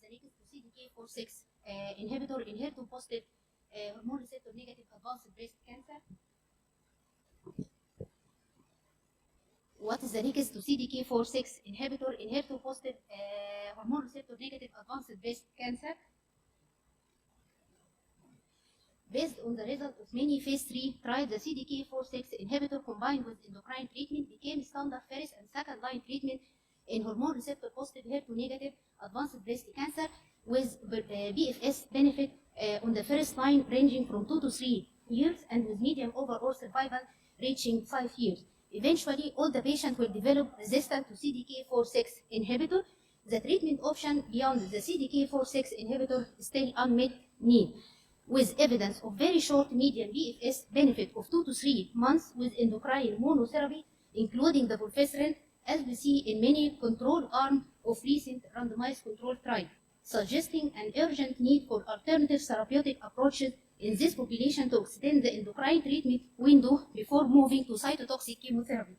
the next to CDK4/6 inhibitor in HER2 positive hormone receptor negative advanced breast cancer. What is the next to CDK4/6 inhibitor in HER2 positive hormone receptor negative advanced breast cancer? Based on the result of many phase 3 trials, the CDK4/6 inhibitor combined with endocrine treatment became standard first and second line treatment in hormone receptor positive HER2 negative advanced breast cancer, with BFS benefit on the first line ranging from 2 to 3 years and with median overall survival reaching 5 years. Eventually, all the patients will develop resistance to CDK4/6 inhibitor. The treatment option beyond the CDK4/6 inhibitor is still unmet need, with evidence of very short median BFS benefit of 2 to 3 months with endocrine monotherapy, including the fulvestrant, as we see in many control arm of recent randomized control trial, suggesting an urgent need for alternative therapeutic approaches in this population to extend the endocrine treatment window before moving to cytotoxic chemotherapy.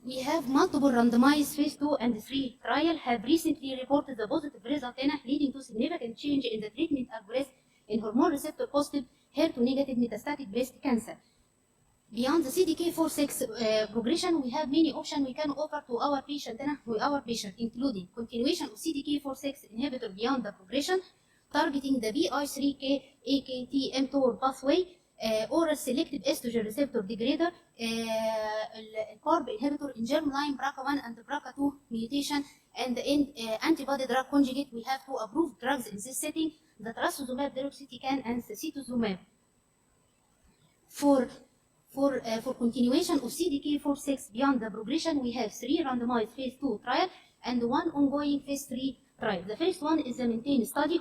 We have multiple randomized phase 2 and 3 trials have recently reported the positive result leading to significant change in the treatment algorithm in hormone receptor positive HER2 negative metastatic breast cancer. Beyond the CDK4/6 progression, we have many options we can offer to our patient, including continuation of CDK4/6 inhibitor beyond the progression, targeting the PI3K AKT-mTOR pathway, oral selective estrogen receptor degrader, PARP inhibitor in germline BRCA1 and BRCA2 mutation, and the antibody drug conjugate. We have two approved drugs in this setting, the trastuzumab deruxtecan and sacituzumab. For continuation of CDK4/6 beyond the progression, we have 3 randomized phase 2 trials and 1 ongoing phase 3 trial. The first one is the MAINTAIN study,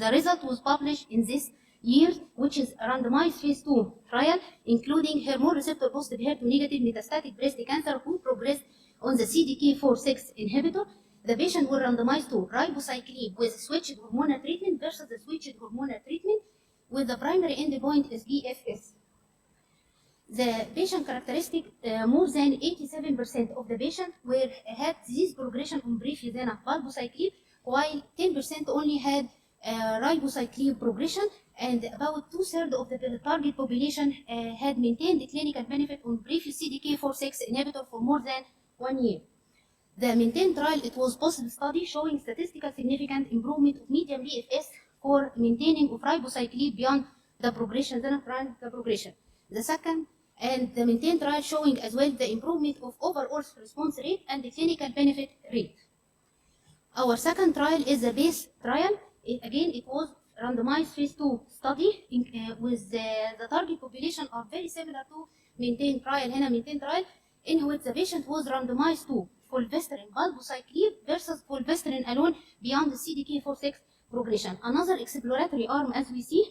the result was published in this year, which is a randomized phase 2 trial, including hormone receptor positive HER2 negative metastatic breast cancer who progressed on the CDK4/6 inhibitor. The patient were randomized to ribociclib with switched hormonal treatment versus the switched hormonal treatment, with the primary endpoint is BFS. The patient characteristic, more than 87% of the patient had disease progression on previous palbociclib, while 10% only had ribociclib progression, and about 2/3 of the target population had maintained clinical benefit on previous CDK4/6 inhibitor for more than 1 year. The MAINTAIN trial, it was positive study showing statistical significant improvement of median BFS for maintaining of ribociclib beyond the progression, The second, and the MAINTAIN trial showing as well the improvement of overall response rate and the clinical benefit rate. Our second trial is the BASE trial. It was randomized phase 2 study with the target population are very similar to MAINTAIN trial, in which the patient was randomized to fulvestrant palbociclib versus fulvestrant alone beyond the CDK4/6 progression. Another exploratory arm, as we see,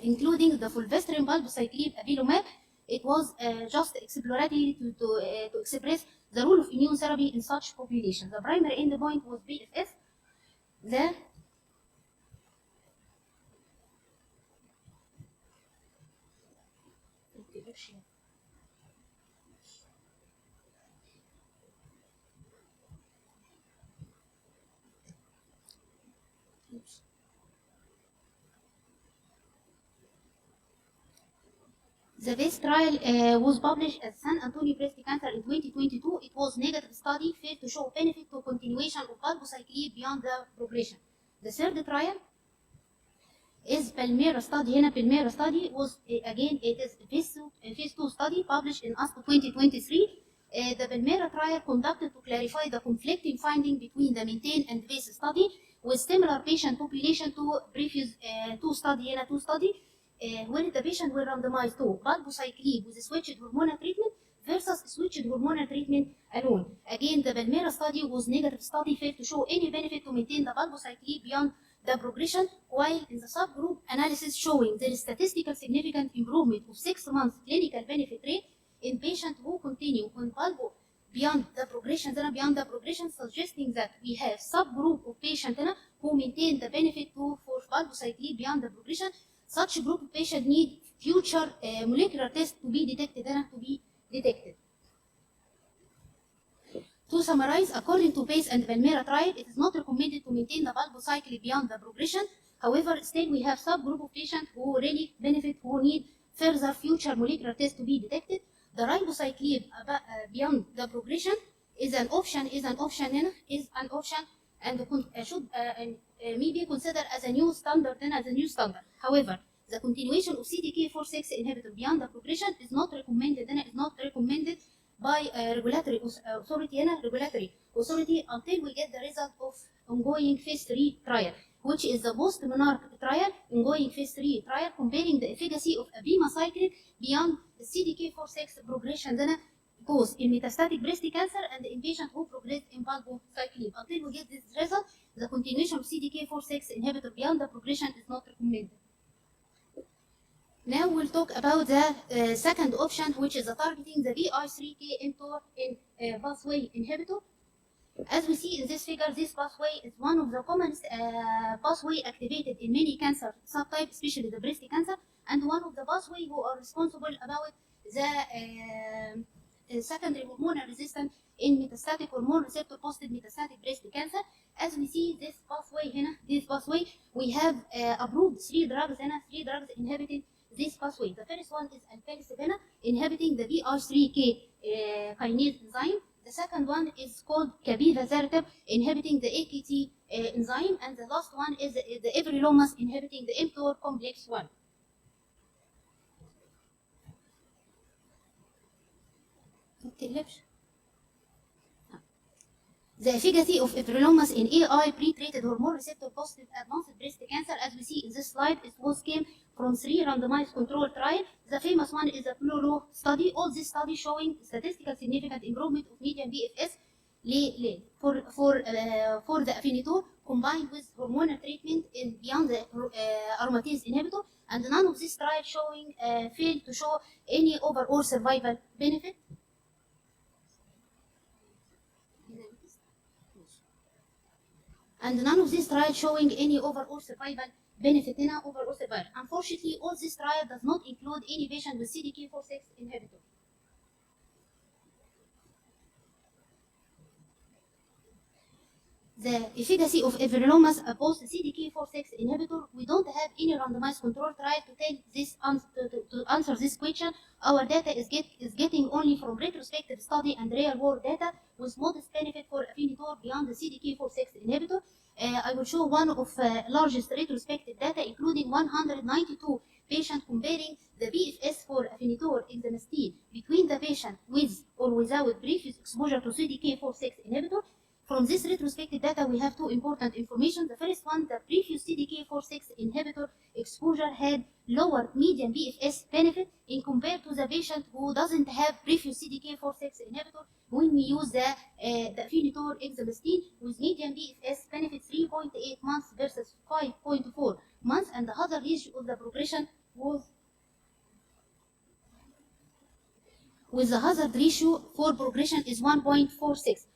including the fulvestrant palbociclib avelumab. It was just exploratory to express the role of immune therapy in such population. The primary endpoint was BFS. The BASE trial was published at San Antonio Breast Cancer in 2022. It was negative study, failed to show benefit to continuation of palbociclib beyond the progression. The third trial is Palmyra study. Palmyra study was again, it is a phase 2 study published in ASCO 2023. The Palmyra trial conducted to clarify the conflicting finding between the MAINTAIN and BASE study with similar patient population to previous two study, when the patient were randomized to palbociclib with switched hormonal treatment versus switched hormonal treatment alone. Again, the Palmyra study was negative study, failed to show any benefit to maintain the palbociclib beyond the progression, while in the subgroup analysis showing there is statistical significant improvement of 6 months clinical benefit rate in patients who continue on palbo beyond the progression, suggesting that we have subgroup of patients who maintain the benefit for palbociclib beyond the progression. Such group of patients need future molecular tests to be detected. To summarize, according to PACE and Palmyra trial, it is not recommended to maintain the valvocycline beyond the progression. However, still we have subgroup of patients who really benefit, who need further future molecular tests to be detected. The ribociclib beyond the progression is an option, and should may be considered as a new standard. However, the continuation of CDK4/6 inhibitor beyond the progression is not recommended by regulatory authority until we get the result of ongoing phase 3 trial, which is the post-monarch trial, ongoing phase 3 trial comparing the efficacy of abemaciclib beyond the CDK4/6 progression both in metastatic breast cancer and in patients who progressed in palbociclib. Until we get this result, the continuation of CDK4/6 inhibitor beyond the progression is not recommended. Now we'll talk about the second option, which is targeting the PI3K/mTOR pathway inhibitor. As we see in this figure, this pathway is one of the commonest pathway activated in many cancer subtypes, especially the breast cancer, and one of the pathway who are responsible about the secondary hormonal resistance in metastatic hormone receptor positive metastatic breast cancer. As we see this pathway, we have approved three drugs inhibiting this pathway. The first one is alpelisib inhibiting the PI3K kinase enzyme. The second one is called capivasertib inhibiting the AKT enzyme, and the last one is the everolimus inhibiting the mTOR complex 1. The efficacy of everolimus in AI pre-treated hormone receptor positive advanced breast cancer, as we see in this slide, it came from 3 randomized controlled trials. The famous one is the PLURO study. All these studies showing statistical significant improvement of median BFS for the Afinitor combined with hormonal treatment beyond the aromatase inhibitor, and none of these trials failed to show any overall survival benefit. And none of these trials showing any overall survival benefit. Unfortunately, all this trial does not include any patient with CDK4/6 inhibitor. The efficacy of everolimus opposed CDK4/6 inhibitor, we don't have any randomized control trial to tell this to answer this question. Our data is getting only from retrospective study and real world data with modest benefit for Afinitor beyond the CDK4/6 inhibitor. I will show one of largest retrospective data, including 192 patients comparing the BFS for Afinitor exemestane between the patient with or without previous exposure to CDK4/6 inhibitor. From this retrospective data, we have two important information. The first one, the previous CDK4/6 inhibitor exposure had lower median BFS benefit in compared to the patient who doesn't have previous CDK4/6 inhibitor when we use the Afinitor exemestane with median BFS benefit 3.8 months versus 5.4 months, and the hazard ratio of the progression was with the hazard ratio for progression is 1.46.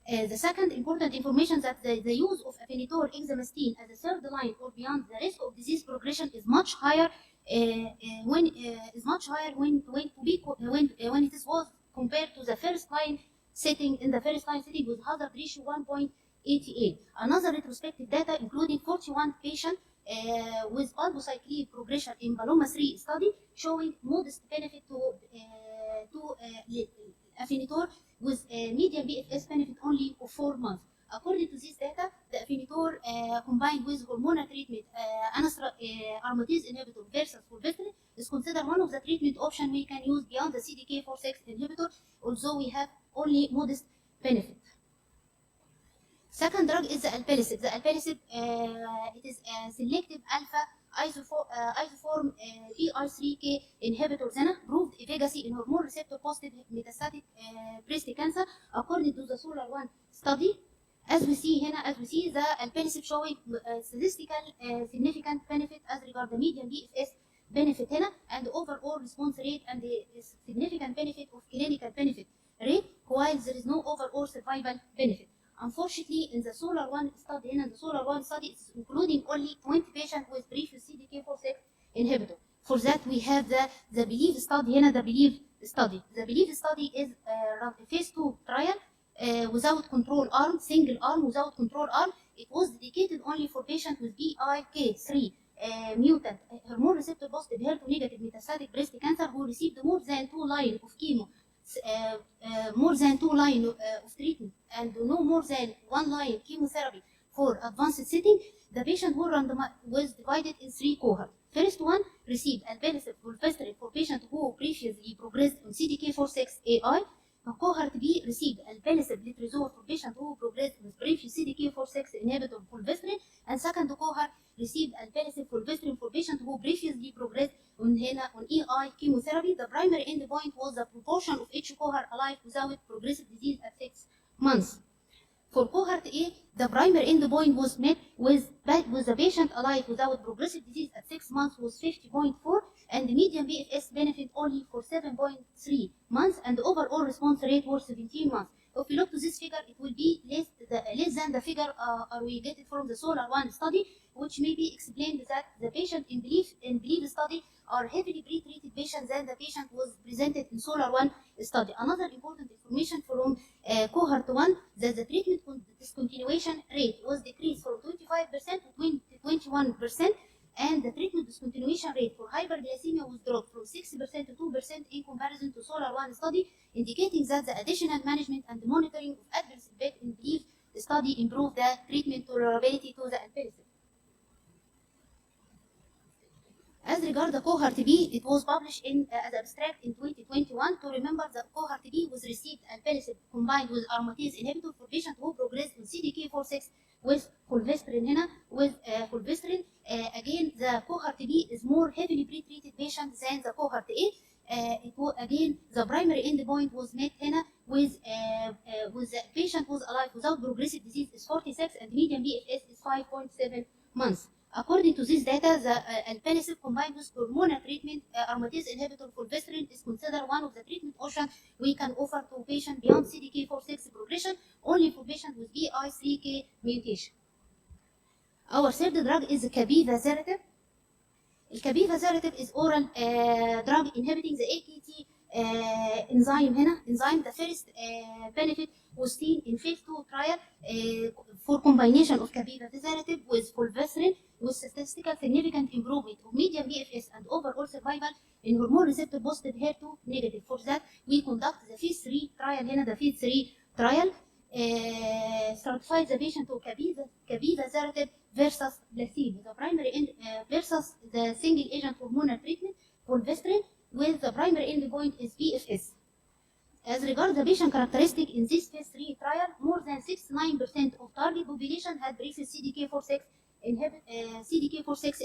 The second important information that the use of Afinitor exemestane as a third line or beyond the risk of disease progression is much higher when it was compared to the first line setting with hazard ratio 1.88. Another retrospective data including 41 patients with palbociclib progression in Paloma 3 study showing modest benefit to Afinitor with a median BFS benefit only of 4 months. According to this data, the Afinitor combined with hormonal treatment, aromatase inhibitor versus fulvestrant is considered one of the treatment options we can use beyond the CDK4/6 inhibitor, although we have only modest benefit. Second drug is the alpelisib. The alpelisib it is a selective alpha isoform PI3K inhibitor proved efficacy in hormone receptor positive metastatic breast cancer according to the SOLAR-1 study. As we see the alpelisib showing statistical significant benefit as regard the median BFS benefit and overall response rate and the significant benefit of clinical benefit rate, while there is no overall survival benefit. Unfortunately, in the SOLAR-1 study, is including only 20 patients with previous CDK4/6 inhibitor. For that, we have the BELIEVE study. The BELIEVE study is a phase 2 trial without control arm, single arm without control arm. It was dedicated only for patients with BIK3 mutant hormone receptor positive HER2 negative metastatic breast cancer who received more than 2 lines of chemo, more than 2 lines of treatment, and no more than 1 line chemotherapy for advanced setting. The patient was divided in 3 cohorts. First one received alpelisib fulvestrant for patients who previously progressed on CDK4/6 AI. Cohort B received alpelisib letrozole for patients who progressed with previous CDK4/6 inhibitor fulvestrant, and second cohort received alpelisib fulvestrant for patients who previously progressed on EI chemotherapy. The primary endpoint was the proportion of each cohort alive without progressive disease at 6 months. For cohort A, the primary endpoint was met with the patient alive without progressive disease at 6 months was 50.4, and the median PFS benefit only for 7.3 months, and the overall response rate was 17 months. If we look to this figure, it will be less than the figure we get it from the SOLAR-1 study, which may be explained that the patient in BELIEVE study are heavily pre-treated patients than the patient was presented in SOLAR-1 study. Another important information from cohort 1, that the treatment discontinuation rate was decreased from 25% to 21%, and the treatment discontinuation rate for hyperglycemia was dropped from 60% to 2% in comparison to SOLAR-1 study, indicating that the additional management and the monitoring of adverse effect in BELIEVE study improved the treatment tolerability to the alpelisib. As regards the cohort B, it was published as abstract in 2021. To remember, the cohort B was received alpelisib combined with aromatase inhibitor for patients who progressed on CDK4/6 with fulvestrant. Again, the cohort B is more heavily pre-treated patients than the cohort A. Again, the primary endpoint was met with the patient was alive without progressive disease is 46, and median PFS is 5.7 months. According to this data, the alpelisib combined with hormonal treatment, aromatase inhibitor fulvestrant is considered one of the treatment options we can offer to patients beyond CDK4/6 progression, only for patients with PI3K mutation. Our third drug is capivasertib. Capivasertib is oral drug inhibiting the AKT enzyme. The first benefit was seen in phase 2 trial for combination of capivasertib with fulvestrant, with statistical significant improvement of median PFS and overall survival in hormone receptor positive HER2 negative. For that, we conduct the phase 3 trial. The phase 3 trial stratified the patient to capivasertib versus placebo, the primary versus the single agent hormonal treatment fulvestrant, with the primary endpoint is PFS. As regards the patient characteristic in this phase 3 trial, more than 69% of target population had previous CDK4/6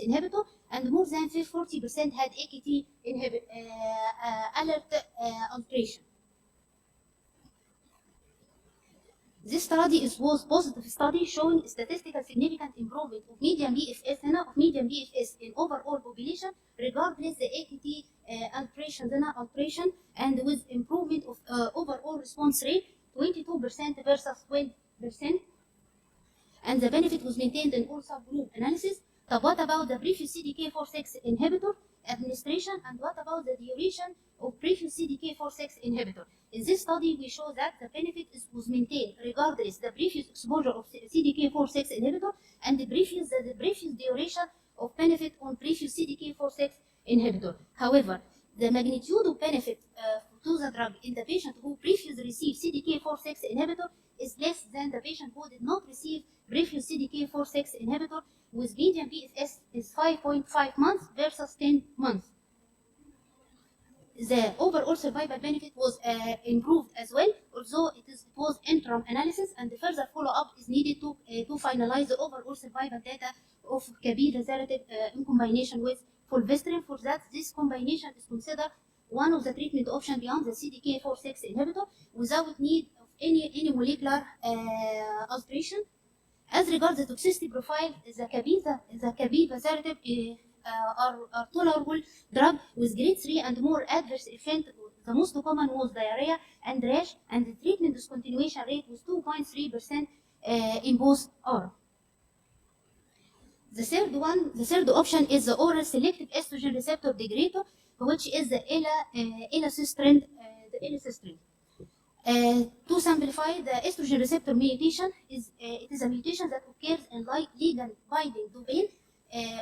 inhibitor, and more than 40% had AKT alert alteration. This study was positive study showing statistical significant improvement of median PFS in overall population, regardless the AKT alteration, and with improvement of overall response rate 22% versus 12%, and the benefit was maintained in all subgroup analysis. But what about the previous CDK4/6 inhibitor administration, and what about the duration of previous CDK4/6 inhibitor? In this study, we show that the benefit was maintained regardless the previous exposure of CDK4/6 inhibitor and the previous duration of benefit on previous CDK4/6 inhibitor. However, the magnitude of benefit to the drug in the patient who previously received CDK4/6 inhibitor is less than the patient who did not receive previous CDK4/6 inhibitor, with median PFS is 5.5 months versus 10 months. The overall survival benefit was improved as well, although it was interim analysis, and the further follow-up is needed to finalize the overall survival data of capivasertib in combination with fulvestrant. For that, this combination is considered one of the treatment options beyond the CDK4/6 inhibitor without need of any molecular alteration. As regards the toxicity profile, the capivasertib are tolerable drug with grade 3 and more adverse effect. The most common was diarrhea and rash, and the treatment discontinuation rate was 2.3% in both arms. The third option is the oral selective estrogen receptor degrader, which is the elacestrant. To simplify, the estrogen receptor mutation it is a mutation that occurs in ligand binding domain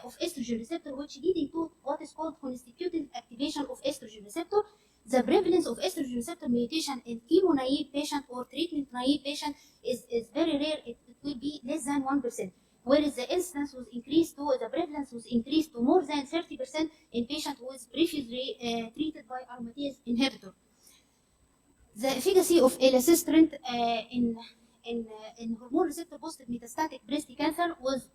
of estrogen receptor, which leading to what is called constitutive activation of estrogen receptor. The prevalence of estrogen receptor mutation in chemo-naive patient or treatment-naive patient is very rare. It will be less than 1%, whereas the incidence was increased to, the prevalence was increased to more than 30% in patient who was previously treated by aromatase inhibitor. The efficacy of elacestrant in hormone receptor positive metastatic breast cancer was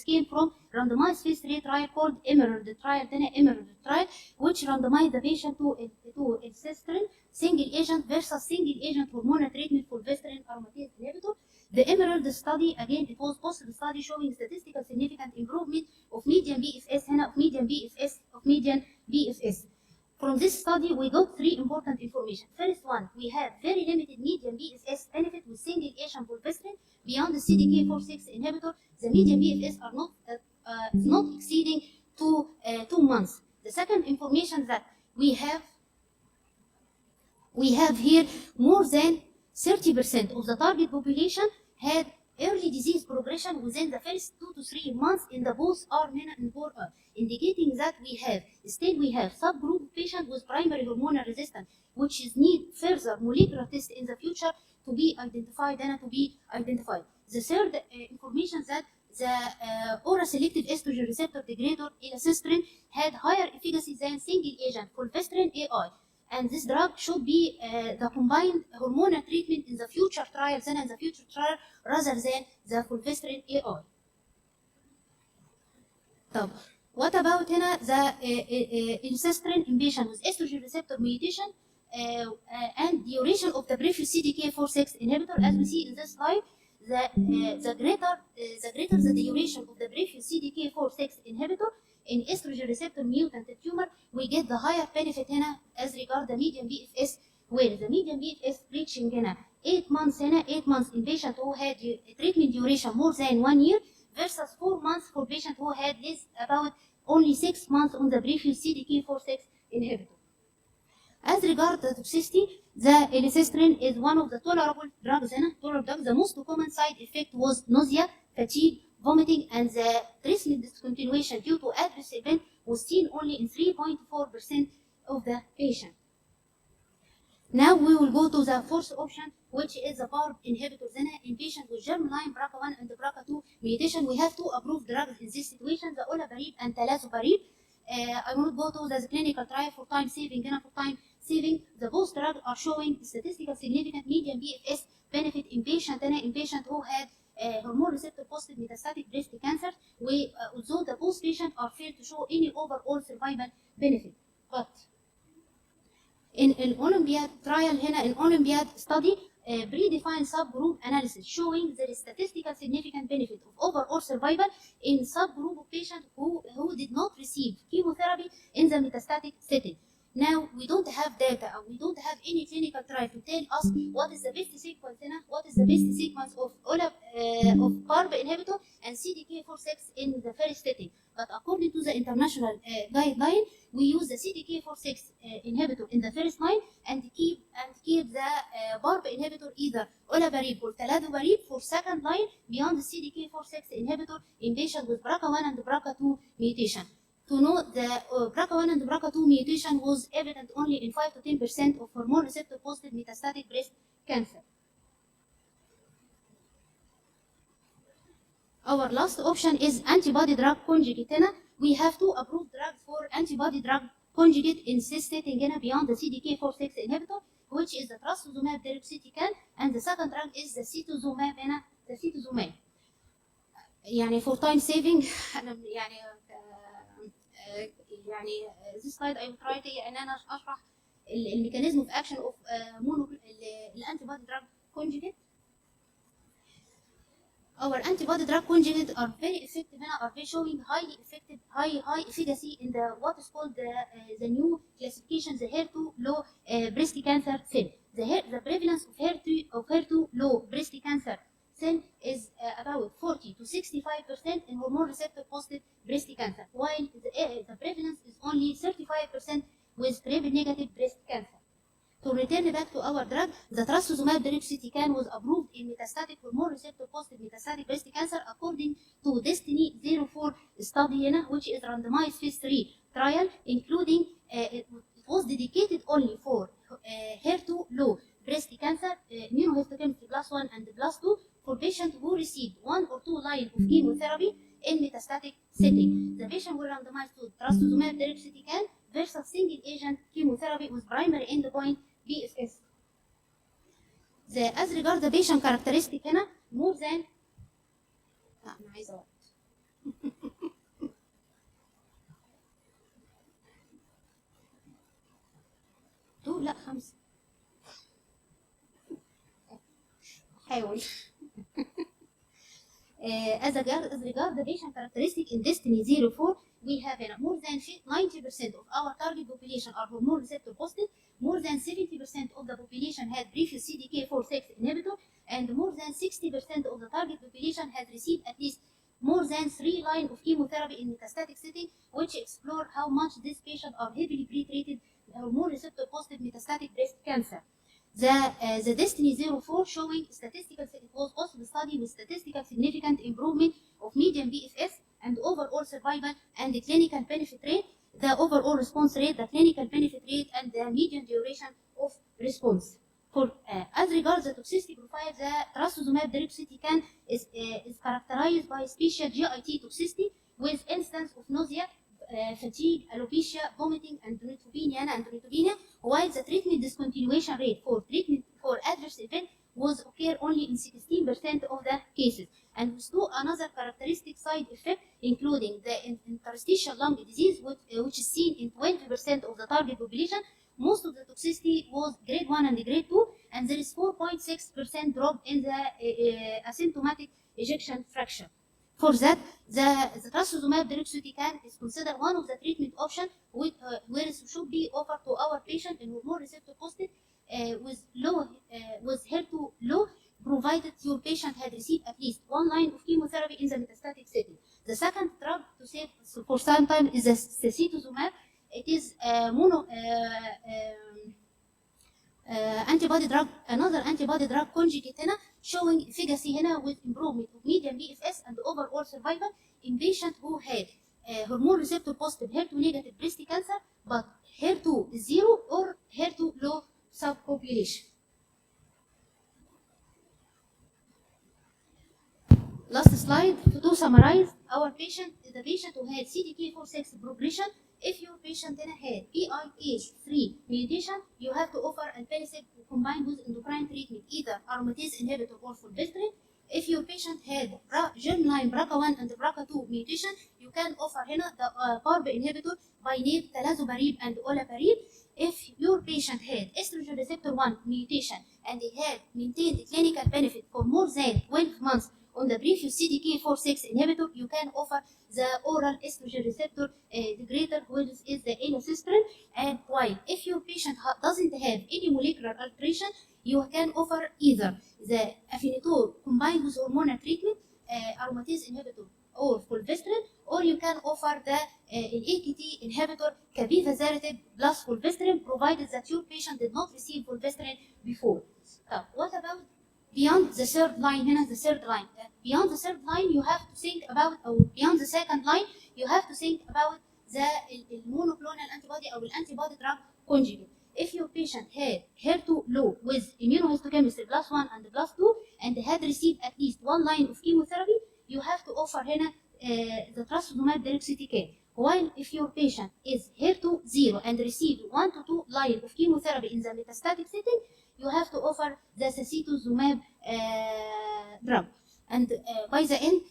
came from randomized phase 3 trial called Emerald trial, which randomized the patient to elacestrant single agent versus single agent hormonal treatment for fulvestrant aromatase inhibitor. The Emerald study, again, it was positive study showing statistical significant improvement of median BFS. From this study, we got three important information. First one, we have very limited median BFS benefit with single agent fulvestrant beyond the CDK4/6 inhibitor. The median BFS are not exceeding 2 months. The second information that we have here, more than 30% of the target population had early disease progression within the first 2 to 3 months in the both arm and core arm, indicating that we have subgroup patient with primary hormonal resistance, which is need further molecular test in the future to be identified. The third information that the oral selective estrogen receptor degrader elacestrant had higher efficacy than single agent fulvestrant AI. And this drug should be the combined hormonal treatment in the future trials and in the future trial rather than the fulvestrant AI. طب what about هنا the elacestrant in patient with estrogen receptor mutation and duration of the previous CDK4/6 inhibitor? As we see in this slide, the greater the duration of the previous CDK4/6 inhibitor in estrogen receptor mutant tumor, we get the higher benefit هنا as regard the median BFS, where the median BFS reaching هنا 8 months in patient who had treatment duration more than 1 year versus 4 months for patient who had less about only 6 months on the previous CDK4/6 inhibitor. As regard the toxicity, the elacestrant is one of the tolerable drugs. The most common side effect was nausea, fatigue, vomiting, and the treatment discontinuation due to adverse event was seen only in 3.4% of the patient. Now we will go to the fourth option, which is the PARP inhibitors. In patients with germline BRCA1 and BRCA2 mutation, we have two approved drugs in this situation, the olaparib and talazoparib. I will not go to the clinical trial for time saving. The both drugs are showing statistical significant median BFS benefit in patient who had hormone receptor positive metastatic breast cancer. Although the both patients are failed to show any overall survival benefit, but in Olympiad trial in Olympiad study predefined subgroup analysis showing there is statistical significant benefit of overall survival in subgroup of patients who did not receive chemotherapy in the metastatic setting. Now we don't have data and we don't have any clinical trial to tell us what is the best sequence of PARP inhibitor and CDK4/6 in the first setting. But according to the international guideline, we use the CDK4/6 inhibitor in the first line and keep the PARP inhibitor either olaparib or talazoparib for second line beyond the CDK4/6 inhibitor in patients with BRCA1 and BRCA2 mutation. To know the BRCA1 and BRCA2 mutation was evident only in 5 to 10% of hormone receptor positive metastatic breast cancer. Our last option is antibody drug conjugate. We have two approved drugs for antibody drug conjugate in this setting beyond the CDK4/6 inhibitor, which is the trastuzumab deruxtecan, and the second drug is the cetuximab. يعني for time saving this slide I will try ان انا اشرح الميكانيزم of action of الانتيبودي drug conjugate. Our antibody drug conjugates are very effective are showing highly effective high efficacy in the what is called the new classification, the HER2 low breast cancer cell. The prevalence of HER2 low breast cancer cell is about 40 to 65% in hormone receptor positive breast cancer, while the prevalence is only 35% with triple negative breast cancer. To return back to our drug, trastuzumab deruxtecan was approved in metastatic hormone receptor positive metastatic breast cancer according to DESTINY-04 study هنا, which is randomized phase 3 trial, including it was dedicated only for HER2-low breast cancer, immunohistochemistry +1 and +2 for patients who received 1 or 2 lines of chemotherapy in metastatic setting. The patient were randomized to trastuzumab deruxtecan versus single agent chemotherapy with primary endpoint PFS. As regard the patient characteristic هنا more than لا أنا عايزة وقت. 2 لا 5 حاول. As regard the patient characteristic in DESTINY-04, we have more than 90% of our target population are hormone receptor positive, more than 70% of the population had previous CDK4/6 inhibitor, and more than 60% of the target population had received at least more than 3 lines of chemotherapy in metastatic setting, which explore how much these patients are heavily pretreated hormone receptor positive metastatic breast cancer. The DESTINY-04 showing statistical, it was also the study with statistical significant improvement of median BFS and overall survival and the clinical benefit rate, the overall response rate, the clinical benefit rate, and the median duration of response. For as regards the toxicity profile, the trastuzumab deruxtecan is characterized by special GIT toxicity with instance of nausea, fatigue, alopecia, vomiting, and neutropenia, while the treatment discontinuation rate for adverse event was occur only in 16% of the cases, and we saw another characteristic side effect including the interstitial lung disease, which is seen in 20% of the target population. Most of the toxicity was grade 1 and grade 2, and there is 4.6% drop in the asymptomatic ejection fraction. For that, the trastuzumab deruxtecan is considered one of the treatment options where it should be offered to our patient in hormone receptor positive with HER2-low, provided your patient had received at least 1 line of chemotherapy in the metastatic setting. The second drug to save for some time is the sacituzumab. It is another antibody drug conjugate هنا, showing efficacy هنا with improvement of median BFS and overall survival in patients who had hormone receptor positive HER2 negative breast cancer but HER2 zero or HER2 low subpopulation. Last slide to summarize our patient, the patient who had CDK4/6 progression. If your patient had PIK3 mutation, you have to offer alpelisib combined with endocrine treatment, either aromatase inhibitor or fulvestrant. If your patient had germline BRCA1 and BRCA2 mutation, you can offer هنا the PARP inhibitor by name talazoparib and olaparib. If your patient had estrogen receptor 1 mutation and they had maintained clinical benefit for more than 12 months on the previous CDK4/6 inhibitor, you can offer the oral estrogen receptor degrader, which is the elacestrant. And while if your patient doesn't have any molecular alteration, you can offer either the afinitor combined with hormonal treatment, aromatase inhibitor or fulvestrant, or you can offer the AKT inhibitor capivasertib plus fulvestrant, provided that your patient did not receive fulvestrant before. What about beyond the third line هنا, the third line? Beyond the third line, you have to think about, or beyond the second line, you have to think about the monoclonal antibody or antibody drug conjugate. If your patient had HER2-low with immunohistochemistry +1 and +2 and had received at least 1 line of chemotherapy, you have to offer هنا the trastuzumab deruxtecan. While if your patient is HER2-0 and received 1 to 2 lines of chemotherapy in the metastatic setting, you have to offer the sacituzumab drug. And by the end,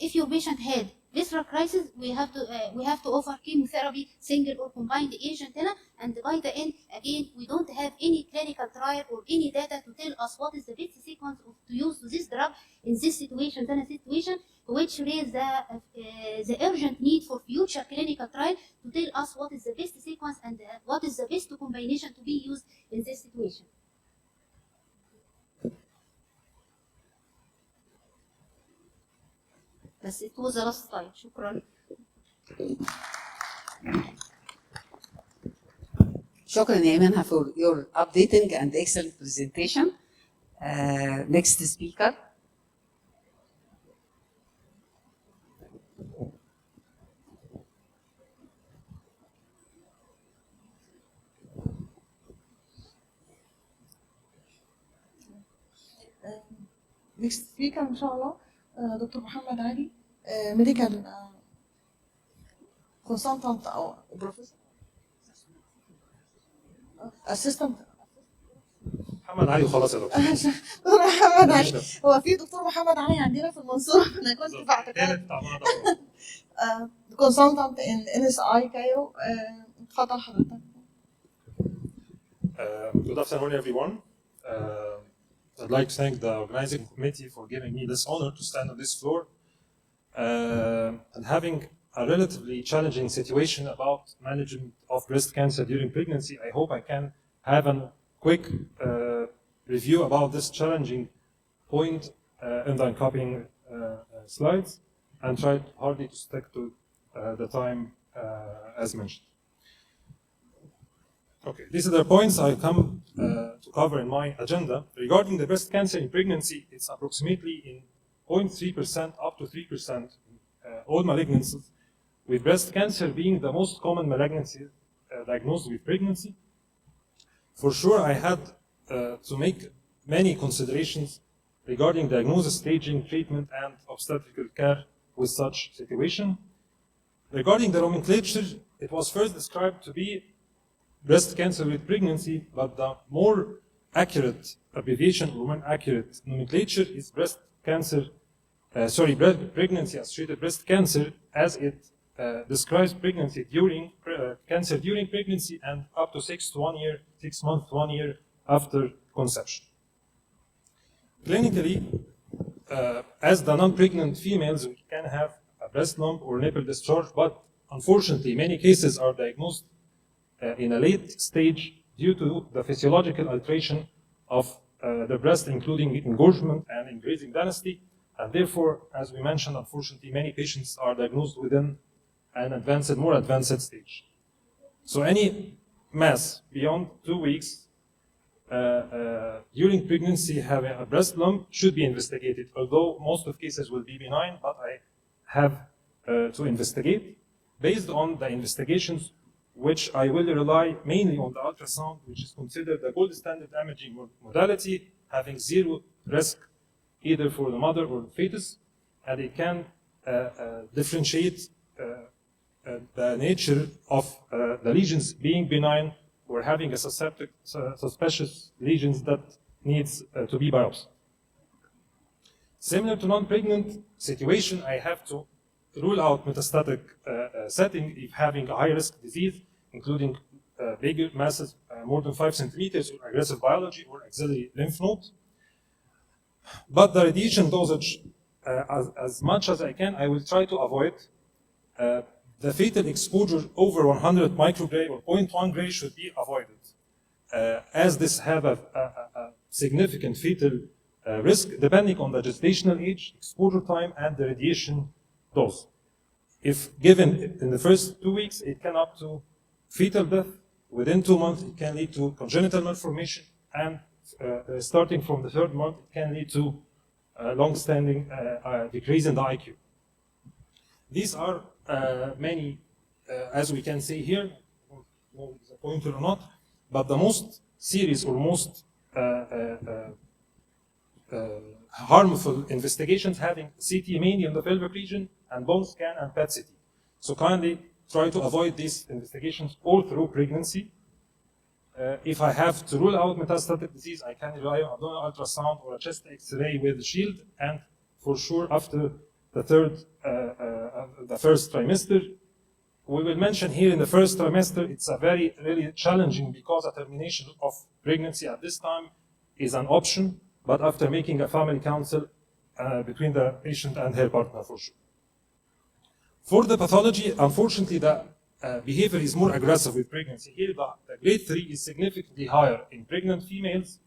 if your patient had visceral crisis, we have to offer chemotherapy, single or combined agent هنا. And by the end, again, we don't have any clinical trial or any data to tell us what is the best sequence to use this drug in this situation, which raise the urgent need for future clinical trial to tell us what is the best sequence and what is the best combination to be used in this situation. بس it was the last slide. شكرا. شكرا يا إيمان for your updating and excellent presentation. Next speaker. next speaker ان شاء الله دكتور محمد علي ميديكال كونسلتنت او بروفيسور اسيستنت. محمد علي وخلاص يا دكتور. دكتور محمد علي، هو في دكتور محمد علي عندنا في المنصورة، انا كنت بعتقد كونسلتنت ان اس اي كايرو. اتفضل حضرتك. Good afternoon, everyone. I'd like to thank the organizing committee for giving me this honor to stand on this floor and having a relatively challenging situation about management of breast cancer during pregnancy. I hope I can have a quick review about this challenging point in the copying slides and try hardly to stick to the time as mentioned. Okay, these are the points I come to cover in my agenda. Regarding the breast cancer in pregnancy, it's approximately in 0.3% up to 3% all malignancies, with breast cancer being the most common malignancy diagnosed with pregnancy. For sure, I had to make many considerations regarding diagnosis, staging, treatment, and obstetrical care with such situation. Regarding the nomenclature, it was first described to be breast cancer with pregnancy, but the more accurate abbreviation or more accurate nomenclature is pregnancy-associated breast cancer, as it describes pregnancy during cancer during pregnancy and up to 6 months to 1 year after conception. Clinically, as the non-pregnant females, we can have a breast lump or nipple discharge, but unfortunately, many cases are diagnosed in a late stage due to the physiological alteration of the breast, including engorgement and increasing density, and therefore, as we mentioned, unfortunately, many patients are diagnosed within an more advanced stage. So any mass beyond 2 weeks during pregnancy having a breast lump should be investigated, although most of cases will be benign, but I have to investigate. Based on the investigations, which I will rely mainly on the ultrasound, which is considered the gold standard imaging modality, having zero risk either for the mother or the fetus, and it can differentiate the nature of the lesions being benign or having a suspicious lesions that needs to be biopsied. Similar to non-pregnant situation, I have to rule out metastatic setting if having a high-risk disease, including bigger masses, more than 5 centimeters, or aggressive biology or axillary lymph node. But the radiation dosage, as much as I can, I will try to avoid. The fatal exposure over 100 microgray or 0.1 gray should be avoided, as this have a significant fatal risk depending on the gestational age, exposure time, and the radiation dose. If given in the first 2 weeks, it can up to fetal death. Within 2 months, it can lead to congenital malformation, and starting from the 3rd month, it can lead to long-standing decrease in the IQ. These are many, as we can see here, is a pointer or not, but the most serious or most harmful investigations having CT mainly in the pelvic region and bone scan and PET-CT. So kindly try to avoid these investigations all through pregnancy. If I have to rule out metastatic disease, I can rely on abdominal ultrasound or a chest X-ray with a shield, and for sure after the first trimester. We will mention here in the first trimester, it's a really challenging because a termination of pregnancy at this time is an option, but after making a family council between the patient and her partner for sure. For the pathology, unfortunately, the behavior is more aggressive with pregnancy. Here, the grade 3 is significantly higher in pregnant females,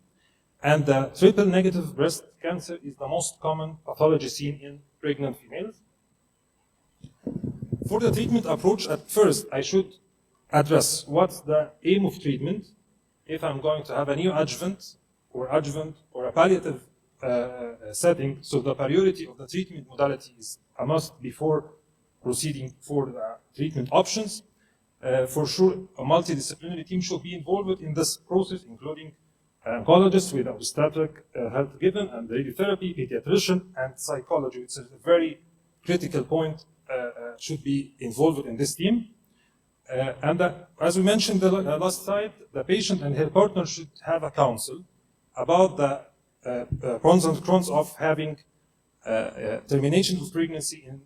and the triple negative breast cancer is the most common pathology seen in pregnant females. For the treatment approach, at first, I should address what's the aim of treatment. If I'm going to have a neoadjuvant or adjuvant or a palliative setting, so the priority of the treatment modality is a must before proceeding for the treatment options. For sure, a multidisciplinary team should be involved in this process, including oncologists with obstetric health given and radiotherapy, pediatrician, and psychology. It's a very critical point, should be involved in this team. As we mentioned the last slide, the patient and her partner should have a counsel about the pros and cons of having termination of pregnancy in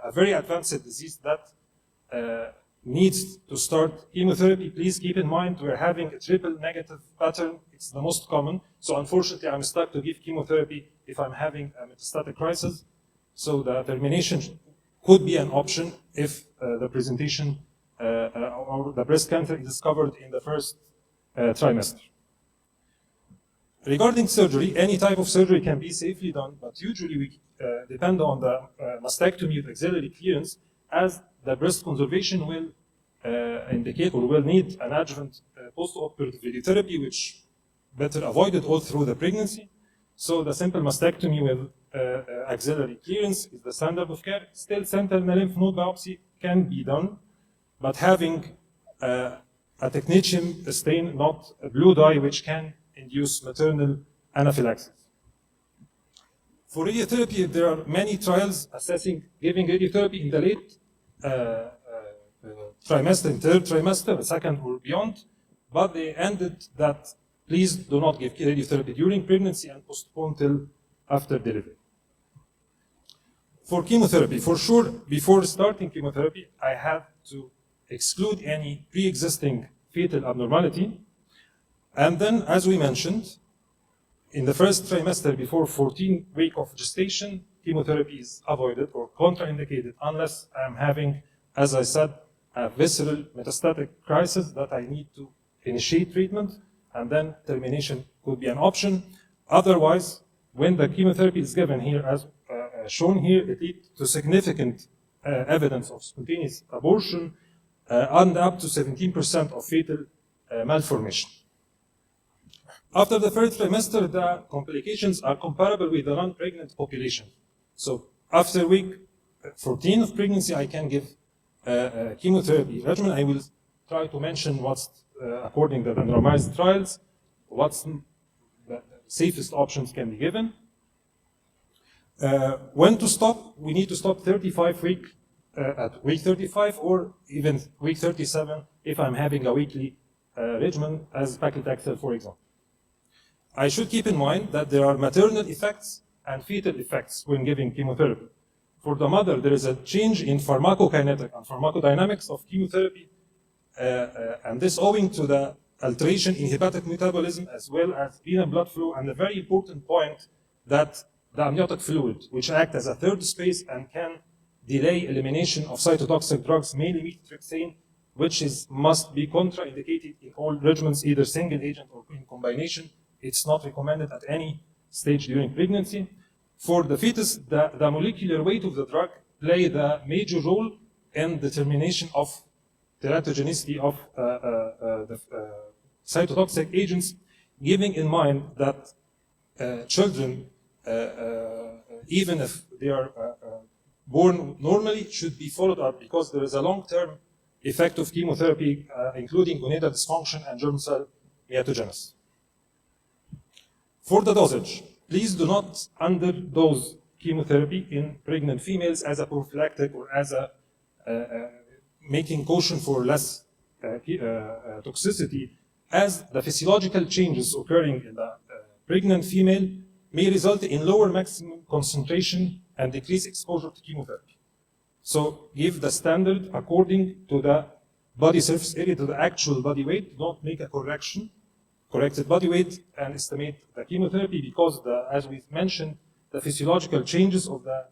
a very advanced disease that needs to start chemotherapy. Please keep in mind we're having a triple negative pattern. It's the most common. So unfortunately, I'm stuck to give chemotherapy if I'm having a metastatic crisis. So the termination could be an option if the presentation or the breast cancer is discovered in the first trimester. Regarding surgery, any type of surgery can be safely done, but usually we depend on the mastectomy with axillary clearance, as the breast conservation will indicate or will need an adjuvant post-operative radiotherapy, which better avoided all through the pregnancy. So the simple mastectomy with axillary clearance is the standard of care. Still, sentinel lymph node biopsy can be done, but having a technetium stain, not a blue dye, which can induce maternal anaphylaxis. For radiotherapy, there are many trials assessing giving radiotherapy in the late trimester, in third trimester, second or beyond, but they ended that please do not give radiotherapy during pregnancy and postpone till after delivery. For chemotherapy, for sure, before starting chemotherapy, I have to exclude any pre-existing fetal abnormality. And then, as we mentioned, in the first trimester before 14 weeks of gestation, chemotherapy is avoided or contraindicated unless I'm having, as I said, a visceral metastatic crisis that I need to initiate treatment, and then termination could be an option. Otherwise, when the chemotherapy is given here, as shown here, it leads to significant evidence of spontaneous abortion and up to 17% of fetal malformation. After the third trimester, the complications are comparable with the non-pregnant population. So after week 14 of pregnancy, I can give chemotherapy regimen. I will try to mention what's, according to the randomized trials, what's the safest options can be given. When to stop? We need to stop 35 weeks at week 35 or even week 37 if I'm having a weekly regimen as paclitaxel, for example. I should keep in mind that there are maternal effects and fetal effects when giving chemotherapy. For the mother, there is a change in pharmacokinetic and pharmacodynamics of chemotherapy, and this owing to the alteration in hepatic metabolism as well as renal blood flow, and a very important point that the amniotic fluid, which act as a third space and can delay elimination of cytotoxic drugs, mainly methotrexate, which must be contraindicated in all regimens, either single agent or in combination. It's not recommended at any stage during pregnancy. For the fetus, the molecular weight of the drug play the major role in determination of teratogenicity of the cytotoxic agents, giving in mind that children, even if they are born normally, should be followed up because there is a long-term effect of chemotherapy, including gonadal dysfunction and germ cell mutagenesis. For the dosage, please do not underdose chemotherapy in pregnant females as a prophylactic or as a making caution for less toxicity, as the physiological changes occurring in the pregnant female may result in lower maximum concentration and decreased exposure to chemotherapy. So give the standard according to the body surface area, to the actual body weight. Don't make a corrected body weight and estimate the chemotherapy, because as we've mentioned, the physiological changes of the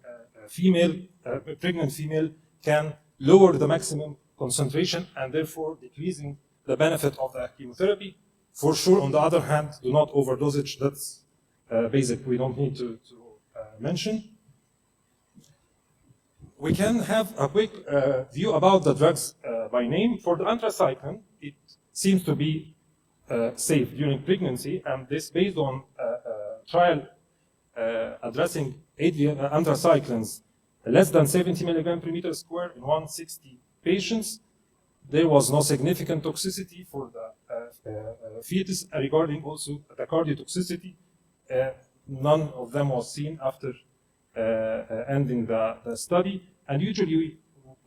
pregnant female can lower the maximum concentration and therefore decreasing the benefit of the chemotherapy. For sure, on the other hand, do not overdosage. That's basic. We don't need to mention. We can have a quick view about the drugs by name. For the anthracycline, it seems to be safe during pregnancy, and this based on trial addressing anthracyclines less than 70 milligram per meter square in 160 patients. There was no significant toxicity for the fetus. Regarding also the cardiotoxicity, none of them was seen after ending the study. And usually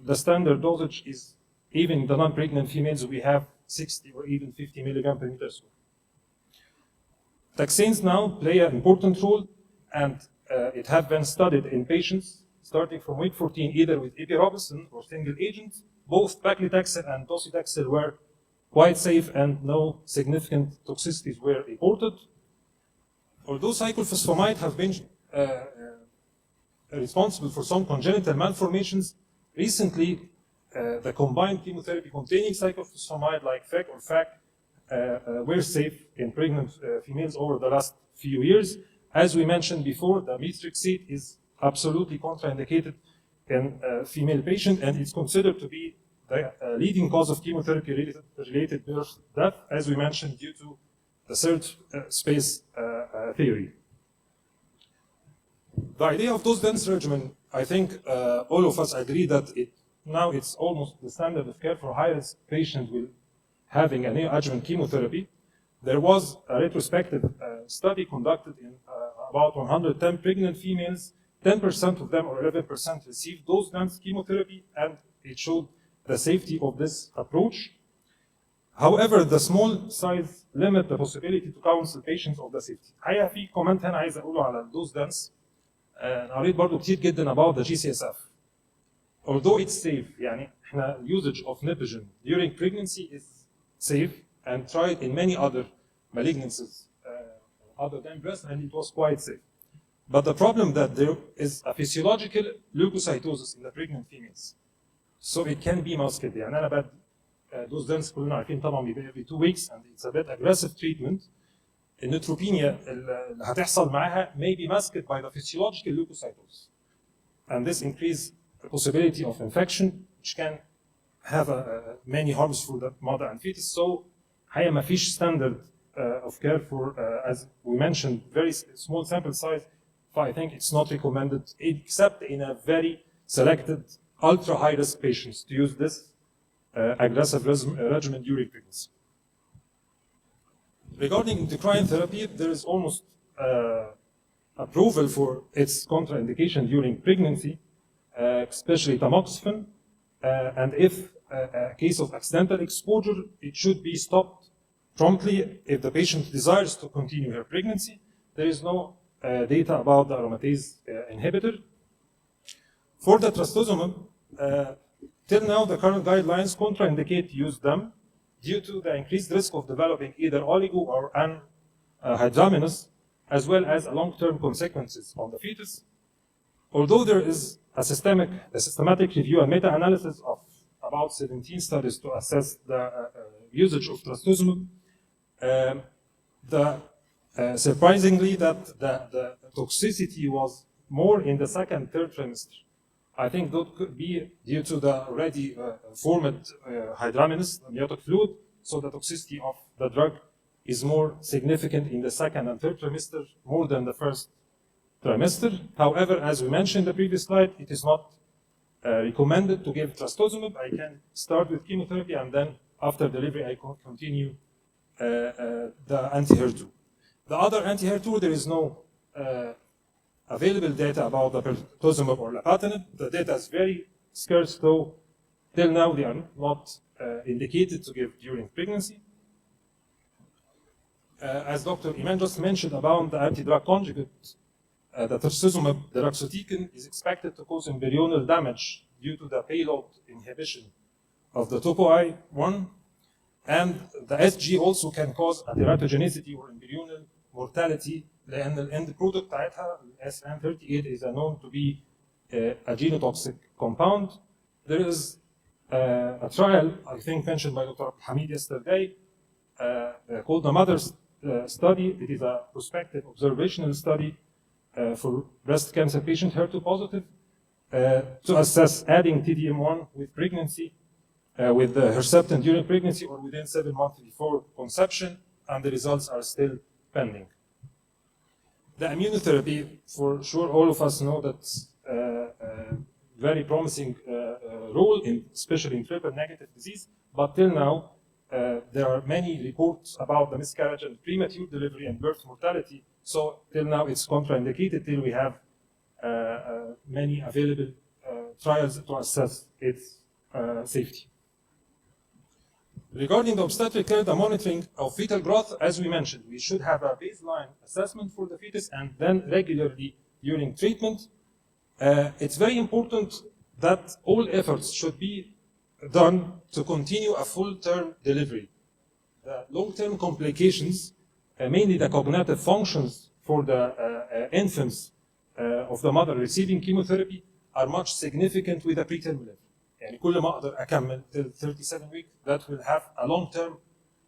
the standard dosage is, even in the non-pregnant females, we have 60 or even 50 milligram per meter square. Taxanes now play an important role, and it has been studied in patients starting from week 14, either with epirubicin or single agent. Both paclitaxel and docetaxel were quite safe, and no significant toxicities were reported. Although cyclophosphamide have been responsible for some congenital malformations, recently the combined chemotherapy containing cyclophosphamide like FEC or FAC were safe in pregnant females over the last few years. As we mentioned before, the methotrexate is absolutely contraindicated in female patients, and it's considered to be the leading cause of chemotherapy-related birth death, as we mentioned, due to the third space theory. The idea of dose-dense regimen, I think all of us agree that now it's almost the standard of care for high-risk patients with having a neoadjuvant chemotherapy. There was a retrospective study conducted in about 110 pregnant females. 10% of them, or 11%, received dose-dense chemotherapy, and it showed the safety of this approach. However, the small size limit the possibility to counsel patients of the safety. الحقيقة في كومنت هنا عايز أقوله على الدوز دانس. قريت برضه كتير جدا about the GCSF. Although it's safe, يعني احنا usage of Nipogen during pregnancy is safe and tried in many other malignancies other than breast, and it was quite safe. But the problem that there is a physiological leukocytosis in the pregnant females. So it can be masked. يعني أنا بدي دوز دانس كلنا عارفين طبعا بيبقى every 2 weeks, and it's a bit aggressive treatment. النيوتروبينيا اللي هتحصل معاها may be masked by the physiological leukocytosis. And this increases the possibility of infection, which can have many harms for the mother and fetus. So هي ما فيش standard of care for, as we mentioned, very small sample size. I think it's not recommended, except in a very selected ultra high risk patients, to use this aggressive regimen during pregnancy. Regarding endocrine therapy, there is almost approval for its contraindication during pregnancy, especially tamoxifen, and if a case of accidental exposure, it should be stopped promptly if the patient desires to continue her pregnancy. There is no data about the aromatase inhibitor. For the trastuzumab, till now the current guidelines contraindicate use them due to the increased risk of developing either oligo or anhydramnios, as well as long-term consequences on the fetus. Although there is a systematic review and meta-analysis of about 17 studies to assess the usage of trastuzumab, surprisingly, that the toxicity was more in the second, third trimester. I think that could be due to the already formed hydramnios, amniotic fluid, so the toxicity of the drug is more significant in the second and third trimester, more than the first trimester. However, as we mentioned in the previous slide, it is not recommended to give trastuzumab. I can start with chemotherapy, and then after delivery, I can continue the anti-HER2. The other anti-HER2, there is no available data about the pertuzumab or lapatinib. The data is very scarce, though till now they are not indicated to give during pregnancy. As Dr. Iman just mentioned about the anti-drug conjugate, the trastuzumab deruxtecan is expected to cause embryonal damage due to the payload inhibition of the topo-I1, and the SG also can cause a teratogenicity or embryonal mortality, لأن ال end product بتاعتها SN38 is known to be a genotoxic compound. There is a trial, I think mentioned by Dr. Hamid yesterday, called the Mother study. It is a prospective observational study for breast cancer patient HER2 positive to assess adding TDM1 with pregnancy, with Herceptin during pregnancy or within 7 months before conception. and the results are still pending. The immunotherapy, for sure, all of us know that's very promising role, especially in triple-negative disease. But till now, there are many reports about the miscarriage and premature delivery and birth mortality. So till now, it's contraindicated till we have many available trials to assess its safety. Regarding the obstetric care, the monitoring of fetal growth, as we mentioned, we should have a baseline assessment for the fetus and then regularly during treatment. It's very important that all efforts should be done to continue a full-term delivery. The long-term complications, mainly the cognitive functions for the infants of the mother receiving chemotherapy, are much significant with a preterm delivery. يعني كل ما أقدر أكمل till 37 weeks, that will have a long-term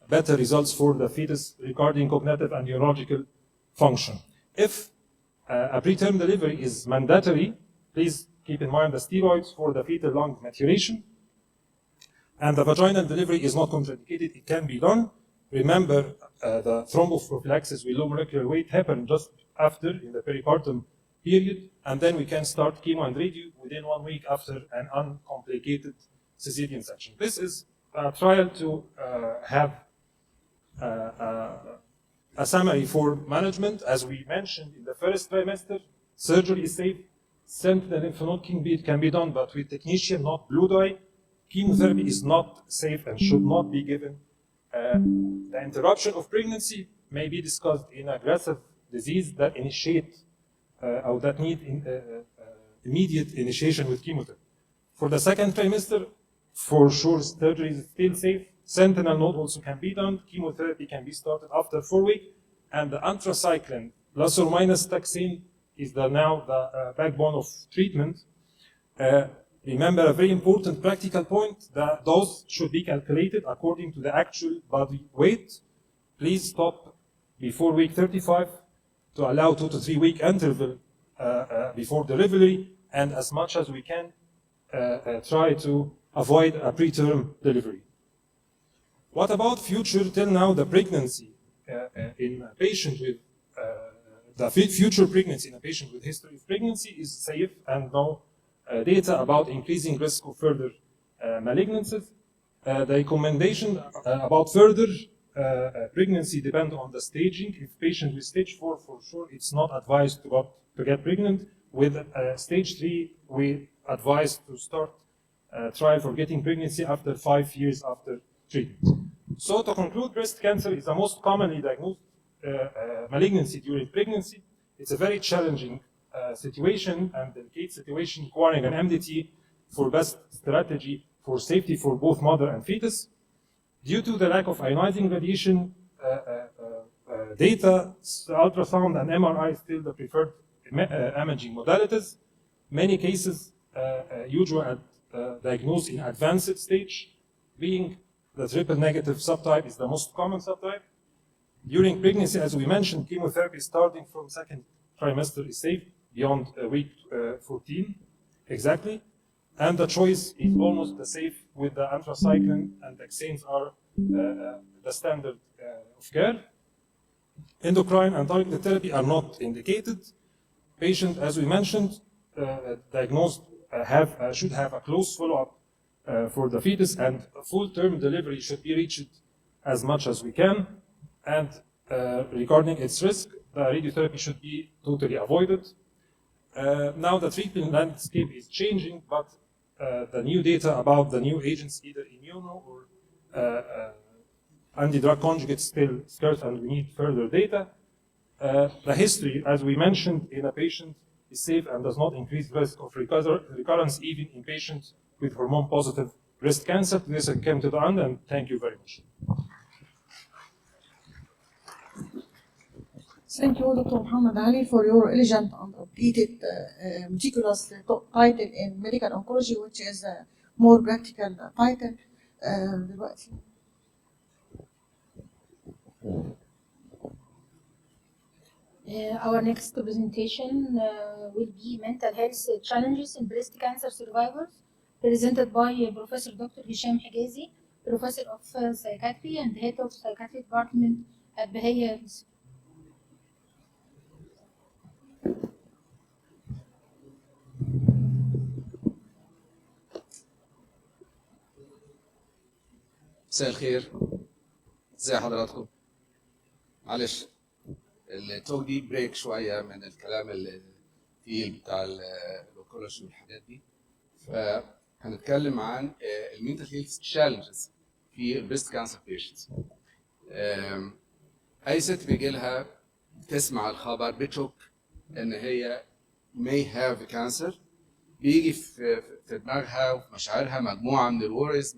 better results for the fetus regarding cognitive and neurological function. If a preterm delivery is mandatory, please keep in mind the steroids for the fetal lung maturation, and the vaginal delivery is not contraindicated, it can be done. Remember, the thromboprophylaxis with low molecular weight happen just after, in the peripartum period, and then we can start chemo and radio within 1 week after an uncomplicated cesarean section. This is a trial to have a summary for management. As we mentioned in the first trimester, surgery is safe, sentinel lymph node can be done, but with technetium, not blue dye. Chemotherapy is not safe and should not be given. The interruption of pregnancy may be discussed in aggressive disease that initiate or that need immediate initiation with chemotherapy. For the second trimester, for sure, surgery is still safe. Sentinel node also can be done. Chemotherapy can be started after 4 weeks. And the anthracycline, plus or minus taxane, is now the backbone of treatment. Remember a very important practical point, the dose should be calculated according to the actual body weight. Please stop before week 35 to allow 2 to 3 week interval before delivery, and as much as we can try to avoid a preterm delivery. What about future? Till now, the pregnancy in a patient with the future pregnancy in a patient with history of pregnancy is safe, and no data about increasing risk of further malignancies. The recommendation about further pregnancy depend on the staging. If patient with stage 4, for sure, it's not advised to get pregnant. With stage 3, we advise to start trial for getting pregnancy after 5 years after treatment. So to conclude, breast cancer is the most commonly diagnosed malignancy during pregnancy. It's a very challenging situation and delicate situation requiring an MDT for best strategy for safety for both mother and fetus. Due to the lack of ionizing radiation data, ultrasound and MRI is still the preferred imaging modalities. Many cases usually diagnosed in advanced stage, being the triple-negative subtype is the most common subtype. During pregnancy, as we mentioned, chemotherapy starting from second trimester is safe beyond week 14, exactly. And the choice is almost the safe with the anthracycline and taxanes are the standard of care. Endocrine and targeted therapy are not indicated. Patient, as we mentioned, diagnosed should have a close follow-up for the fetus, and full-term delivery should be reached as much as we can. And regarding its risk, the radiotherapy should be totally avoided. Now the treatment landscape is changing, but the new data about the new agents, either immuno or anti-drug conjugates, still scarce, and we need further data. The history, as we mentioned, in a patient is safe and does not increase risk of recurrence even in patients with hormone-positive breast cancer. This came to the end, and thank you very much. Thank you, Dr. Muhammad Ali, for your elegant and updated, meticulous title in medical oncology, which is a more practical title. دلوقتي. Our next presentation will be mental health challenges in breast cancer survivors, presented by Professor Dr. Hisham Higazi, Professor of Psychiatry and Head of Psychiatry Department البهية. مساء الخير، ازي حضراتكم؟ معلش التوك دي بريك شويه من الكلام التقيل بتاع الاونكولوجي والحاجات دي. فهنتكلم عن المينتال هيلث تشالنجز في البريست كانسر بيشنتس. اي ست بيجي لها تسمع الخبر بتشك ان هي may have cancer، بيجي في دماغها وفي مشاعرها مجموعه من الوريز،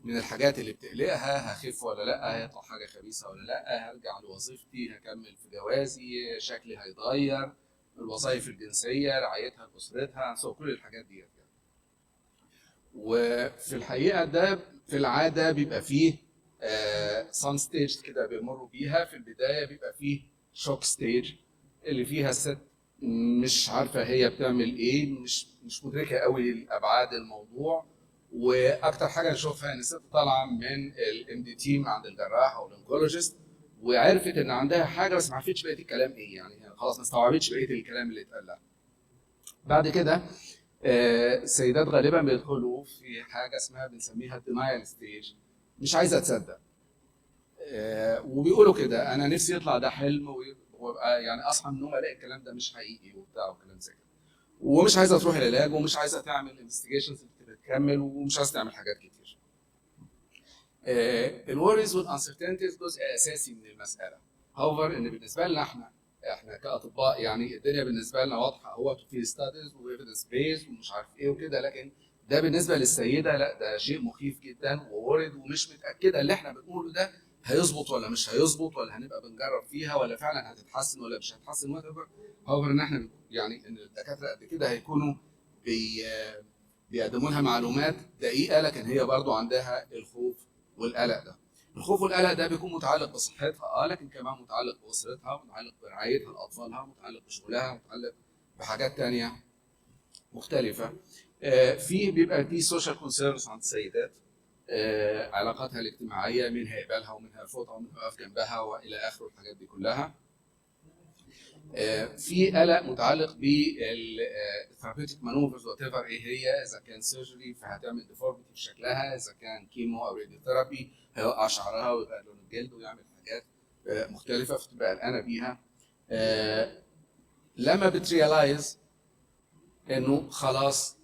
من الحاجات اللي بتقلقها. هخف ولا لا؟ هيطلع حاجه خبيثه ولا لا؟ هرجع لوظيفتي؟ هكمل في جوازي؟ شكلي هيتغير؟ الوظائف الجنسيه؟ رعايتها لاسرتها؟ كل الحاجات دي يعني. وفي الحقيقه ده في العاده بيبقى فيه سان ستيج كده بيمروا بيها. في البدايه بيبقى فيه شوك ستيج اللي فيها الست مش عارفه هي بتعمل ايه، مش مدركه قوي ابعاد الموضوع. واكتر حاجه نشوفها ان الست طالعه من الام دي تيم عند الجراح او الانكولوجيست وعرفت ان عندها حاجه بس ما عرفتش بقيه الكلام ايه، يعني خلاص ما استوعبتش بقيه الكلام اللي اتقال لها. بعد كده السيدات غالبا بيدخلوا في حاجه اسمها بنسميها الدينايل ستيج، مش عايزه تصدق. وبيقولوا كده انا نفسي يطلع ده حلم وابقى يعني اصحى من النوم الاقي الكلام ده مش حقيقي وبتاع وكلام زي كده، ومش عايزه تروح العلاج ومش عايزه تعمل انفستيجيشنز تكمل ومش عايزه تعمل حاجات كتير. الوريز والانسرتينتيز جزء اساسي من المساله. هاوفر ان بالنسبه لنا احنا كاطباء يعني الدنيا بالنسبه لنا واضحه، هو في ستاديز وايفيدنس بيز ومش عارف ايه وكده، لكن ده بالنسبه للسيده لا، ده شيء مخيف جدا وورد ومش متاكده اللي احنا بنقوله ده هيظبط ولا مش هيظبط، ولا هنبقى بنجرب فيها ولا فعلا هتتحسن ولا مش هتتحسن. هاوفر ان احنا يعني ان الدكاتره قد كده هيكونوا بيقدموا لها معلومات دقيقه، لكن هي برضو عندها الخوف والقلق ده. الخوف والقلق ده بيكون متعلق بصحتها لكن كمان متعلق باسرتها، متعلق برعايتها لاطفالها، متعلق بشغلها، متعلق بحاجات تانية مختلفه. بيبقى في سوشيال كونسيرنز عند السيدات، علاقاتها الاجتماعيه، مين هيقبلها ومين هيرفضها ومين هيقف جنبها والى اخره، الحاجات دي كلها. في قلق متعلق بالثيرابيوتيك مانوفرز وات ايفر ايه هي، اذا كان سيرجري فهتعمل ديفورميتي في شكلها، اذا كان كيمو او راديو ثيرابي هيوقع شعرها ويبقى لون الجلد ويعمل حاجات مختلفه فتبقى قلقانه بيها. لما بتريلايز انه خلاص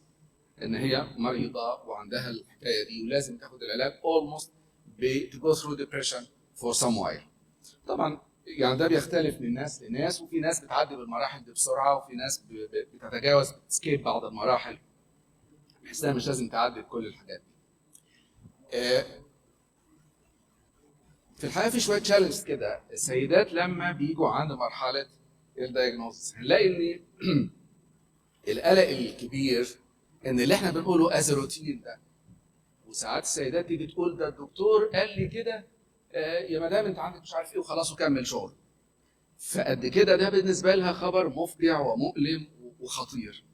ان هي مريضه وعندها الحكايه دي ولازم تاخد العلاج almost to go through depression for some while. طبعا يعني ده بيختلف من ناس لناس، وفي ناس بتعدي بالمراحل دي بسرعه وفي ناس بتتجاوز سكيب بعض المراحل بحيث مش لازم تعدي بكل الحاجات دي. في الحقيقه في شويه تشالنجز كده. السيدات لما بيجوا عند مرحله الدايجنوستس هنلاقي ان القلق الكبير ان اللي احنا بنقوله از روتين ده، وساعات السيدات تيجي تقول ده الدكتور قال لي كده يا مدام انت عندك مش عارف ايه وخلاص وكمل شغل. فقد كده ده بالنسبه لها خبر مفجع ومؤلم وخطير.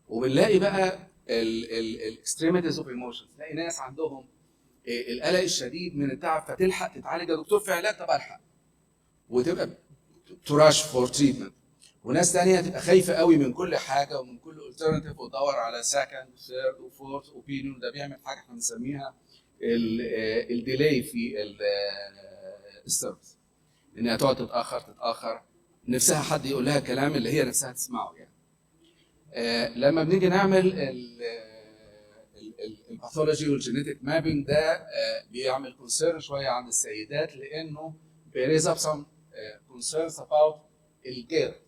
وبنلاقي بقى الاكستريميتيز اوف ايموشنز، تلاقي ناس عندهم القلق الشديد من التعب فتلحق تتعالج يا دكتور في علاج، طب الحق وتبقى تراش فور تريتمنت. وناس ثانيه تبقى خايفه قوي من كل حاجه ومن كل الترناتيف وتدور على سكند وثيرد وفورث اوبينيون. ده بيعمل حاجه احنا بنسميها الديلي في السيرفيس، انها تقعد تتاخر نفسها حد يقول لها كلام اللي هي نفسها تسمعه يعني. لما بنيجي نعمل الباثولوجي والجينيتك مابينج ده بيعمل كونسيرن شويه عند السيدات، لانه بيريز اب سم كونسيرنز اباوت الجير.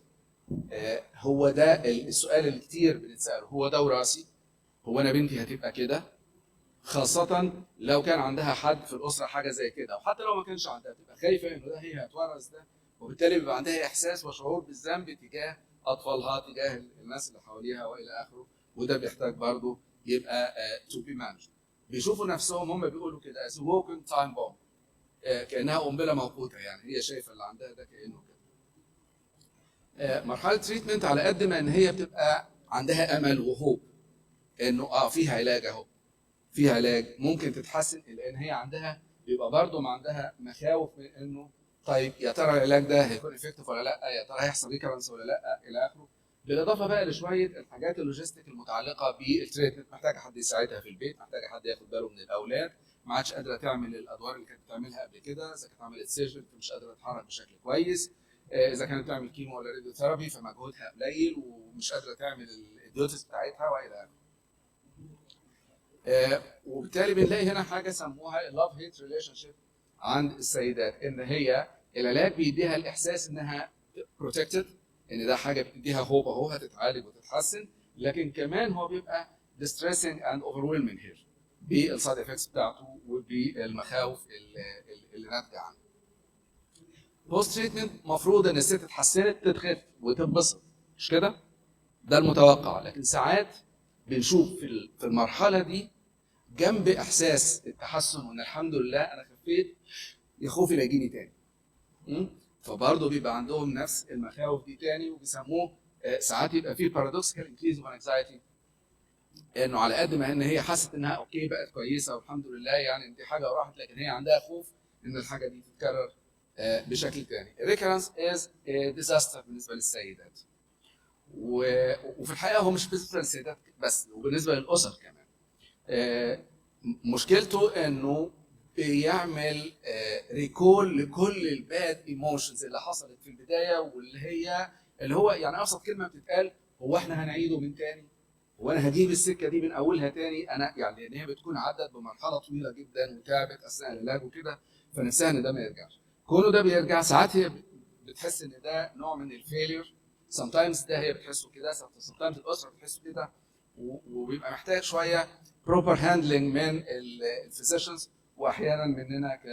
هو ده السؤال اللي كتير بنتساله، هو ده وراثي؟ هو انا بنتي هتبقى كده؟ خاصة لو كان عندها حد في الأسرة حاجة زي كده، وحتى لو ما كانش عندها تبقى خايفة إنه ده هي هتورث ده، وبالتالي بيبقى عندها إحساس وشعور بالذنب تجاه أطفالها، تجاه الناس اللي حواليها وإلى آخره. وده بيحتاج برضه يبقى to be managed. بيشوفوا نفسهم هم بيقولوا كده as a walking time bomb، كأنها قنبلة موقوتة، يعني هي شايفة اللي عندها ده كأنه كده. مرحلة تريتمنت على قد ما إن هي بتبقى عندها أمل وهوب إنه فيها علاج أهو، فيها علاج ممكن تتحسن، لان هي عندها بيبقى برضه ما عندها مخاوف من انه طيب يا ترى العلاج ده هيكون افكتيف ولا لا، يا ترى هيحصل ريكرنس ولا لا، الى اخره. بالاضافه بقى لشويه الحاجات اللوجيستيك المتعلقه بالتريتمنت، محتاجه حد يساعدها في البيت، محتاجه حد ياخد باله من الاولاد، ما عادش قادره تعمل الادوار اللي كانت بتعملها قبل كده، اذا كانت عملت سيرجري فمش قادره تتحرك بشكل كويس، اذا كانت بتعمل كيمو ولا راديوثيرابي فمجهودها قليل ومش قادره تعمل الديوتيز بتاعتها والى اخره. وبالتالي بنلاقي هنا حاجه سموها اللاف هيت ريليشن شيب عند السيدات، ان هي العلاج بيديها الاحساس انها بروتكتد، ان ده حاجه بتديها هوب اهو هتتعالج وتتحسن، لكن كمان هو بيبقى distressing and overwhelming here بالسايد افكتس بتاعته وبالمخاوف اللي ناتجه عنه. بوست تريتمنت المفروض ان الست اتحسنت تتخف وتنبسط، مش كده؟ ده المتوقع، لكن ساعات بنشوف في المرحله دي جنب احساس التحسن وان الحمد لله انا خفيت يا خوفي لا يجيني تاني. فبرضه بيبقى عندهم نفس المخاوف دي تاني، وبيسموه ساعات يبقى فيه بارادوكسيكال انكريز اوف انكزايتي، انه على قد ما ان هي حست انها اوكي بقت كويسه والحمد لله يعني دي حاجه وراحت، لكن هي عندها خوف ان الحاجه دي تتكرر بشكل تاني. ريكرنس از ديزاستر بالنسبه للسيدات، وفي الحقيقه هو مش بالنسبه للسيدات بس، وبالنسبه للاسر كمان. مشكلته انه بيعمل ريكول لكل الباد ايموشنز اللي حصلت في البدايه، اللي هو يعني ابسط كلمه بتتقال هو احنا هنعيده من تاني؟ هو انا هجيب السكه دي من اولها تاني؟ انا يعني لان هي بتكون عدت بمرحله طويله جدا وتعبت اثناء العلاج وكده، فنفسها ان ده ما يرجعش. كونه ده بيرجع ساعات هي بتحس ان ده نوع من الفيلير، sometimes ده هي بتحسه كده، sometimes الاسره بتحسه كده، وبيبقى محتاج شويه proper handling من الفيزيشنز، واحيانا مننا ك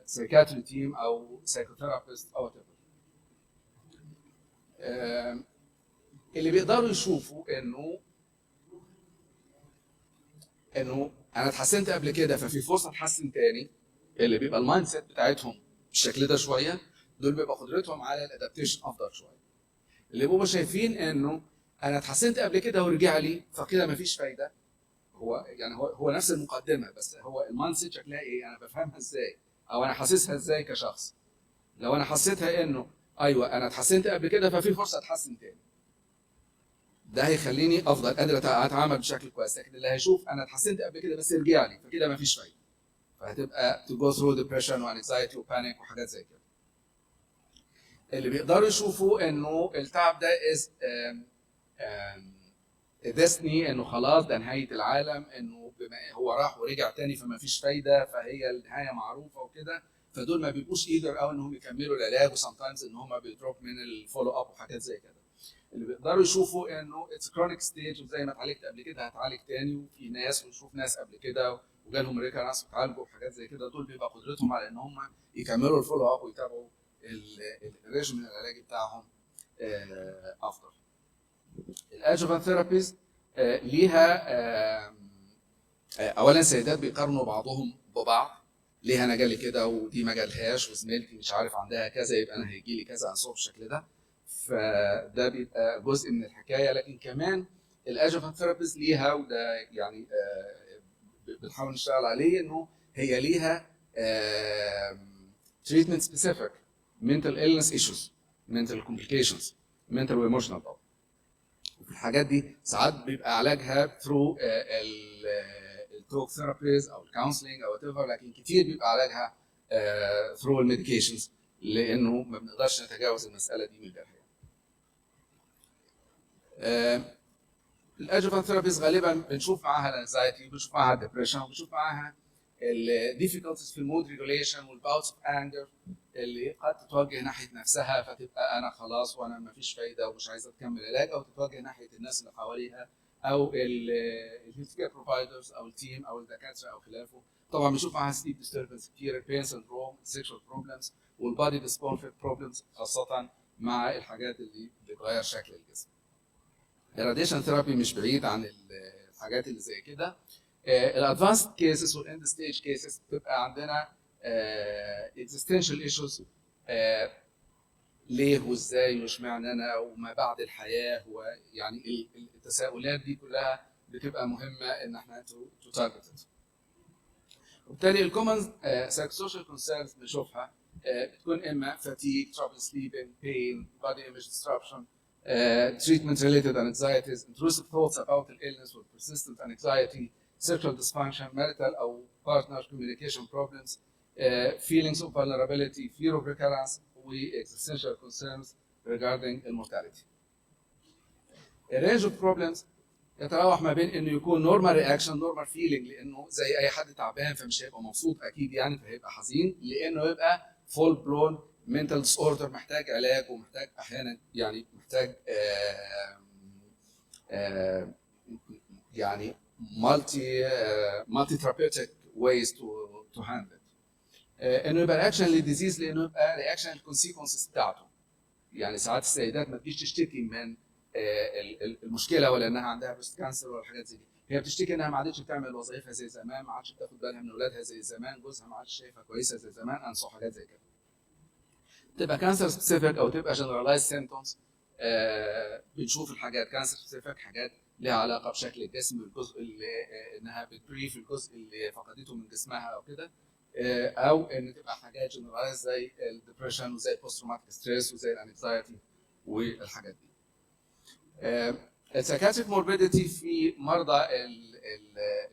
psychiatry team او psychotherapist او whatever. اللي بيقدروا يشوفوا انه انا اتحسنت قبل كده ففي فرصه اتحسن تاني، اللي بيبقى المايند سيت بتاعتهم بالشكل ده شويه، دول بيبقى قدرتهم على الادابتيشن افضل شويه. اللي بيبقوا شايفين انه انا اتحسنت قبل كده ورجع لي فكده مفيش فايده، هو نفس المقدمه، بس هو المايند سيت شكلها ايه، انا بفهمها ازاي او انا حاسسها ازاي كشخص. لو انا حسيتها انه ايوه انا اتحسنت قبل كده ففي فرصه اتحسن تاني، ده هيخليني افضل قادر اتعامل بشكل كويس. لكن اللي هيشوف انا اتحسنت قبل كده بس رجع لي فكده مفيش فايده، فهتبقى to go through depression وanxiety وبانيك وحاجات زي كده. اللي بيقدروا يشوفوا انه التعب ده is destiny، انه خلاص ده نهايه العالم، انه بما هو راح ورجع تاني فما فيش فايده فهي النهايه معروفه وكده، فدول ما بيبقوش ايجر او انهم يكملوا العلاج، وسامتايمز ان هم بيدروب من الفولو اب وحاجات زي كده. اللي بيقدروا يشوفوا انه اتس كرونيك ستيج، وزي ما اتعالجت قبل كده هتعالج تاني، وفي ناس ونشوف ناس قبل كده وجالهم ريكرنس وتعالجوا وحاجات زي كده، دول بيبقى قدرتهم على ان هم يكملوا الفولو اب ويتابعوا الريجيم العلاجي بتاعهم افضل. الادجوفانت ثيرابيز ليها اولا سيدات بيقارنوا بعضهم ببعض، ليه انا جالي كده ودي ما جالهاش وزميلتي مش عارف عندها كذا يبقى انا هيجي لي كذا انصاب بالشكل ده، فده بيبقى جزء من الحكايه. لكن كمان الادجوفانت ثيرابيز ليها، وده يعني بنحاول نشتغل عليه، انه هي ليها treatment specific mental illness issues, mental complications, mental و emotional طبعا. وفي الحاجات دي ساعات بيبقى علاجها through التوك ثيرابيز او الكونسلنج او whatever، لكن كتير بيبقى علاجها through الميديكيشنز، لانه ما بنقدرش نتجاوز المساله دي من غيرها. الادجوفانت ثيرابيز غالبا بنشوف معاها الانزايتي، بنشوف معاها الدبريشن، وبنشوف معاها الديفيكولتيز في المود ريجوليشن والباوتس اوف انجر اللي قد تتوجه ناحيه نفسها فتبقى انا خلاص وانا ما فيش فايده ومش عايزه تكمل علاج، او تتوجه ناحيه الناس اللي حواليها او الهيلث كير بروفايدرز او التيم او الدكاتره او خلافه. طبعا بنشوف معاها سليب ديستربنس كتير، البين سندروم، السكشوال بروبلمز، والبادي ديسبورفيك بروبلمز، خاصه مع الحاجات اللي بتغير شكل الجسم. الراديشن ثيرابي مش بعيد عن الحاجات اللي زي كده. الادفانسد كيسز والاند ستيج كيسز بتبقى عندنا existential issues، ليه وازاي واشمعنى انا وما بعد الحياه، ويعني التساؤلات دي كلها بتبقى مهمه ان احنا تو تارجت. وبالتالي الكومن سايكوسوشيال كونسيرنز بنشوفها بتكون اما fatigue, trouble sleeping, pain, body image disruption, treatment related anxieties, intrusive thoughts about the illness with persistent anxiety, sexual dysfunction, marital or partner communication problems, feelings of vulnerability, fear of recurrence, existential concerns regarding immortality. A range of problems يتراوح ما بين انه يكون نورمال رياكشن نورمال فيلينج لانه زي اي حد تعبان فمش هيبقى مبسوط اكيد يعني فهيبقى حزين، لانه يبقى فول بلون منتال ديس اوردر محتاج علاج ومحتاج احيانا يعني محتاج يعني مالتي ثيرابيوتيك ويز تو هاندل انه يبقى رياكشن للديزيز لانه يبقى رياكشن للكونسيكونسز بتاعته. يعني ساعات السيدات ما تجيش تشتكي من المشكله ولا انها عندها بريست كانسر ولا حاجات زي دي، هي بتشتكي انها ما عادتش بتعمل وظائفها زي زمان، ما عادش بتاخد بالها من اولادها زي زمان، جوزها ما عادش شايفها كويسه زي زمان، انسوا حاجات زي كده. تبقى كانسر سبيسيفيك او تبقى جنرالايز سيمبتومز. بنشوف الحاجات كانسر سبيسيفيك حاجات لها علاقه بشكل الجسم، الجزء اللي انها بتبريف الجزء اللي فقدته من جسمها او كده، او ان تبقى حاجات جنرالايز زي الدبريشن وزي البوست تروماتيك ستريس وزي الانكزايتي والحاجات دي. السايكاتريك موربيديتي في مرضى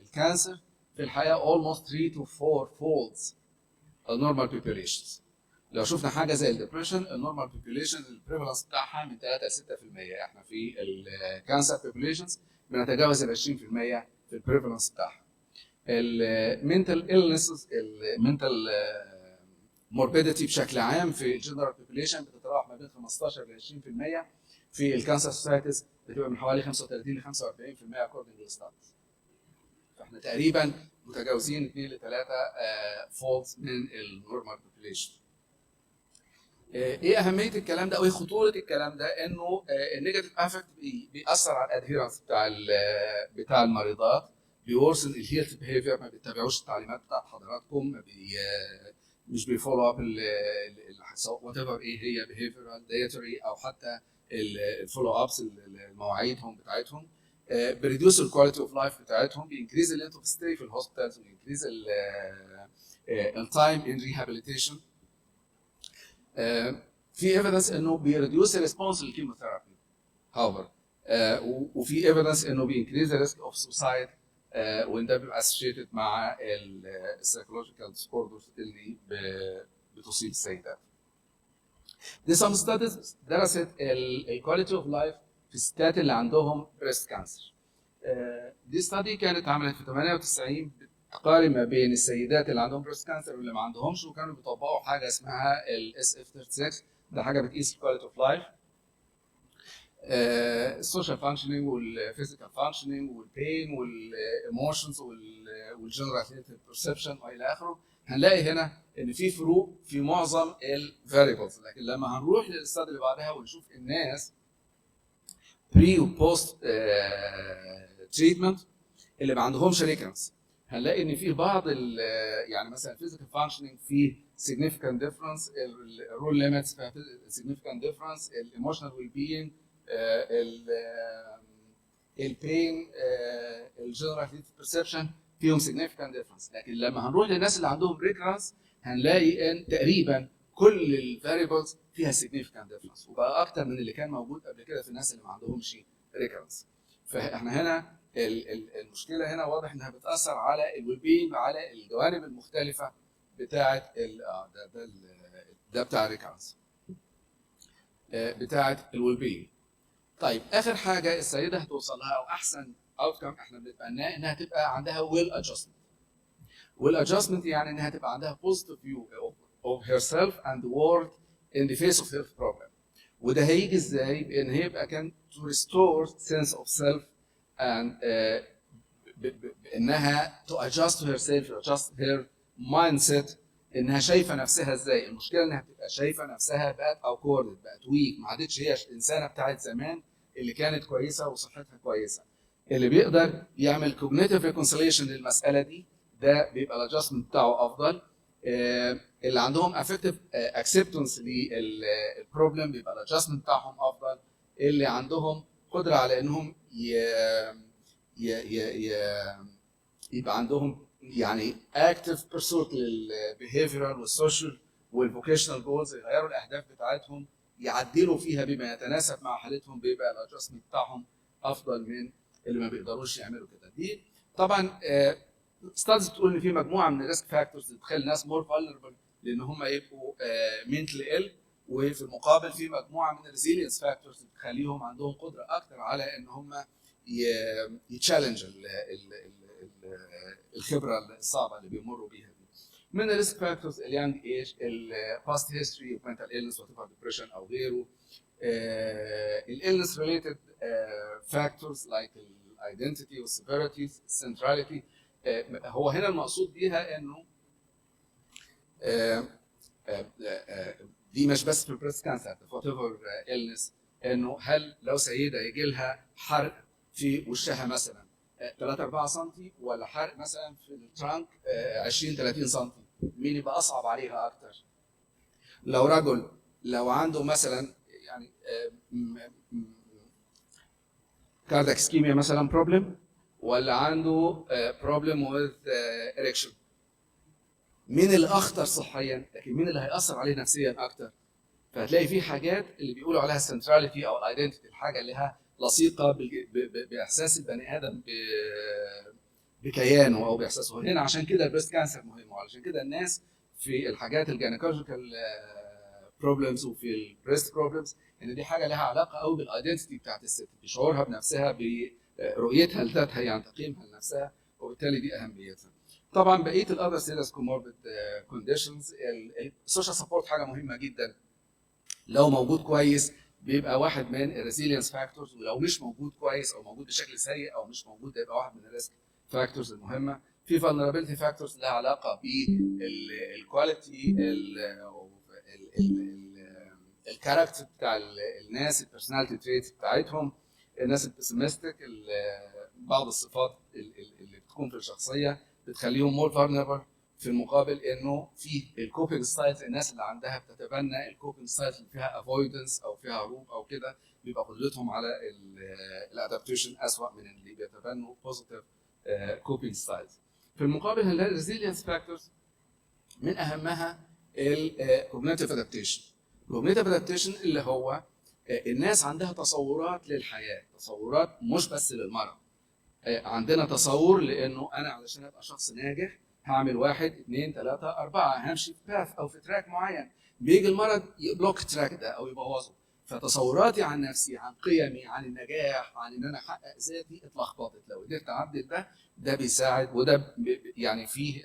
الكانسر في الحقيقه almost 3 to 4 folds النورمال populations. لو شفنا حاجه زي الدبريشن النورمال population البريفالنس بتاعها من 3 ل 6%، احنا في الكانسر populations بنتجاوز ال 20% في البريفالنس بتاعها. المنتال illnesses المنتال موربيديتي بشكل عام في الجنرال population بتتراوح ما بين 15 ل 20%، في الكانسر سوسايتيز بتبقى من حوالي 35 ل 45% according للستاتس. فاحنا تقريبا متجاوزين 2 ل 3 فولدز من النورمال population. ايه اهميه الكلام ده او ايه خطوره الكلام ده؟ انه النيجاتيف افكت بيأثر على الادهيرنس بتاع المريضات، بيورسن الهيلث بيهيفير، ما بيتبعوش التعليمات بتاعت حضراتكم، مش بيفولو اب وات ايفر ايه هي بيهيفيرال دايتري او حتى الفولو ابس المواعيدهم بتاعتهم، بريديوس الكواليتي اوف لايف بتاعتهم، بينكريز اللينث اوف ستاي في الهوسبيتالز، وبينكريز التايم ان ريهابيليتيشن. في ايفيدنس انه بيريديوس الريسبونس للكيموثيرابي هاوفر، وفي ايفيدنس انه بينكريز الريسك اوف سوسايد وان ده بيبقى اسوشيتد مع السايكولوجيكال ديسوردرز اللي بتصيب السيدات. دي some studies درست الكواليتي اوف لايف في الستات اللي عندهم بريست كانسر. دي ستادي كانت اتعملت في 98 بتقارن ما بين السيدات اللي عندهم بريست كانسر واللي ما عندهمش، وكانوا بيطبقوا حاجه اسمها الاس اف 36، ده حاجه بتقيس الكواليتي اوف لايف، السوشيال فانكشننج والفيزيكال فانكشننج والبين والايموشنز والجنرال بيرسبشن والى اخره. هنلاقي هنا ان في فروق في معظم الفاريبلز، لكن لما هنروح للاستاد اللي بعدها ونشوف الناس بري وبوست تريتمنت اللي ما عندهمش ريكرنس، هنلاقي ان في بعض يعني مثلا الفيزيكال فانكشننج فيه significant difference، الرول ليميتس فيها significant difference، الايموشنال ويل بينج، البين، الجنرال بيرسبشن فيهم significant difference. لكن لما هنروح للناس اللي عندهم ريكرنس هنلاقي ان تقريبا كل الفاريبلز فيها significant difference، وبقى اكتر من اللي كان موجود قبل كده في الناس اللي ما عندهمش ريكرنس. فاحنا هنا المشكله هنا واضح انها بتاثر على الويل بينج، على الجوانب المختلفه بتاعه ده بتاع الريكرنس بتاعه الويل بينج. طيب اخر حاجه السيده هتوصل لها او احسن اوتكم احنا بنتمناه انها تبقى عندها ويل ادجستمنت. ويل ادجستمنت يعني انها تبقى عندها بوزيتيف فيو of herself and the world in the face of health problem. وده هيجي ازاي؟ بان هي يبقى كان to restore sense of self and بانها to adjust to herself, adjust her mindset، انها شايفه نفسها ازاي. المشكله انها بتبقى شايفه نفسها بقت awkward، بقت ويك، ما عادتش هي الانسانه بتاعت زمان اللي كانت كويسه وصحتها كويسه. اللي بيقدر يعمل cognitive reconciliation للمساله دي ده بيبقى الادجستمنت بتاعه افضل. اللي عندهم affective acceptance للبروبلم بيبقى الادجستمنت بتاعهم افضل. اللي عندهم قدره على انهم يبقى عندهم يعني اكتف بيرسوت للبيهيفيرال والسوشيال والفوكيشنال جولز، يغيروا الاهداف بتاعتهم، يعدلوا فيها بما يتناسب مع حالتهم، بيبقى الادجستمنت بتاعهم افضل من اللي ما بيقدروش يعملوا كده. دي طبعا ستادز بتقول ان في مجموعه من الريسك فاكتورز بتخلي الناس مور فالنربل لان هم يبقوا منتلي ال، وفي المقابل في مجموعه من الريزيلينس فاكتورز بتخليهم عندهم قدره اكتر على ان هم يتشالنج الخبره الصعبه اللي بيمروا بيها دي. من الريسك فاكتورز اليانج ايج، الباست هيستوري اوف mental illness وات ايفر ديبريشن او غيره، الالنس ريليتد فاكتورز لايك الايدنتيتي والسيفيريتي السنتراليتي. هو هنا المقصود بيها انه دي مش بس في البريست كانسر، في وات ايفر illness، انه هل لو سيده يجي لها حرق في وشها مثلا 3 4 سم، ولا حرق مثلا في الترانك 20 30 سم، مين يبقى اصعب عليها اكتر؟ لو رجل لو عنده مثلا يعني كاردياك اسكيميا مثلا بروبلم، ولا عنده بروبلم وذ اريكشن، مين اللي اخطر صحيا؟ لكن مين اللي هيأثر عليه نفسيا اكتر؟ فهتلاقي في حاجات اللي بيقولوا عليها السنتراليتي او الايدنتيتي، الحاجه اللي لها لصيقه باحساس البني ادم بكيانه او باحساسه. هنا عشان كده البريست كانسر مهم، وعشان كده الناس في الحاجات الجينيكولوجيكال بروبلمز وفي البريست بروبلمز ان دي حاجه لها علاقه قوي بالايدنتيتي بتاعت الست، بشعورها بنفسها، برؤيتها لذاتها، يعني تقييمها لنفسها، وبالتالي دي اهميتها. طبعا بقيه الاذر سيريس كوموربيد كونديشنز، السوشيال سبورت حاجه مهمه جدا. لو موجود كويس بيبقى واحد من الريزيلينس فاكتورز، ولو مش موجود كويس او موجود بشكل سيء او مش موجود ده يبقى واحد من الريسك فاكتورز المهمه. في فولنربيلتي فاكتورز لها علاقه بالكواليتي، الكاركتر بتاع الناس، البيرسوناليتي تريتس بتاعتهم، الناس البيسيمستيك، بعض الصفات اللي بتكون في الشخصيه بتخليهم مور فولنربل. في المقابل انه في الكوبينج ستايلز، الناس اللي عندها بتتبنى الكوبينج ستايلز اللي فيها افويدنس او فيها هروب او كده، بيبقى قدرتهم على الادابتيشن اسوأ من اللي بيتبنوا بوزيتيف كوبينج ستايلز. في المقابل هنلاقي الريزيلينس فاكتورز من اهمها الكوجنيتيف ادابتيشن. الكوجنيتيف ادابتيشن اللي هو الناس عندها تصورات للحياه، تصورات مش بس للمرض. عندنا تصور لانه انا علشان ابقى شخص ناجح هعمل 1 2 3 4، همشي في باث او في تراك معين، بيجي المرض يبلوك التراك ده او يبوظه، فتصوراتي عن نفسي، عن قيمي، عن النجاح، عن ان انا احقق ذاتي اتلخبطت. لو قدرت اعدل ده بيساعد، وده يعني فيه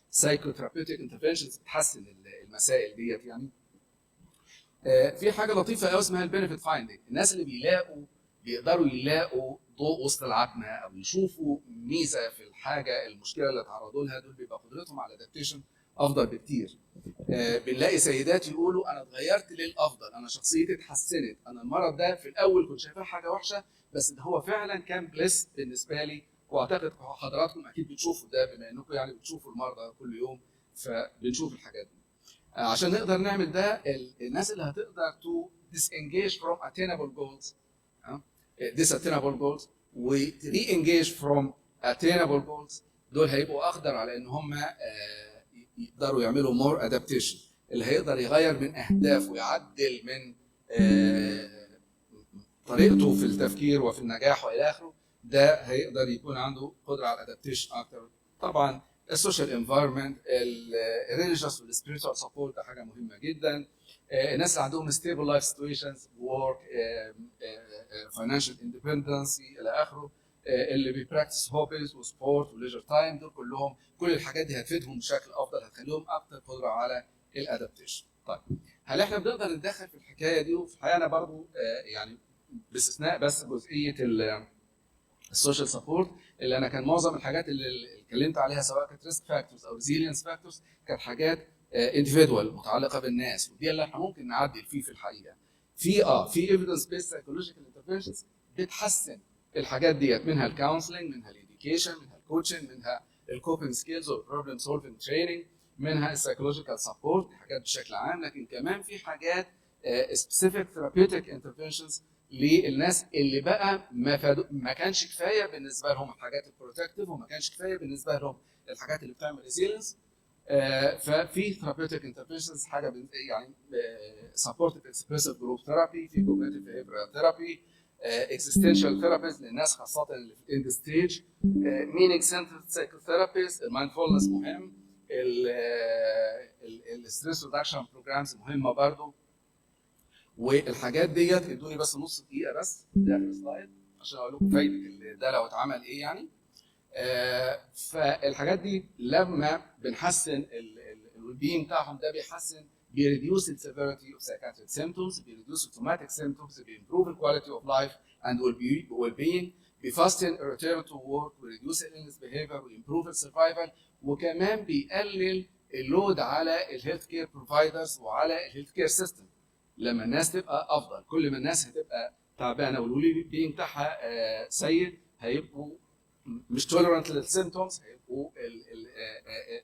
سايكوثيرابيوتيك انترفنشنز بتحسن المسائل ديت. يعني في حاجه لطيفه قوي اسمها البنفيت فايندينج. الناس اللي بيقدروا يلاقوا ضوء وسط العتمه او يشوفوا ميزه في الحاجه المشكله اللي تعرضوا لها، دول بيبقى قدرتهم على الادابتيشن افضل بكتير. بنلاقي سيدات يقولوا انا اتغيرت للافضل، انا شخصيتي اتحسنت، انا المرض ده في الاول كنت شايفاه حاجه وحشه بس ده هو فعلا كان بليس بالنسبه لي. واعتقد حضراتكم اكيد بتشوفوا ده بما انكم يعني بتشوفوا المرضى كل يوم، فبنشوف الحاجات دي. عشان نقدر نعمل ده، الناس اللي هتقدر تو disengage from attainable goals disattainable goals و re-engage from attainable goals، دول هيبقوا اقدر على ان هم يقدروا يعملوا more adaptation. اللي هيقدر يغير من اهدافه ويعدل من طريقته في التفكير وفي النجاح والى اخره، ده هيقدر يكون عنده قدره على الادابتيشن اكتر. طبعا السوشيال انفايرمنت، الريليجيوس والسبيريتوال سبورت ده حاجه مهمه جدا. الناس اللي عندهم ستيبل لايف سيتويشنز، وورك، فاينانشال اندبندنس الى اخره، اللي بيبراكتس هوبيز وسبورت وليجر تايم، دول كلهم كل الحاجات دي هتفيدهم بشكل افضل، هتخليهم اكتر قدره على الادابتيشن. طيب هل احنا بنقدر نتدخل في الحكايه دي؟ وفي الحقيقه انا برضو يعني باستثناء بس جزئيه السوشيال سبورت، اللي انا كان معظم الحاجات اللي اتكلمت عليها سواء كانت ريسك فاكتورز او ريزيلينس فاكتورز كانت حاجات انديفيدوال متعلقه بالناس، ودي اللي احنا ممكن نعدل فيه في الحقيقه. في ايفيدنس بيست سايكولوجيكال انترفنشنز بتحسن الحاجات ديت، منها الكونسلنج، منها الاديوكيشن، منها الكوتشنج، منها الكوبينج سكيلز والبروبلم سولفنج تريننج، منها السايكولوجيكال سبورت، حاجات بشكل عام. لكن كمان في حاجات سبيسيفيك ثيرابيوتيك انترفنشنز للناس اللي بقى ما كانش كفايه بالنسبه لهم الحاجات البروتكتيف، وما كانش كفايه بالنسبه لهم الحاجات اللي بتعمل ريزيلينس. ففي ثيرابيوتيك انترفنشنز حاجه يعني سبورتيف اكسبريسيف جروب ثيرابي، في كوجنيتيف بيهيفيرال ثيرابي، اكزيستنشال ثيرابيز للناس خاصه اللي في الاند ستيج، مينينج سنترد سايكوثيرابيز، المايندفولنس مهم، الستريس ريدكشن بروجرامز مهمه برضه. والحاجات ديت ادوني بس نص دقيقه بس ده اخر سلايد عشان اقول لكم فايده ده لو اتعمل ايه يعني. فالحاجات دي لما بنحسن الويل بتاعهم ده بيحسن بيريديوس السيفيريتي اوف psychiatric symptoms، بيريديوس automatic symptoms، بيمبروف الكواليتي اوف لايف اند well being، بيفاستن return to work، ويريديوس illness behavior، ويمبروف السرفايفل، وكمان بيقلل اللود على الهيلث كير بروفايدرز وعلى الهيلث كير سيستم. لما الناس تبقى افضل، كل ما الناس هتبقى تعبانه والويل بينج بتاعها سيء، هيبقوا مش توليرانت للسيمتومز، هيبقوا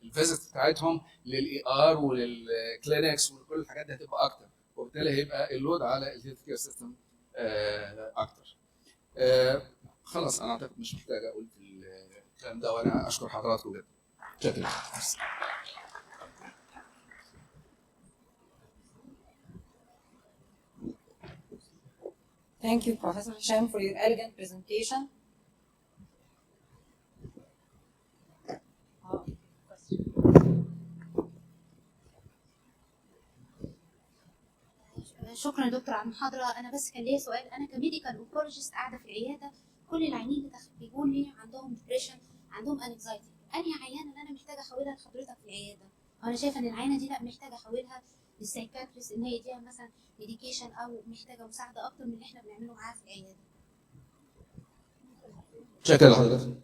الفيزيت بتاعتهم للاي ار وللكلينكس وكل الحاجات دي هتبقى اكتر، وبالتالي هيبقى اللود على الهيلث كير سيستم اكتر. خلاص انا اعتقد مش محتاج اقول الكلام ده، وانا اشكر حضراتكم جدا. شكرا. Thank you, Professor Hisham, for your elegant presentation. شكرا يا دكتور على المحاضره. انا بس كان ليا سؤال. انا كميديكال اونكولوجيست قاعده في العياده، كل العيانين اللي بيجوا لي عندهم ديبريشن، عندهم انكزايتي. انهي عيانه اللي انا محتاجه احولها لحضرتك في العياده؟ انا شايفه ان العيانه دي لا، محتاجه احولها للسايكاتريست ان هي يديها مثلا ميديكيشن، او محتاجه مساعده اكتر من اللي احنا بنعمله معاها في العياده. شكرا لحضرتك.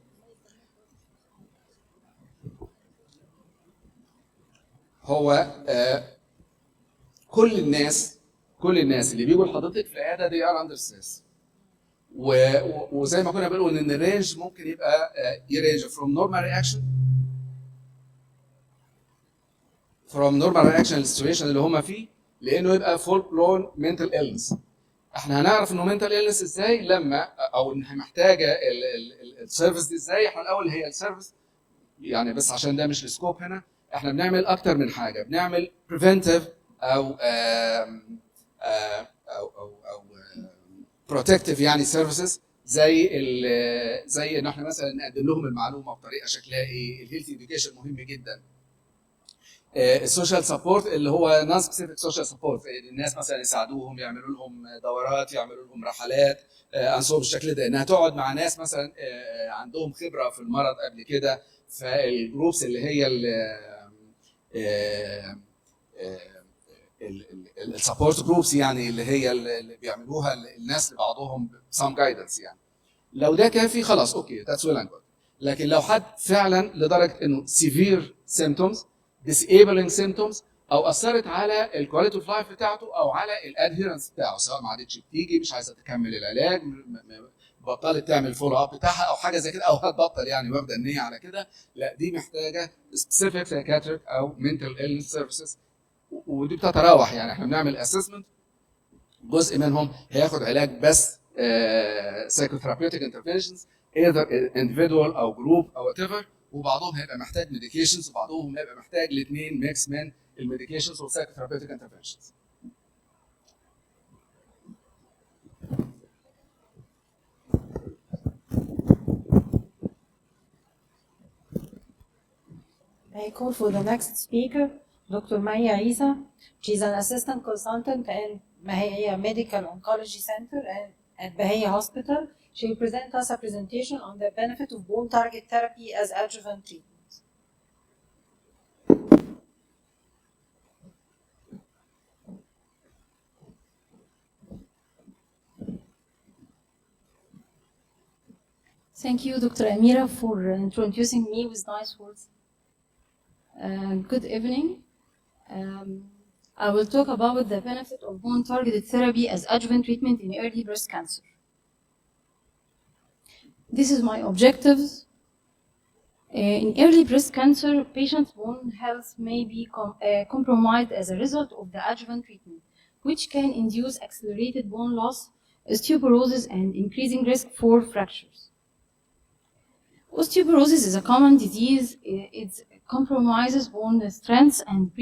هو كل الناس اللي بيجوا لحضرتك في العياده دي ار اندر ستريس، وزي ما كنا بنقول ان الرينج ممكن يبقى يرينج فروم نورمال رياكشن للسيتويشن اللي هم فيه، لانه يبقى فول بلون منتال إلنس. احنا هنعرف انه منتال إلنس ازاي لما، او انها محتاجه السيرفيس دي ازاي. احنا الاول هي السيرفيس يعني، بس عشان ده مش السكوب هنا، احنا بنعمل اكتر من حاجه. بنعمل بريفنتيف او بروتكتيف يعني سيرفيسز، زي ان احنا مثلا نقدم لهم المعلومه بطريقه شكلها ايه. الهيلث اديوكيشن مهم جدا. السوشيال سبورت اللي هو نون سبيسيفيك سوشيال سبورت، الناس مثلا يساعدوهم، يعملوا لهم دورات، يعملوا لهم رحلات انصب بالشكل ده، انها تقعد مع ناس مثلا عندهم خبره في المرض قبل كده. فالجروبس اللي هي السبورت جروبس يعني، اللي هي اللي بيعملوها الناس لبعضهم سام جايدنس يعني. لو ده كافي خلاص اوكي، ذاتس ويل اند جود. لكن لو حد فعلا لدرجه انه سيفير سيمتومز، disabling symptoms، او اثرت على الكواليتي اوف لايف بتاعته او على الادهيرنس بتاعه، سواء ما عادتش بتيجي، مش عايزه تكمل العلاج، بطلت تعمل فولو اب بتاعها او حاجه زي كده، او هتبطل يعني واخده النيه على كده، لا دي محتاجه specific psychiatric او mental illness services. ودي بتتراوح يعني، احنا بنعمل اسسمنت، جزء منهم هياخد علاج بس psychotherapeutic interventions either individual او جروب او whatever، وبعضهم هيبقى محتاج ميديكيشنز، وبعضهم هيبقى محتاج الاثنين ميكس من الميديكيشنز والسايكوثيرابيوتيك انترفنشنز. I call for the next speaker, Dr. Maya Isa. She's an assistant consultant in Bahia Medical Oncology Center at Bahia Hospital. She will present us a presentation on the benefit of bone target therapy as adjuvant treatment. Thank you, Dr. Amira, for introducing me with nice words. Good evening. I will talk about the benefit of bone-targeted therapy as adjuvant treatment in early breast cancer. This is my objectives. In early breast cancer, patients' bone health may be compromised as a result of the adjuvant treatment, which can induce accelerated bone loss, osteoporosis, and increasing risk for fractures. Osteoporosis is a common disease. It compromises bone strength and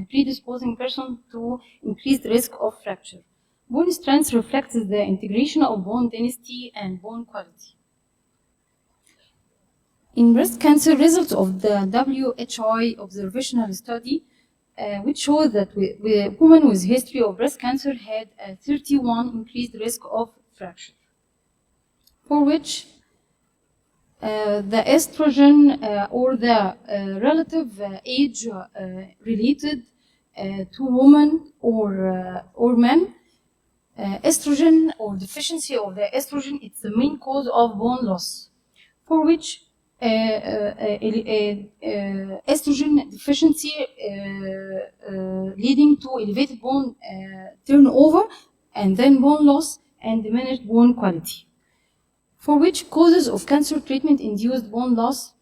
predisposing person to increased risk of fracture. Bone strength reflects the integration of bone density and bone quality. In breast cancer, results of the WHI observational study, which showed that women with history of breast cancer had a 31 increased risk of fracture, for which the estrogen or the relative age related to women or men, estrogen or deficiency of the estrogen, it's the main cause of bone loss, for which estrogen deficiency leading to elevated bone turnover and then bone loss and diminished bone quality, for which causes of cancer treatment induced bone loss,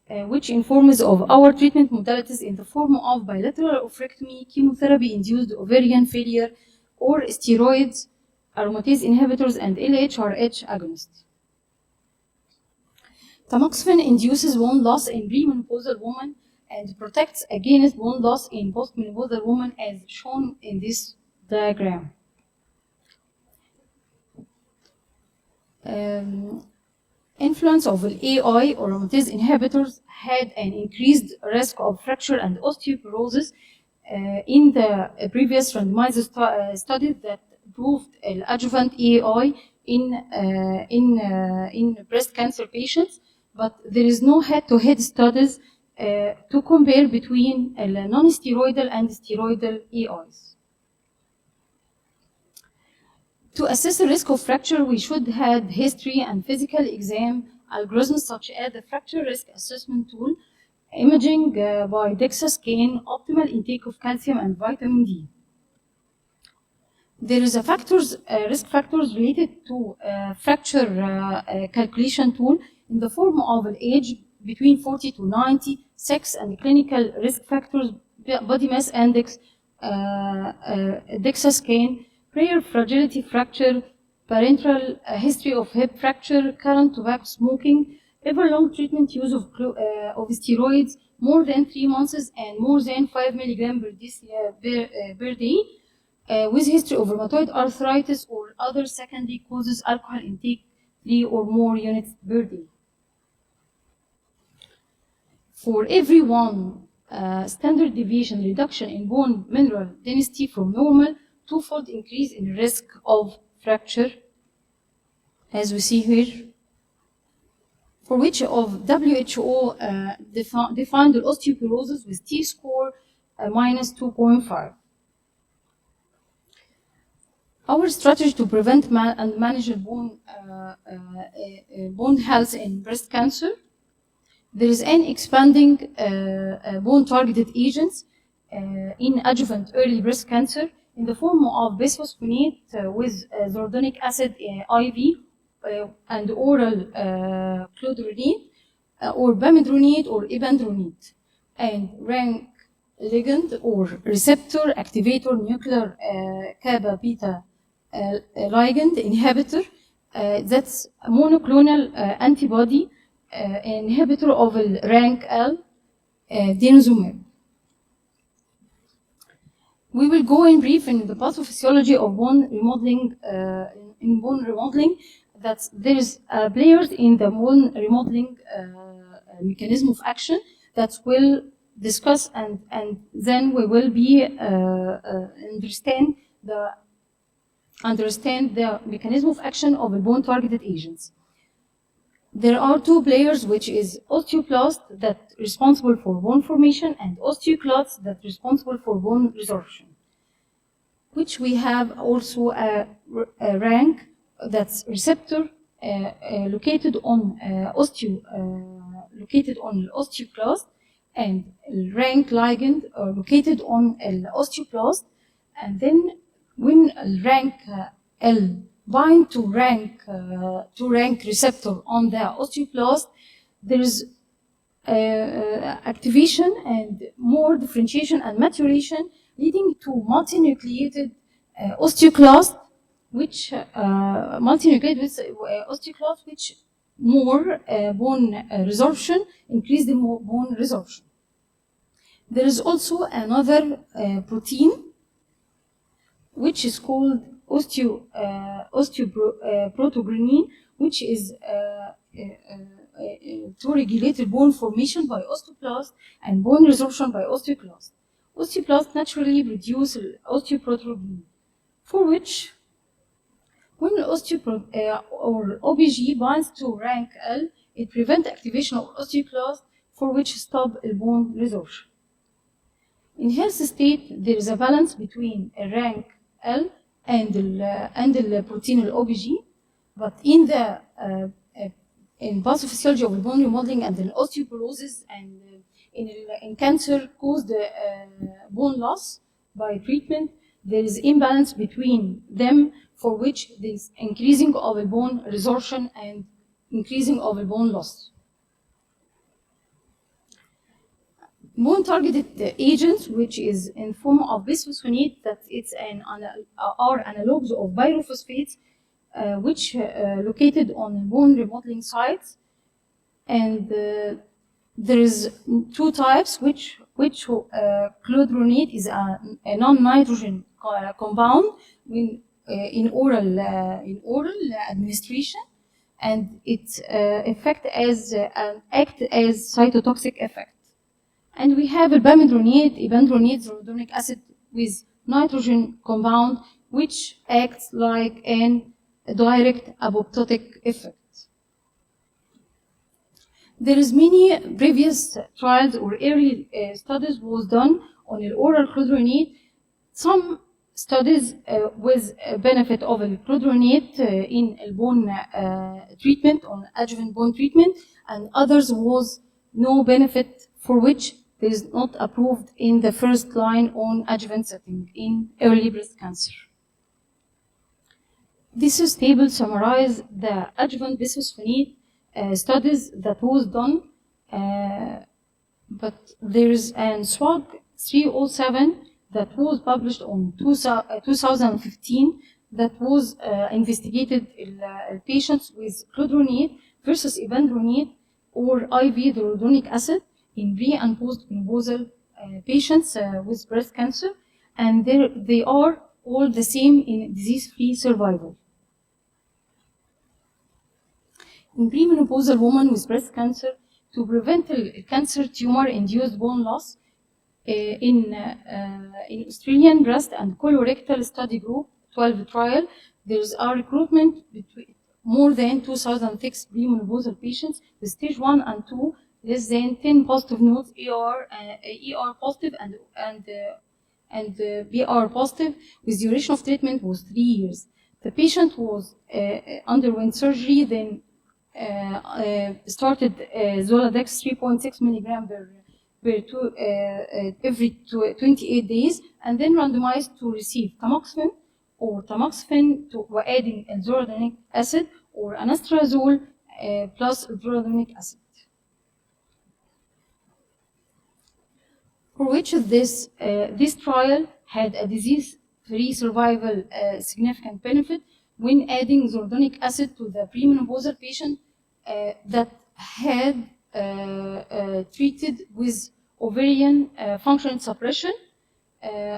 which informs of our treatment modalities in the form of bilateral oophorectomy, chemotherapy induced ovarian failure, or steroids, aromatase inhibitors, and LHRH agonists. Tamoxifen induces bone loss in premenopausal women and protects against bone loss in postmenopausal women, as shown in this diagram. Influence of AI or aromatase inhibitors had an increased risk of fracture and osteoporosis in the previous randomized study that proved adjuvant AI in breast cancer patients, but there is no head-to-head studies to compare between non-steroidal and steroidal AIs. To assess the risk of fracture, we should have history and physical exam algorithms such as the fracture risk assessment tool, imaging by DEXA scan, optimal intake of calcium and vitamin D. There is a risk factors related to fracture calculation tool in the form of an age between 40 to 90, sex and clinical risk factors, body mass index, DEXA scan, prior fragility fracture, parental history of hip fracture, current tobacco smoking, ever long treatment use of steroids, more than 3 months and more than 5 milligrams per day, with history of rheumatoid arthritis or other secondary causes, alcohol intake 3 or more units per day. For every 1 standard deviation reduction in bone mineral density from normal, 2-fold increase in risk of fracture, as we see here, for which of WHO defined the osteoporosis with T-score minus 2.5. Our strategy to prevent and manage bone health in breast cancer. There is an expanding bone-targeted agents in adjuvant early breast cancer in the form of bisphosphonate with zoledronic acid IV and oral clodronate or bamidronate or ibandronate, and rank ligand or receptor activator nuclear kappa beta ligand inhibitor, that's a monoclonal antibody inhibitor of rank L denosumab. We will go in brief in the pathophysiology of bone remodeling. In bone remodeling, that there is players in the bone remodeling mechanism of action that will discuss, and then we will be understand the mechanism of action of the bone targeted agents. There are 2 players, which is osteoblast that responsible for bone formation and osteoclasts that responsible for bone resorption, which we have also a rank that's receptor located on osteoclast, and rank ligand located on osteoblast, and then when rank L bind to rank receptor on the osteoblast, there is activation and more differentiation and maturation, leading to multinucleated osteoclast, which more bone resorption, increase the bone resorption. There is also another protein which is called osteoprotogranin, which is to regulate the bone formation by osteoclast and bone resorption by osteoclast. Osteoclast naturally produce osteoprotogranin, for which when or OBG binds to rank L, it prevents activation of osteoclast, for which stop bone resorption. In healthy state, there is a balance between a rank L and the protein OBG, but in the in pathophysiology of bone remodeling and in osteoporosis and in cancer caused bone loss by treatment, there is imbalance between them, for which there is increasing of a bone resorption and increasing of a bone loss. Bone targeted agents, which is in form of bisphosphonate, that it's are analogs of pyrophosphates, which located on bone remodeling sites, and there is two types, which clodronate is a non-nitrogen compound in oral administration, and it act as cytotoxic effect. And we have ibandronate, zoledronic acid with nitrogen compound, which acts like an direct apoptotic effect. There is many previous trials or early studies was done on the oral clodronate. Some studies with benefit of clodronate in bone treatment, on adjuvant bone treatment, and others was no benefit, for which there is not approved in the first line on adjuvant setting in early breast cancer. This table summarizes the adjuvant bisphosphonate studies that was done, but there is an SWOG 307 that was published on 2015 that was investigated in patients with clodronate versus ibandronate or IV zoledronic acid in pre and post menopausal patients with breast cancer, and they are all the same in disease-free survival. In premenopausal women with breast cancer, to prevent cancer tumor-induced bone loss, in Australian breast and colorectal study group 12 trial, there is a recruitment between more than 2,006 premenopausal patients with stage 1 and 2, less than 10 positive nodes, ER positive and BR positive, with duration of treatment was 3 years. The patient was underwent surgery, then started Zoladex 3.6 milligram every 28 days, and then randomized to receive tamoxifen to adding zoledronic acid or anastrozole plus zoledronic acid. For which of this trial had a disease-free survival significant benefit when adding zoledronic acid to the premenopausal patient that had treated with ovarian function suppression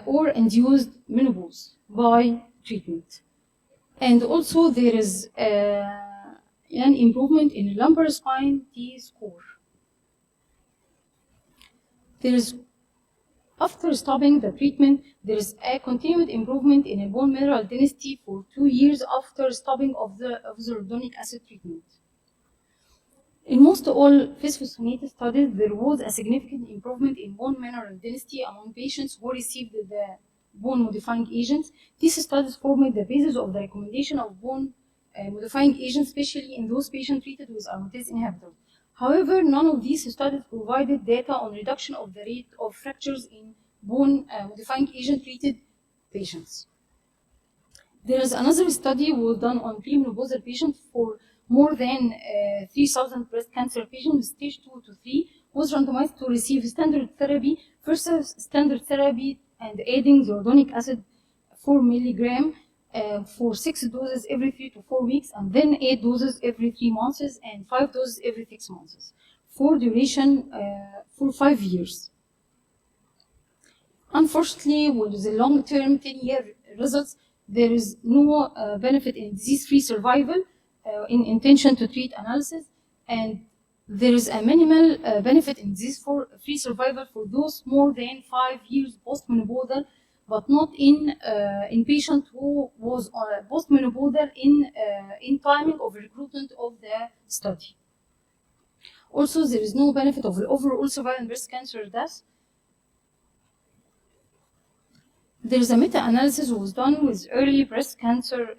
or induced menopause by treatment. And also there is an improvement in lumbar spine T-score. There is, after stopping the treatment, there is a continued improvement in a bone mineral density for 2 years after stopping of the zoledronic acid treatment. In most all bisphosphonate studies, there was a significant improvement in bone mineral density among patients who received the bone modifying agents. These studies formed the basis of the recommendation of bone modifying agents, especially in those patients treated with aromatase inhibitors. However, none of these studies provided data on reduction of the rate of fractures in bone modifying agent treated patients. There is another study was done on premenopausal patients for more than 3,000 breast cancer patients with stage 2 to 3, was randomized to receive standard therapy versus standard therapy and adding zoledronic acid 4 milligram for 6 doses every 3 to 4 weeks, and then 8 doses every 3 months, and 5 doses every 6 months, for duration for 5 years. Unfortunately, with the long-term 10-year results, there is no benefit in disease-free survival in intention to treat analysis, and there is a minimal benefit in disease-free survival for those more than 5 years post-menopausal, but not in patient who was post-menopausal in timing of recruitment of the study. Also, there is no benefit of the overall survival in breast cancer death. There is a meta-analysis was done with early breast cancer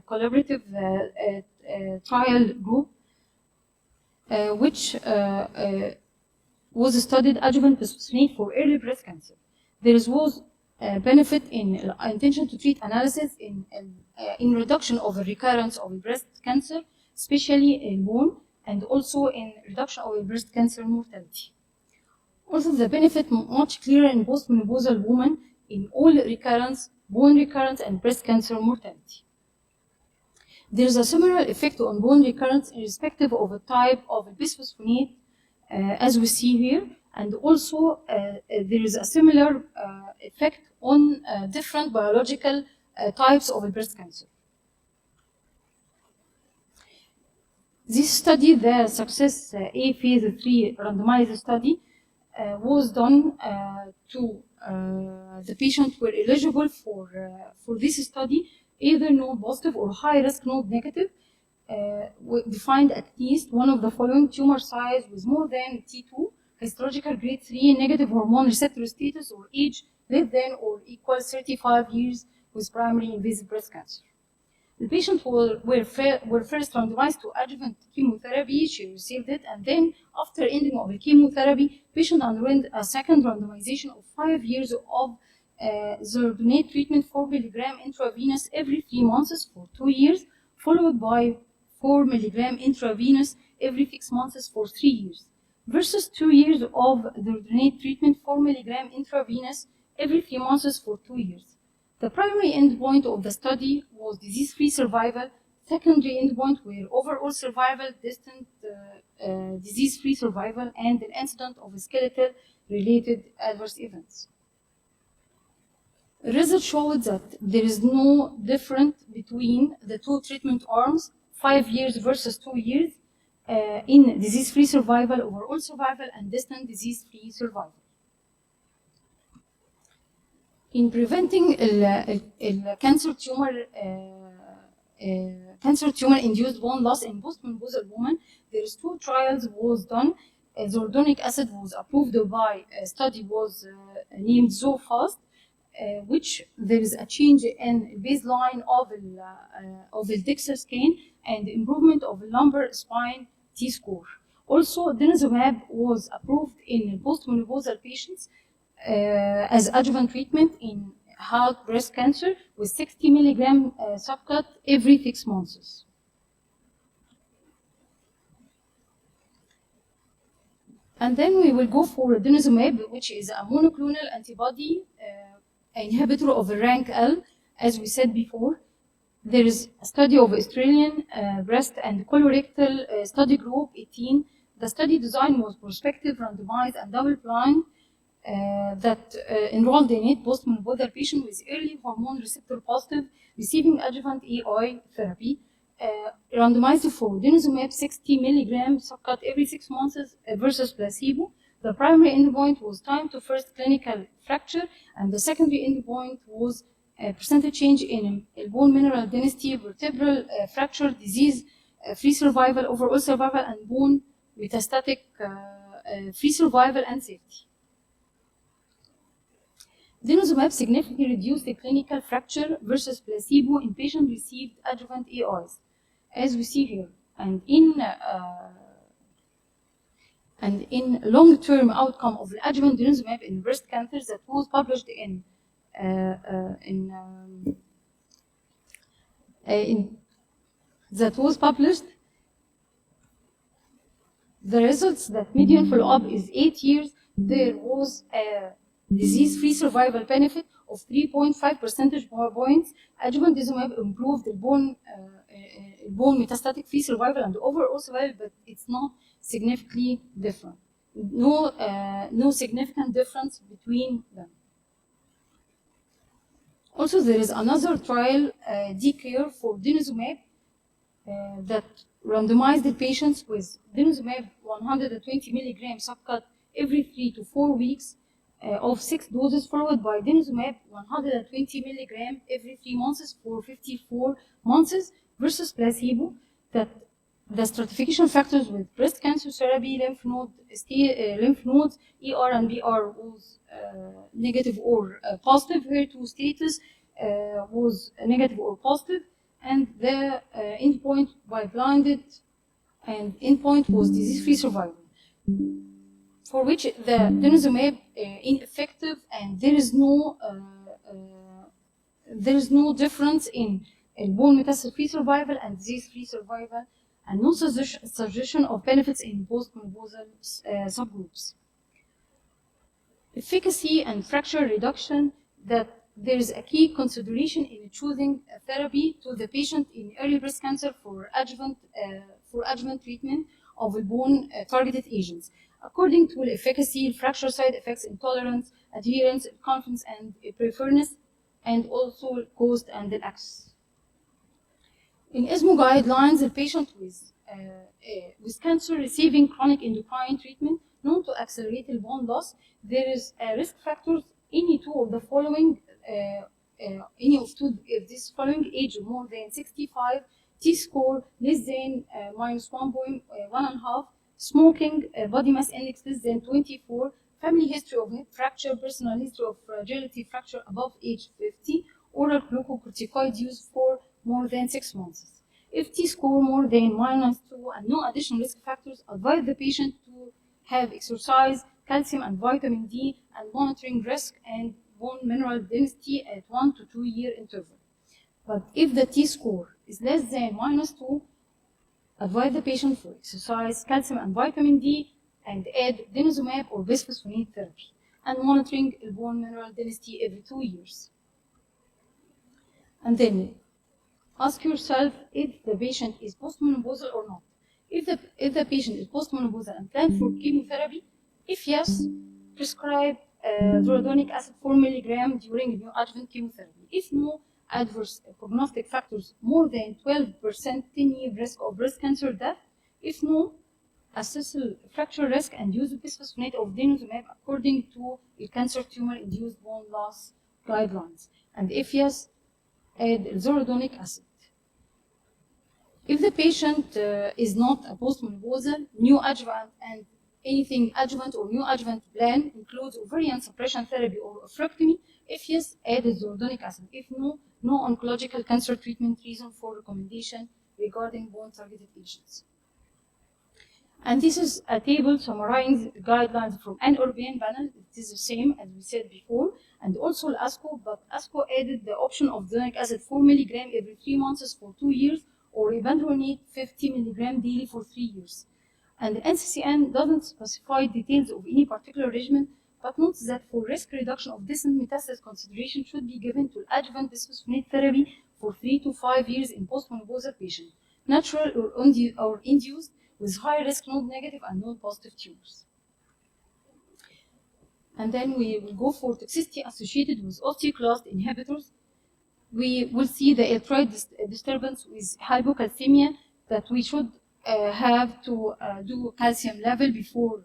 collaborative trial group, which was studied adjuvant bisphosphonate for early breast cancer. There was benefit in intention to treat analysis in reduction of the recurrence of breast cancer, especially in bone, and also in reduction of breast cancer mortality. Also, the benefit much clearer in postmenopausal women in all recurrence, bone recurrence, and breast cancer mortality. There is a similar effect on bone recurrence irrespective of the type of bisphosphonate, as we see here, and also there is a similar effect on different biological types of breast cancer. This study, the Success A phase 3 randomized study, was done to the patients were eligible for this study, either node positive or high risk node negative, defined at least one of the following tumor size with more than T2, histological grade 3 negative hormone receptor status, or age less than or equal 35 years with primary invasive breast cancer. The patients were first randomized to adjuvant chemotherapy. She received it, and then after ending of the chemotherapy, patient underwent a second randomization of 5 years of zoledronate treatment 4 milligram intravenous every 3 months for 2 years, followed by 4 milligram intravenous every 6 months for 3 years, versus 2 years of zoledronate treatment 4 milligram intravenous every 3 months for 2 years. The primary endpoint of the study was disease-free survival. Secondary endpoint were overall survival, distant disease-free survival, and an incident of skeletal-related adverse events. The results showed that there is no difference between the two treatment arms, 5 years versus 2 years, in disease-free survival, overall survival, and distant disease-free survival. In preventing cancer tumor-induced bone loss in postmenopausal women, there is 2 trials was done. Zoledronic acid was approved by a study was named ZOFAST, which there is a change in baseline of the DEXA scan and improvement of the lumbar spine T-score. Also, denosumab was approved in postmenopausal patients as adjuvant treatment in hard breast cancer with 60 milligram subcut every 6 months. And then we will go for denosumab, which is a monoclonal antibody inhibitor of the rank L. As we said before, there is a study of Australian breast and colorectal study group 18. The study design was prospective, randomized, and double-blind. That enrolled in it postmenopausal patient with early hormone receptor positive receiving adjuvant AI therapy, randomized for denosumab 60 milligram subcut every 6 months versus placebo. The primary endpoint was time to first clinical fracture, and the secondary endpoint was percentage change in bone mineral density, vertebral fracture, disease, free survival, overall survival, and bone metastatic free survival and safety. Denosumab significantly reduced the clinical fracture versus placebo in patients received adjuvant AIs, as we see here. And in long-term outcome of the adjuvant denosumab in breast cancer that was published the results that median follow-up is 8 years. There was a disease-free survival benefit of 3.5 percentage points. Adjuvantizumab improved the bone metastatic free survival and overall survival, but it's not significantly different. No significant difference between them. Also, there is another trial, DCARE for denosumab, that randomized the patients with denosumab 120 milligram subcut every 3 to 4 weeks of 6 doses, followed by denosumab 120 milligram every 3 months for 54 months versus placebo. That the stratification factors with breast cancer therapy, lymph nodes, ER and BR was negative or positive. HER2 status was negative or positive, and the endpoint by blinded and endpoint was disease-free survival, for which the denosumab ineffective, and there is no difference in bone metastasis-free survival and disease-free survival, and no suggestion of benefits in post-menopausal subgroups. Efficacy and fracture reduction, that there is a key consideration in choosing a therapy to the patient in early breast cancer for adjuvant treatment of bone targeted agents, according to efficacy, fracture side effects, intolerance, adherence, confidence, and preference, and also cost and access. In ESMO guidelines, a patient with cancer receiving chronic endocrine treatment known to accelerate bone loss, there is risk factors any of these following: age more than 65, T-score less than minus 1.5, smoking, body mass index less than 24, family history of hip fracture, personal history of fragility fracture above age 50, oral glucocorticoid use for more than 6 months. If T-score more than -2 and no additional risk factors, advise the patient to have exercise, calcium and vitamin D, and monitoring risk and bone mineral density at 1 to 2 year interval. But if the T-score is less than -2, advise the patient for exercise, calcium and vitamin D, and add denosumab or bisphosphonate therapy, and monitoring bone mineral density every 2 years. And then ask yourself if the patient is postmenopausal or not. If the patient is postmenopausal and planned for chemotherapy, if yes, prescribe zoledonic acid 4 mg during neoadjuvant chemotherapy. If no, adverse prognostic factors more than 12% 10-year risk of breast cancer death. If no, assess fracture risk and use bisphosphonate of denosumab according to the cancer tumor-induced bone loss guidelines. And if yes, add zoledonic acid. If the patient is not a postmenopausal, neoadjuvant and anything adjuvant or neoadjuvant plan includes ovarian suppression therapy or oophorectomy. If yes, add zoledonic acid. If no, no oncological cancer treatment reason for recommendation regarding bone targeted agents. And this is a table summarizing guidelines from an European panel. It is the same as we said before, and also ASCO, but ASCO added the option of zoledonic acid 4 mg every 3 months for 2 years, or ibandronate 50 mg daily for 3 years. And the NCCN doesn't specify details of any particular regimen, but notes that for risk reduction of distant metastasis, consideration should be given to adjuvant bisphosphonate therapy for 3 to 5 years in postmenopausal patients, natural or induced, with high risk node negative and node positive tumors. And then we will go for toxicity associated with osteoclast inhibitors. We will see the electrolyte disturbance with hypocalcemia, that we should have to do calcium level before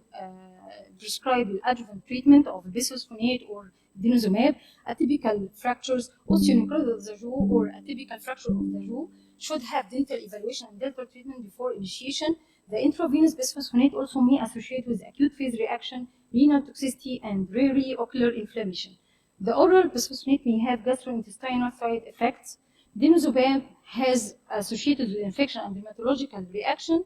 prescribe adjuvant treatment of bisphosphonate or denosumab. Atypical fractures, osteonecrosis of the jaw or atypical fracture of the jaw should have dental evaluation and dental treatment before initiation. The intravenous bisphosphonate also may associate with acute phase reaction, renal toxicity, and rarely ocular inflammation. The oral bisphosphonate may have gastrointestinal side effects. Denosumab has associated with infection and dermatological reaction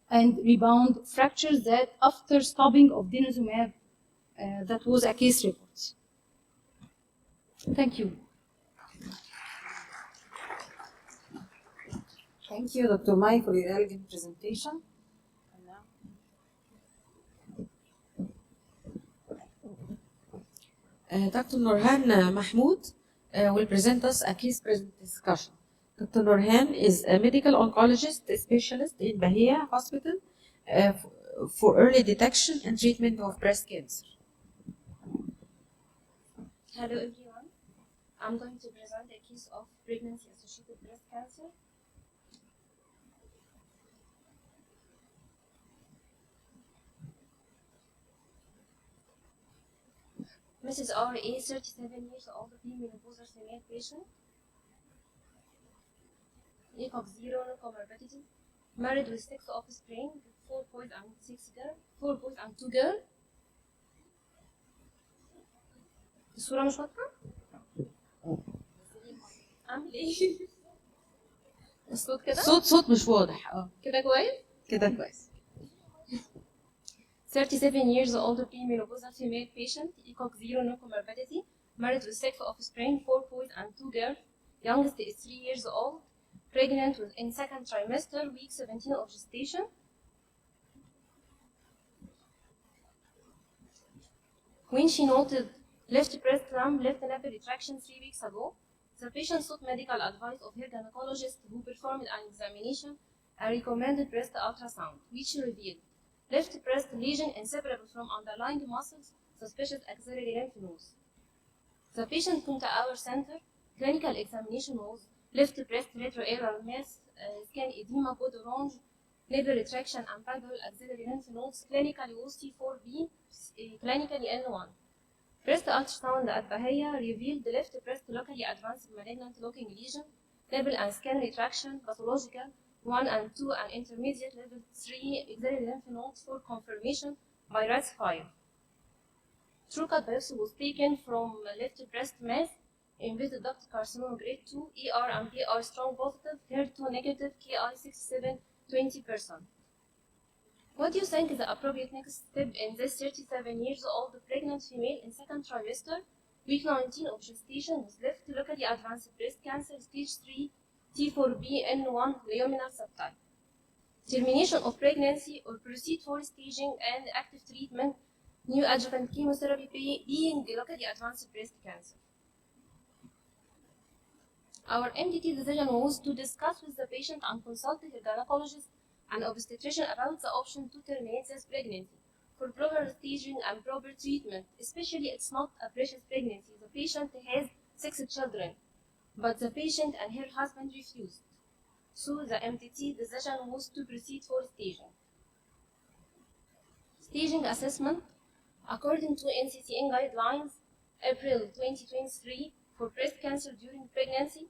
and rebound fractures that after stopping of denosumab, that was a case report. Thank you. Thank you, Dr. Mai, for your elegant presentation. Dr. Nurhan Mahmoud will present us a case discussion. Dr. Nurhan is a medical oncologist specialist in Bahia Hospital for early detection and treatment of breast cancer. Hello everyone. I'm going to present a case of pregnancy-associated breast cancer. Mrs. R.A., 37 years old, premenopausal female patient. ECOG 0, no comorbidity. Married with 6 offspring, 4 boys and 4 boys and 2 girls. الصورة مش واضحة؟ أعمل إيه؟ الصوت كده؟ صوت مش واضح. كده كويس؟ كده كويس. 37 years old, premenopausal female patient, ECOG 0, no comorbidity, married with 6 offspring, 4 boys and 2 girls. Youngest is 3 years old, pregnant in second trimester, week 17 of gestation. When she noted left breast lump, left nipple retraction 3 weeks ago, the patient sought medical advice of her gynecologist, who performed an examination and recommended breast ultrasound, which revealed left breast lesion inseparable from underlying muscles, suspicious axillary lymph nodes. The patient came to our center. Clinical examination was left breast retroaerial mass, skin edema, code orange, nipple retraction, and palpable axillary lymph nodes. Clinically was T4B, clinically N1. Breast ultrasound at Bahia revealed the left breast locally advanced malignant looking lesion, nipple and skin retraction, pathological 1 and 2 and intermediate level 3 axillary lymph nodes for confirmation by RAS 5. True cut biopsy was taken from left breast mass, invasive duct carcinoma grade 2, ER and PR strong positive, HER2 negative, KI 67, 20%. What do you think is the appropriate next step in this 37 years old pregnant female in second trimester, week 19 of gestation with left locally advanced breast cancer, stage 3, T4B N1 leiominal subtype? Termination of pregnancy or proceed for staging and active treatment, neoadjuvant chemotherapy being locally advanced breast cancer. Our MDT decision was to discuss with the patient and consult her gynecologist and obstetrician about the option to terminate this pregnancy for proper staging and proper treatment, especially it's not a precious pregnancy. The patient has 6 children, but the patient and her husband refused. So the MDT decision was to proceed for staging. Staging assessment, according to NCCN guidelines, April 2023, for breast cancer during pregnancy,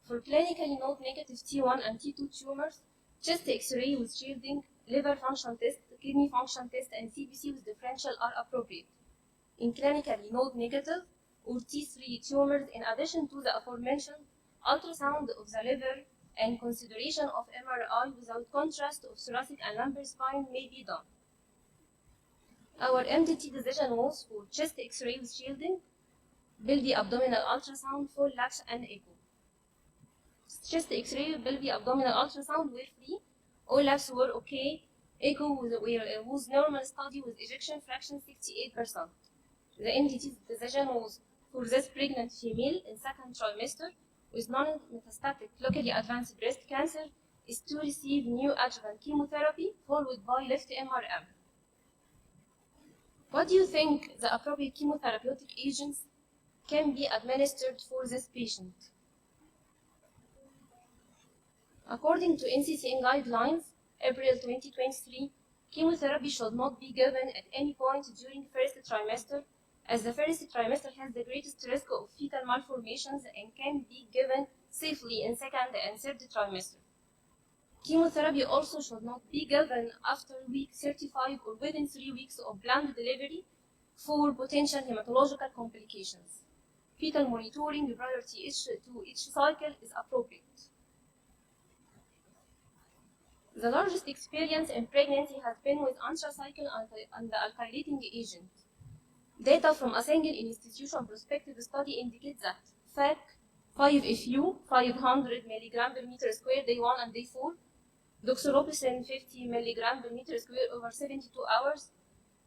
for clinically node-negative T1 and T2 tumors, chest X-ray with shielding, liver function test, kidney function test, and CBC with differential are appropriate. In clinically node-negative or T3 tumors, in addition to the aforementioned, ultrasound of the liver and consideration of MRI without contrast of thoracic and lumbar spine may be done. Our MDT decision was for chest X-ray with shielding, pelvic abdominal ultrasound, full lax and echo. Chest X-ray, pelvic abdominal ultrasound were free, all labs were okay. Echo was normal study with ejection fraction 68%. The MDT decision was for this pregnant female in second trimester with non-metastatic locally advanced breast cancer is to receive neoadjuvant chemotherapy followed by left MRM. What do you think the appropriate chemotherapeutic agents can be administered for this patient? According to NCCN guidelines, April 2023, chemotherapy should not be given at any point during first trimester, as the first trimester has the greatest risk of fetal malformations and can be given safely in second and third trimester. Chemotherapy also should not be given after week 35 or within 3 weeks of planned delivery for potential hematological complications. Fetal monitoring prior to each cycle is appropriate. The largest experience in pregnancy has been with anthracycline and the alkylating agent. Data from a single institution prospective study indicate that FAC 5FU 500 mg per meter square day 1 and day 4, doxorubicin 50 mg per meter square over 72 hours,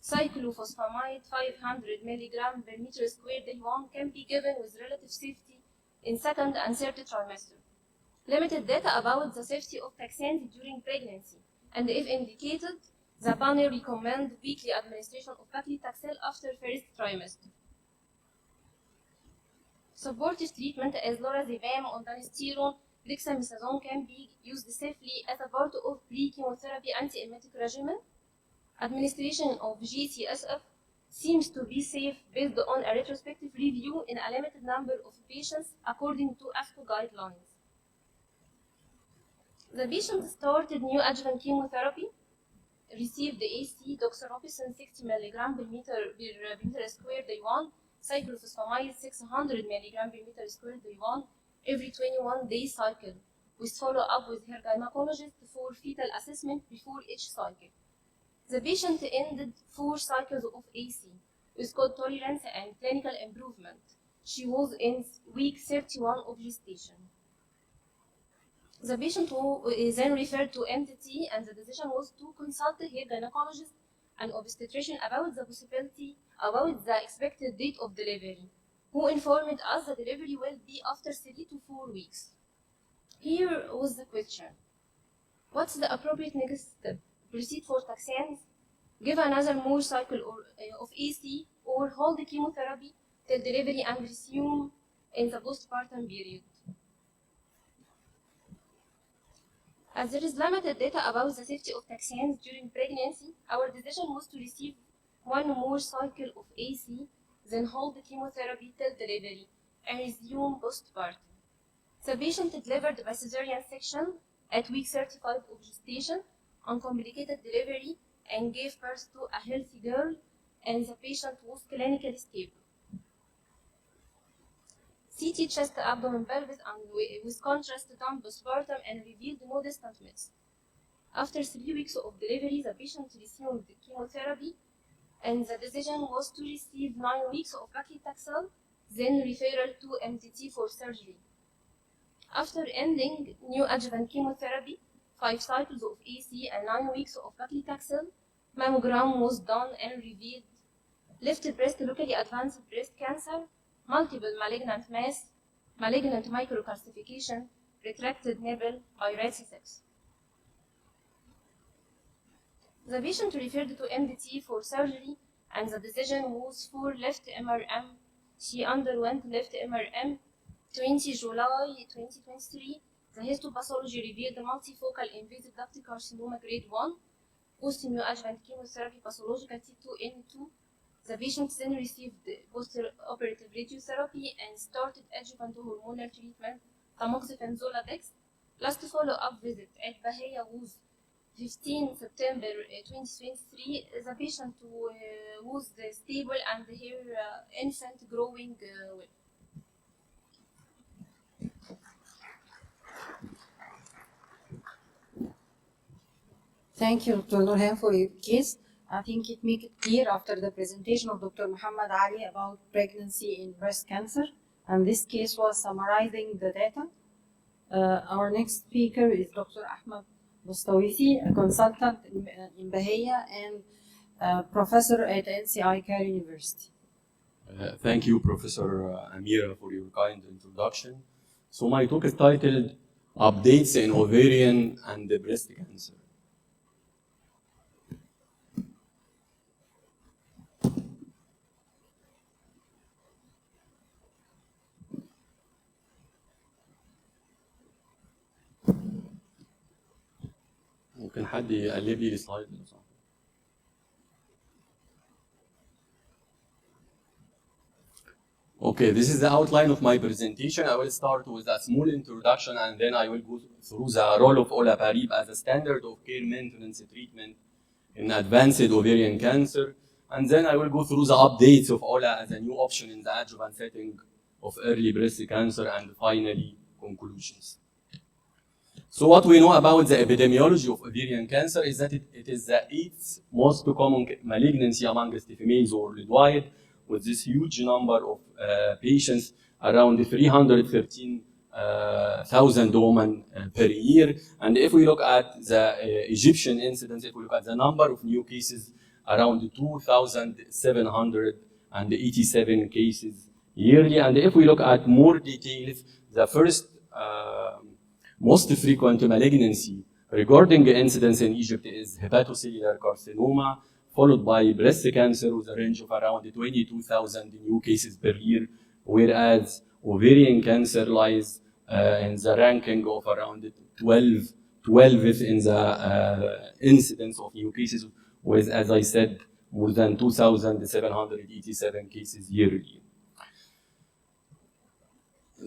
cyclophosphamide 500 milligram per meter squared day 1 can be given with relative safety in second and third trimester. Limited data about the safety of taxanes during pregnancy, and if indicated, the panel recommend weekly administration of paclitaxel after first trimester. Supportive treatment as lorazepam, ondansetron, dexamethasone can be used safely as a part of pre-chemotherapy antiemetic regimen. Administration of GCSF seems to be safe based on a retrospective review in a limited number of patients according to ASCO guidelines. The patient started neoadjuvant chemotherapy, received the AC doxorubicin 60 mg per meter squared day 1, cyclophosphamide 600 mg per meter squared day 1 every 21-day cycle, with follow-up with her gynecologist for fetal assessment before each cycle. The patient ended 4 cycles of AC with good tolerance and clinical improvement. She was in week 31 of gestation. The patient was then referred to MDT, and the decision was to consult her gynecologist and obstetrician about the expected date of delivery, who informed us the delivery will be after 3 to 4 weeks. Here was the question: what's the appropriate next step? Proceed for taxanes, give another more cycle of AC, or hold the chemotherapy till delivery and resume in the postpartum period? As there is limited data about the safety of taxanes during pregnancy, our decision was to receive one more cycle of AC, then hold the chemotherapy till delivery and resume postpartum. The patient delivered by cesarean section at week 35 of gestation, uncomplicated delivery, and gave birth to a healthy girl, and the patient was clinically stable. CT chest, abdomen, pelvis, and with contrast done postpartum and revealed no distant myths. After 3 weeks of delivery, the patient resumed chemotherapy, and the decision was to receive 9 weeks of paclitaxel, then referral to MDT for surgery. After ending neoadjuvant chemotherapy, 5 cycles of AC and 9 weeks of paclitaxel, mammogram was done and revealed left breast locally advanced breast cancer, multiple malignant mass, malignant microcalcification, retracted nipple by RAD6. The patient referred to MDT for surgery, and the decision was for left MRM. She underwent left MRM 20 July 2023. The histopathology revealed multifocal invasive ductal carcinoma grade 1, post-neoadjuvant chemotherapy pathological T2N2. The patient then received post-operative radiotherapy and started adjuvant hormonal treatment, tamoxifen Zoladex. Last follow-up visit at Bahia was 15 September 2023. The patient was stable and her infant growing well. Thank you, Dr. Nurhan, for your case. I think it makes it clear after the presentation of Dr. Muhammad Ali about pregnancy in breast cancer, and this case was summarizing the data. Our next speaker is Dr. Ahmed Bostawisi, a consultant in Bahia and professor at NCI Cairo University. Thank you, Professor Amira, for your kind introduction. So my talk is titled Updates in Ovarian and Breast Cancer. ممكن حد يقلب لي السلايد لو سمحت. Okay, this is the outline of my presentation. I will start with a small introduction, and then I will go through the role of olaparib as a standard of care maintenance treatment in advanced ovarian cancer, and then I will go through the updates of OLA as a new option in the adjuvant setting of early breast cancer, and finally conclusions. So what we know about the epidemiology of ovarian cancer is that it is the 8th most common malignancy amongst females worldwide, with this huge number of patients, around 313,000 women per year. And if we look at the Egyptian incidence, if we look at the number of new cases, around 2,787 cases yearly. And if we look at more details, the first most frequent malignancy regarding the incidence in Egypt is hepatocellular carcinoma, followed by breast cancer with a range of around 22,000 new cases per year, whereas ovarian cancer lies in the ranking of around 12th in the incidence of new cases, with, as I said, more than 2,787 cases yearly.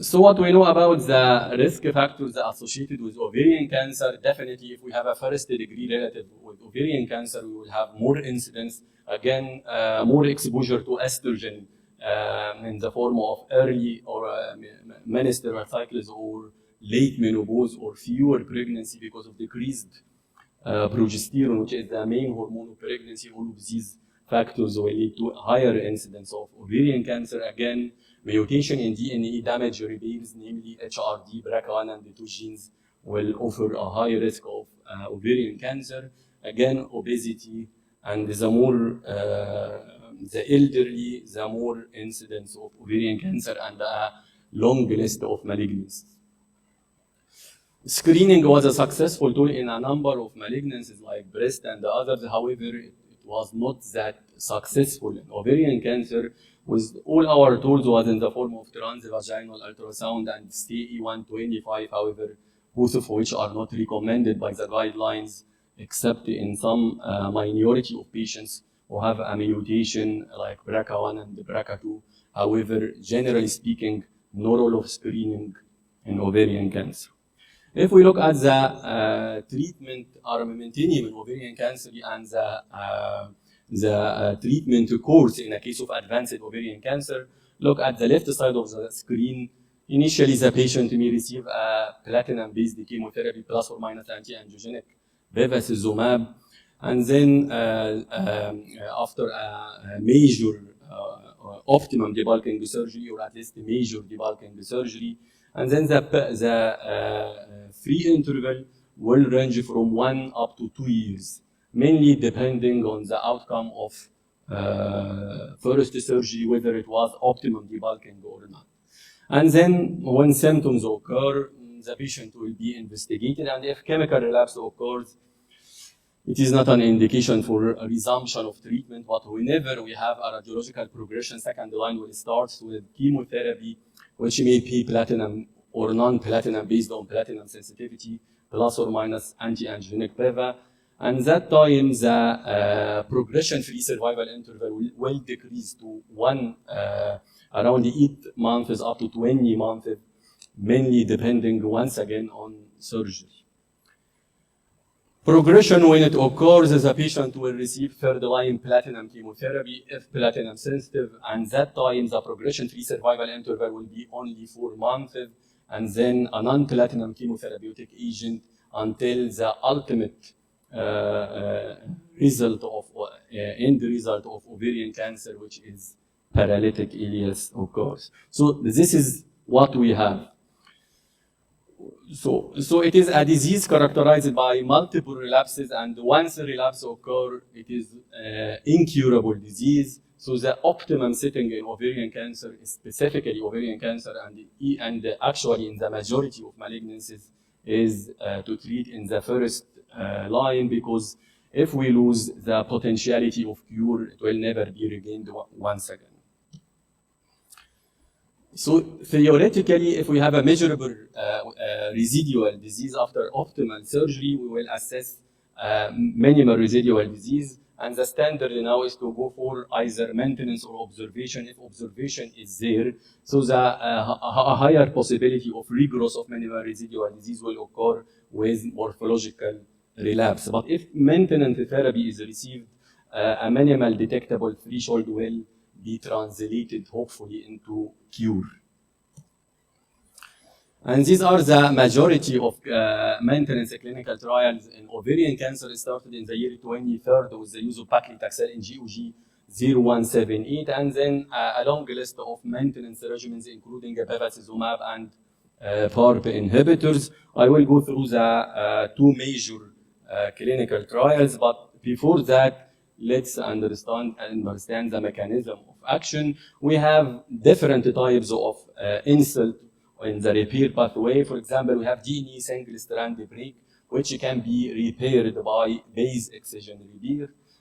So what we know about the risk factors associated with ovarian cancer, definitely if we have a first degree relative with ovarian cancer, we will have more incidence, again, more exposure to estrogen in the form of early or menstrual cycles or late menopause or fewer pregnancy because of decreased progesterone, which is the main hormone of pregnancy. All of these factors will lead to higher incidence of ovarian cancer. Again, mutation in DNA damage repeats, namely HRD, BRCA1 and the 2 genes, will offer a high risk of ovarian cancer. Again, obesity, and the more the elderly, the more incidence of ovarian cancer and a long list of malignancies. Screening was a successful tool in a number of malignancies like breast and the others. However, it was not that successful in ovarian cancer. With all our tools was in the form of transvaginal ultrasound and STE125, however, both of which are not recommended by the guidelines, except in some minority of patients who have a mutation like BRCA1 and BRCA2. However, generally speaking, no role of screening in ovarian cancer. If we look at the treatment armamentarium in ovarian cancer and the treatment course in a case of advanced ovarian cancer, look at the left side of the screen. Initially, the patient may receive a platinum-based chemotherapy plus or minus anti-angiogenic bevacizumab, and then after a major optimum debulking surgery, or at least a major debulking surgery, and then the free interval will range from 1 up to 2 years, mainly depending on the outcome of first surgery, whether it was optimum debulking or not. And then when symptoms occur, the patient will be investigated, and if chemical relapse occurs, it is not an indication for a resumption of treatment, but whenever we have a radiological progression, second line will start with chemotherapy, which may be platinum or non-platinum based on platinum sensitivity, plus or minus anti-angiogenic beva. And that time, the progression-free survival interval will decrease to around 8 months up to 20 months, mainly depending once again on surgery. Progression, when it occurs, the patient will receive third-line platinum chemotherapy if platinum sensitive, and that time the progression-free survival interval will be only 4 months, and then a non-platinum chemotherapeutic agent until the ultimate end result of ovarian cancer, which is paralytic ileus occurs. So this is what we have. So it is a disease characterized by multiple relapses, and once a relapse occurs, it is incurable disease. So the optimum setting in ovarian cancer, specifically ovarian cancer, and actually in the majority of malignancies, is to treat in the first line, because if we lose the potentiality of cure, it will never be regained once again. So theoretically, if we have a measurable residual disease after optimal surgery, we will assess minimal residual disease, and the standard now is to go for either maintenance or observation. If observation is there, so a higher possibility of regrowth of minimal residual disease will occur with morphological relapse. But if maintenance therapy is received, a minimal detectable threshold will be translated hopefully into cure. And these are the majority of maintenance clinical trials in ovarian cancer. Started in the year 2013 with the use of paclitaxel in GOG 0178, and then a long list of maintenance regimens, including bevacizumab and PARP inhibitors. I will go through the two major clinical trials, but before that, let's understand the mechanism of action. We have different types of insult in the repair pathway. For example, we have DNA single-strand break, which can be repaired by base excision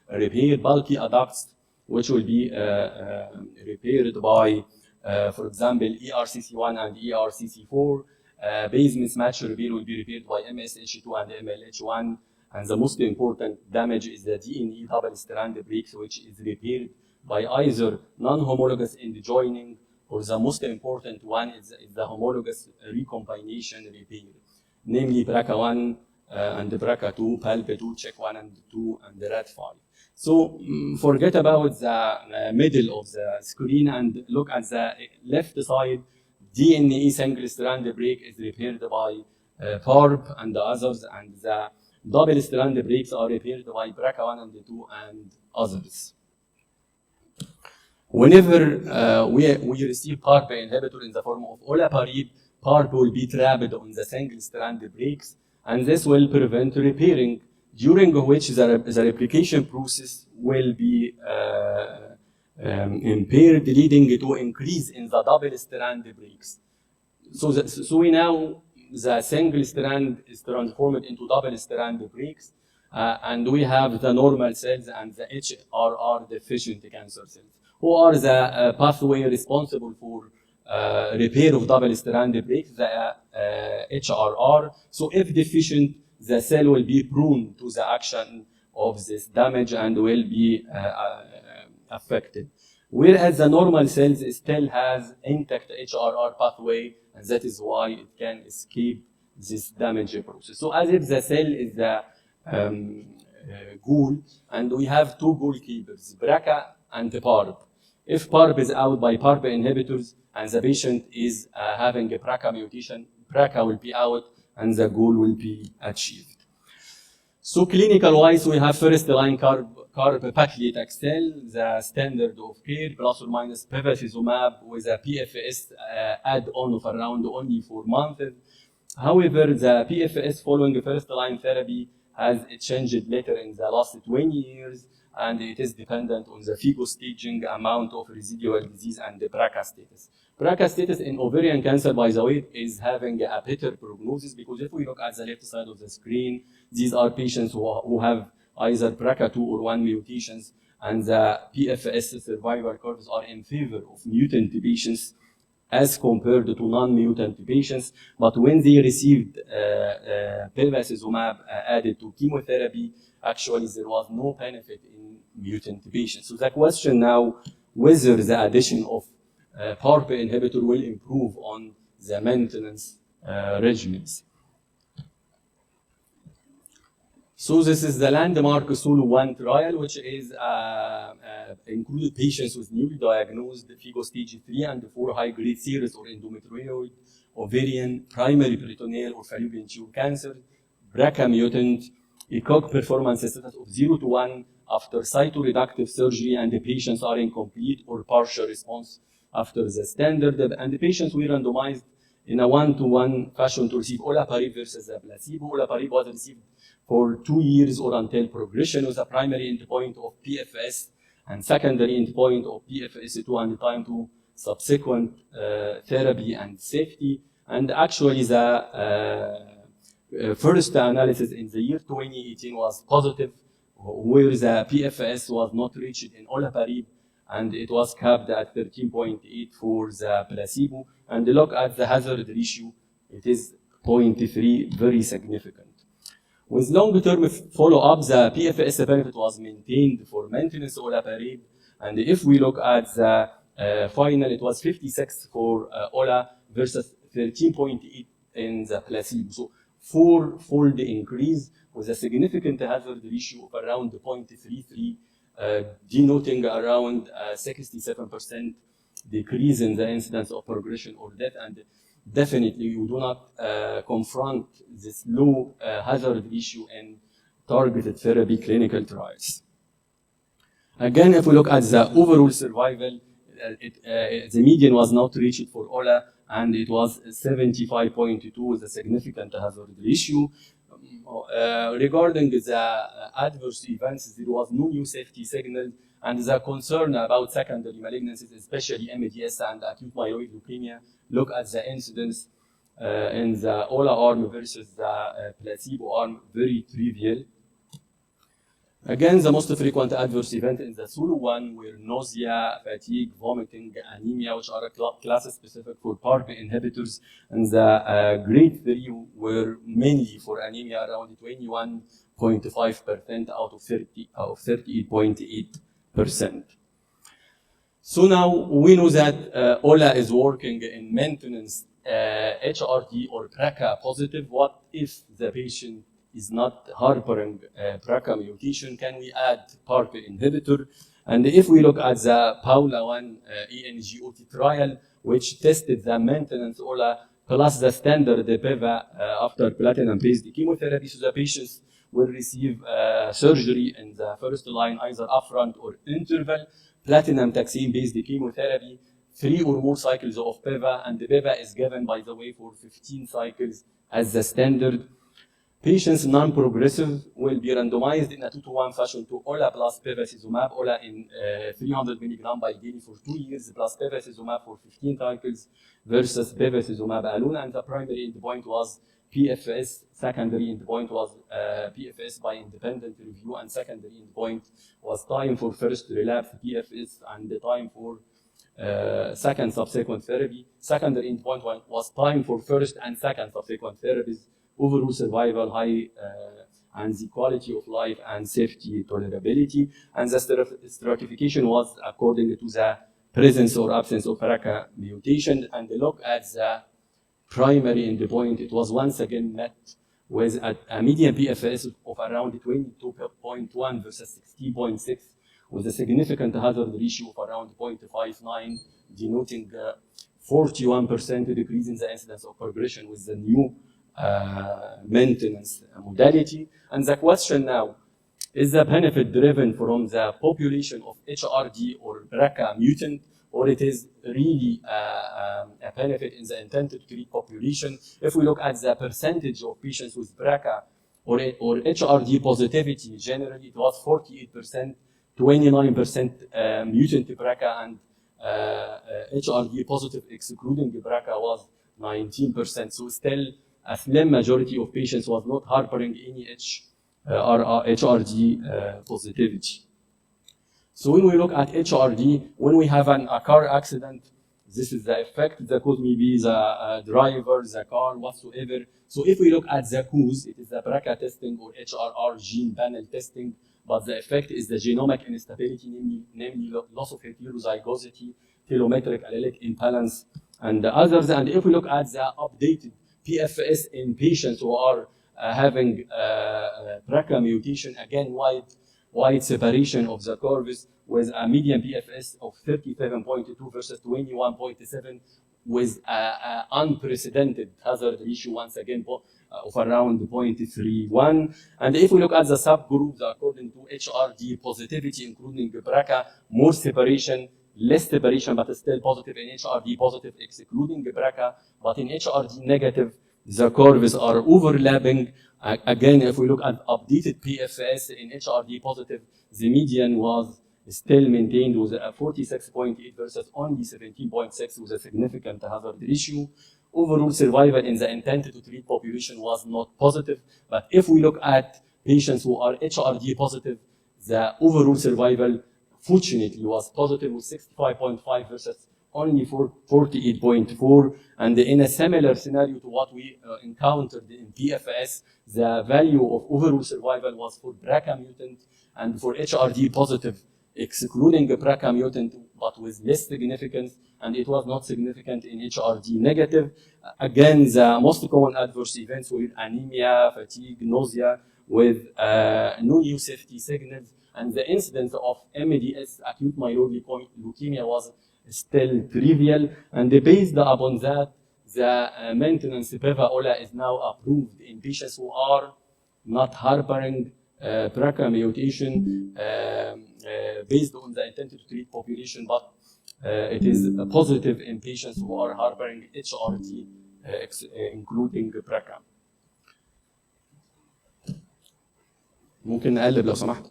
repair, bulky adducts, which will be repaired by, for example, ERCC1 and ERCC4. Base mismatch repair will be repaired by MSH2 and MLH1. And the most important damage is the DNA double-strand breaks, which is repaired by either non-homologous end joining, or the most important one is the homologous recombination repair, namely BRCA1 and BRCA2, PALB2, CHEK1 and 2, and the RAD5. So forget about the middle of the screen and look at the left side. DNA single-strand break is repaired by PARP and the others, and the double-strand breaks are repaired by BRCA1 and 2 and others. Whenever we receive PARP inhibitor in the form of olaparib, PARP will be trapped on the single-strand breaks, and this will prevent repairing, during which the replication process will be impaired, leading to increase in the double-strand breaks. So we now, the single strand is transformed into double-strand breaks, and we have the normal cells and the HRR deficient cancer cells, who are the pathway responsible for repair of double-strand breaks, the HRR. So if deficient, the cell will be prone to the action of this damage and will be affected. Whereas the normal cells still has intact HRR pathway, and that is why it can escape this damage process. So as if the cell is the ghoul, and we have two goalkeepers, BRCA and PARP. If PARP is out by PARP inhibitors and the patient is having a BRCA mutation, BRCA will be out and the goal will be achieved. So clinical wise, we have first line carboplatin, the standard of care, plus or minus bevacizumab with a PFS add-on of around only 4 months. However, the PFS following first line therapy has changed later in the last 20 years, and it is dependent on the FIGO staging, amount of residual disease, and the BRCA status. BRCA status in ovarian cancer, by the way, is having a better prognosis, because if we look at the left side of the screen, these are patients who have either BRCA2 or 1 mutations, and the PFS survival curves are in favor of mutant patients as compared to non-mutant patients. But when they received bevacizumab added to chemotherapy, actually there was no benefit in mutant patients. So the question now, whether the addition of PARP inhibitor will improve on the maintenance regimens. So this is the landmark SOLO-1 trial, which is included patients with newly diagnosed FIGO stage 3 and 4 high-grade serous or endometrioid, ovarian, primary peritoneal or fallopian tube cancer, BRCA mutant, ECOG performance status of 0 to 1 after cytoreductive surgery, and the patients are in complete or partial response after the standard, and the patients were randomized in a 1-to-1 fashion to receive olaparib versus the placebo. Olaparib was received for 2 years or until progression, with a primary endpoint of PFS and secondary endpoint of PFS2 and time to subsequent therapy and safety. And actually the first analysis in the year 2018 was positive, where the PFS was not reached in olaparib, and it was capped at 13.8 for the placebo. And look at the hazard ratio, it is 0.3, very significant. With long-term follow-up, the PFS benefit was maintained for maintenance olaparib, and if we look at the final, it was 56 for ola versus 13.8 in the placebo. So 4-fold increase with a significant hazard ratio of around 0.33, denoting around 67% decrease in the incidence of progression or death. And definitely you do not confront this low hazard ratio in targeted therapy clinical trials. Again, if we look at the overall survival, the median was not reached for ola, and it was 75.2 with a significant hazard ratio. regarding the adverse events, there was no new safety signal, and the concern about secondary malignancies, especially MDS and acute myeloid leukemia, look at the incidence in the OLA arm versus the placebo arm, very trivial. Again, the most frequent adverse event in the SULU one were nausea, fatigue, vomiting, anemia, which are classes specific for PARP inhibitors, and the grade 3 were mainly for anemia, around 21.5% out of 38.8%. So now we know that OLA is working in maintenance HRD or BRCA positive. What if the patient is not harboring BRCA mutation? Can we add PARP inhibitor? And if we look at the PAOLA-1 ENGOT trial, which tested the maintenance OLA plus the standard PEVA after platinum-based chemotherapy, so the patients will receive surgery in the first line, either upfront or interval, platinum taxane-based chemotherapy, 3 or more cycles of PEVA, and the PEVA is given, by the way, for 15 cycles as the standard. Patients non-progressive will be randomized in a 2-to-1 fashion to OLA plus bevacizumab, OLA in 300 milligram by daily for 2 years, plus bevacizumab for 15 cycles versus bevacizumab alone, and the primary endpoint was PFS, secondary endpoint was PFS by independent review, and secondary endpoint was time for first relapse PFS and the time for second subsequent therapy. Secondary endpoint was time for first and second subsequent therapies, overall survival, high and the quality of life and safety tolerability. And the stratification was according to the presence or absence of BRCA mutation. And look at the primary endpoint, it was once again met with a median PFS of around 22.1 versus 60.6, with a significant hazard ratio of around 0.59, denoting 41% decrease in the incidence of progression with the new maintenance modality. And the question now, is the benefit driven from the population of HRD or BRCA mutant, or it is really a benefit in the intended to treat population? If we look at the percentage of patients with BRCA or HRD positivity, generally it was 48%, 29% mutant BRCA, and HRD positive excluding BRCA was 19%. So still a slim majority of patients was not harboring any HRD positivity. So when we look at HRD, when we have a car accident, this is the effect. The cause may be the driver, the car, whatsoever. So if we look at the cause, it is the BRCA testing or HRR gene panel testing, but the effect is the genomic instability, namely loss of heterozygosity, telometric allelic imbalance, and the others. And if we look at the updated PFS in patients who are having BRCA mutation, again, wide separation of the curves with a median PFS of 37.2 versus 21.7, with an unprecedented hazard ratio, once again, of around 0.31. And if we look at the subgroups according to HRD positivity, including BRCA, more separation, less separation, but still positive in HRD positive, excluding BRCA. But in HRD negative, the curves are overlapping. Again, if we look at updated PFS in HRD positive, the median was still maintained with a 46.8 versus only 17.6, with a significant hazard ratio. Overall survival in the intended to treat population was not positive. But if we look at patients who are HRD positive, the overall survival fortunately was positive with 65.5 versus only 48.4. And in a similar scenario to what we encountered in PFS, the value of overall survival was for BRCA mutant and for HRD positive, excluding the BRCA mutant, but with less significance, and it was not significant in HRD negative. Again, the most common adverse events were anemia, fatigue, nausea, with no new safety signals, and the incidence of MDS, acute myeloid leukemia, was still trivial. And based upon that, the maintenance PEVA-OLA is now approved in patients who are not harboring BRCA mutation, based on the intended to treat population, but it is positive in patients who are harboring HRD, including BRCA. ممكن نقلب لو سمحت.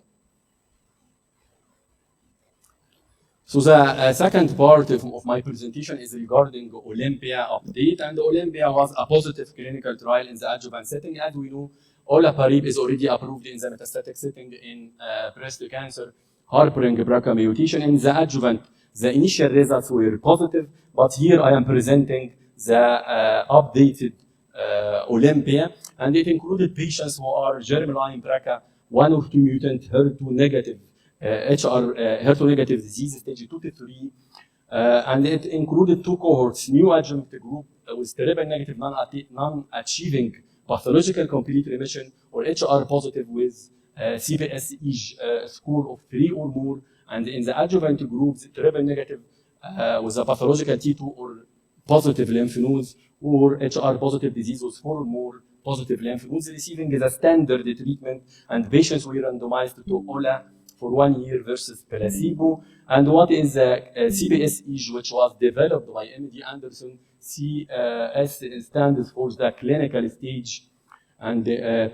So the second part of my presentation is regarding Olympia update, and Olympia was a positive clinical trial in the adjuvant setting. As we know, olaparib is already approved in the metastatic setting in breast cancer harboring BRCA mutation. In the adjuvant, the initial results were positive, but here I am presenting the updated Olympia, and it included patients who are germline BRCA 1 or 2 mutant HER2 negative HER2 negative disease stage 2 to 3, and it included 2 cohorts: new adjuvant group with triple negative non-achieving pathological complete remission, or HR positive with CPS-EJ score of 3 or more, and in the adjuvant group, the triple negative with a pathological T2 or positive lymph nodes, or HR positive disease with 4 or more positive lymph nodes receiving the standard treatment, and patients were randomized to OLA for 1 year versus placebo. And what is the CPS-EJ, which was developed by MD Anderson? CS stands for the clinical stage, and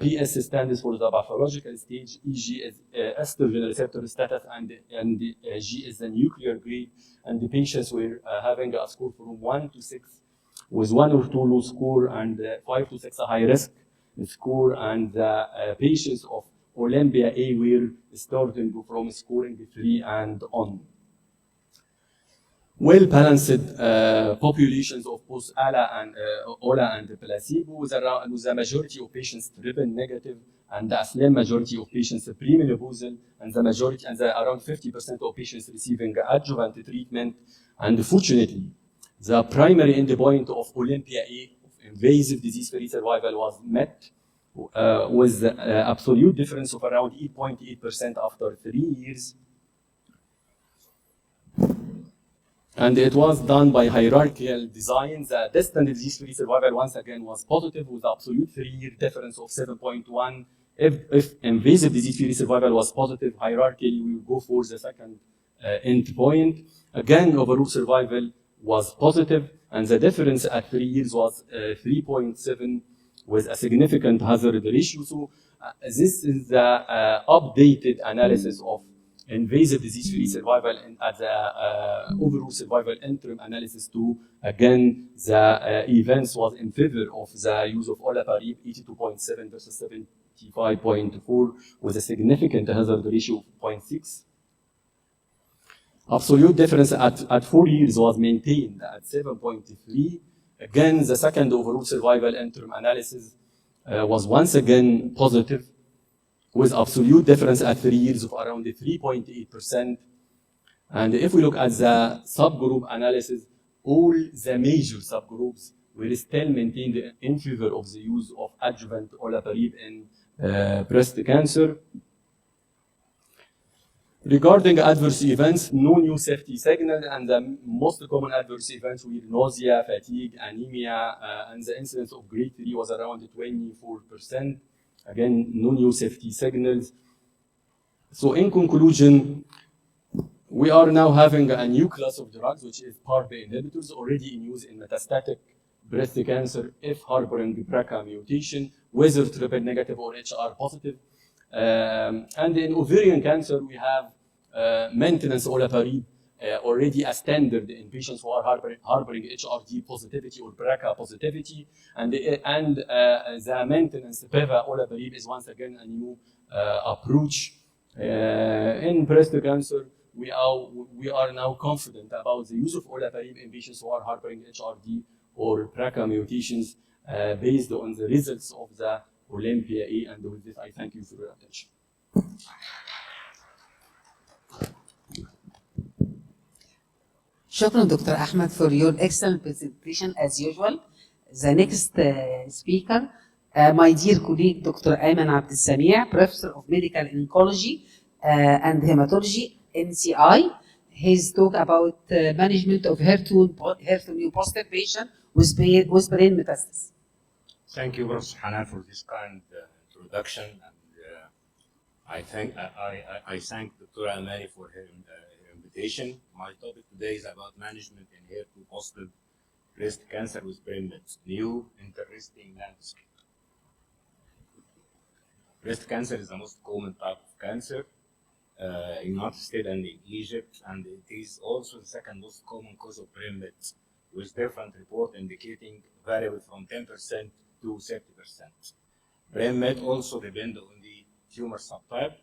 PS stands for the pathological stage. EG is estrogen receptor status, and G is the nuclear grade. And the patients were having a score from 1 to 6, with 1 or 2 low score, and 5 to 6 a high risk score. And the patients of Olympia A were starting from scoring 3 and on. Well-balanced populations of both OLA and placebo, with the majority of patients triple negative, and a slim majority of patients premenopausal, and the majority and around 50% of patients receiving adjuvant treatment. And fortunately, the primary endpoint of Olympia A, of invasive disease-free survival, was met with absolute difference of around 8.8% after 3 years. And it was done by hierarchical design. The distant disease-free survival once again was positive, with absolute 3-year difference of 7.1. If invasive disease-free survival was positive, hierarchically we will go for the second endpoint. Again, overall survival was positive, and the difference at 3 years was 3.7, with a significant hazard ratio. So this is the updated analysis of invasive disease-free survival and at the overall survival interim analysis too. Again, the events was in favor of the use of olaparib, 82.7 versus 75.4, with a significant hazard ratio of 0.6. Absolute difference at 4 years was maintained at 7.3. Again, the second overall survival interim analysis was once again positive, with absolute difference at 3 years of around 3.8%. And if we look at the subgroup analysis, all the major subgroups were still maintained in favor of the use of adjuvant olaparib in breast cancer. Regarding adverse events, no new safety signal, and the most common adverse events were nausea, fatigue, anemia, and the incidence of grade 3 was around 24%. Again, no new safety signals. So in conclusion, we are now having a new class of drugs, which is PARP inhibitors, already in use in metastatic breast cancer if harboring BRCA mutation, whether triple negative or HR positive. And in ovarian cancer, we have maintenance olaparib, already a standard in patients who are harboring HRD positivity or BRCA positivity, and the maintenance beva olaparib is once again a new approach. In breast cancer, we are now confident about the use of olaparib in patients who are harboring HRD or BRCA mutations, based on the results of the Olympia A. And with this, I thank you for your attention. شكرا دكتور أحمد for your excellent presentation as usual. The next speaker, my dear colleague Dr. Ayman Abd Samia, Professor of Medical Oncology and Hematology, NCI. He's talk about management of HER2 positive patient with brain metastasis. Thank you, Professor Hanan, for this kind introduction, and I thank Dr. Amani for her invitation. My topic today is about management in HER2 positive breast cancer with brain mets, new interesting landscape. breast cancer is the most common type of cancer in United States and in Egypt, and it is also the second most common cause of brain mets, with different reports indicating variable from 10% to 30%. Brain met also depend on the tumor subtype,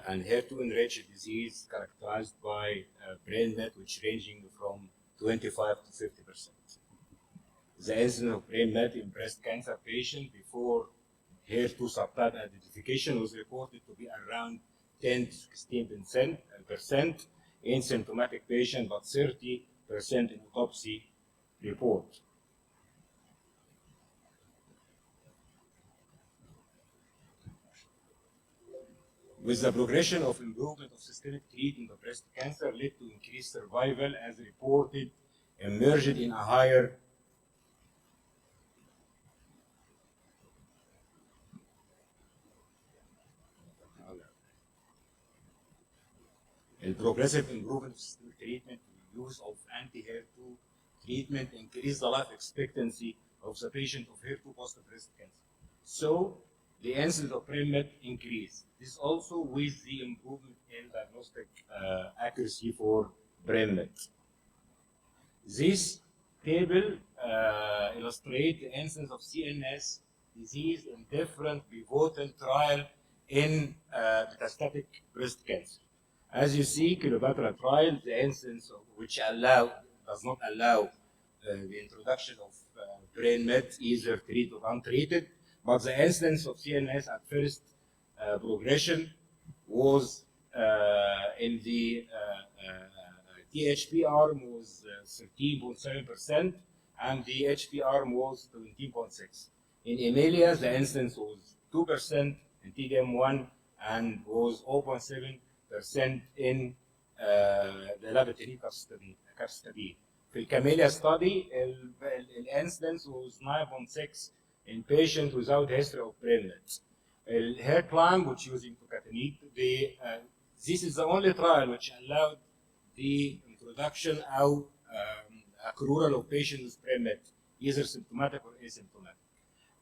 and HER2-enriched disease characterized by brain met which ranging from 25 to 50%. The incidence of brain met in breast cancer patients before HER2 subtype identification was reported to be around 10 to 16% in symptomatic patients, but 30% in autopsy report. With the progression of improvement of systemic treatment of breast cancer led to increased survival as reported, emerged in a higher progressive improvement of systemic treatment, use of anti-HER2 treatment increased the life expectancy of the patient of HER2 positive breast cancer. So the incidence of brain met increased. This also with the improvement in diagnostic accuracy for brain met. This table illustrates the incidence of CNS disease in different pivotal trials in metastatic breast cancer. As you see, Cleopatra trial, the incidence of which does not allow the introduction of brain met, either treated or untreated, but the incidence of CNS at first progression was in the THP arm was 13.7%, and the HP arm was 17.6%. In Emilia, the incidence was 2% in TDM1 and was 0.7% in the laboratory capecitabine. في الكاميليا study, the incidence was 9.6 in patients without history of brain met. HER-CLIMB, which using tucatinib, this is the only trial which allowed the introduction of accrual of patients with brain met, either symptomatic or asymptomatic.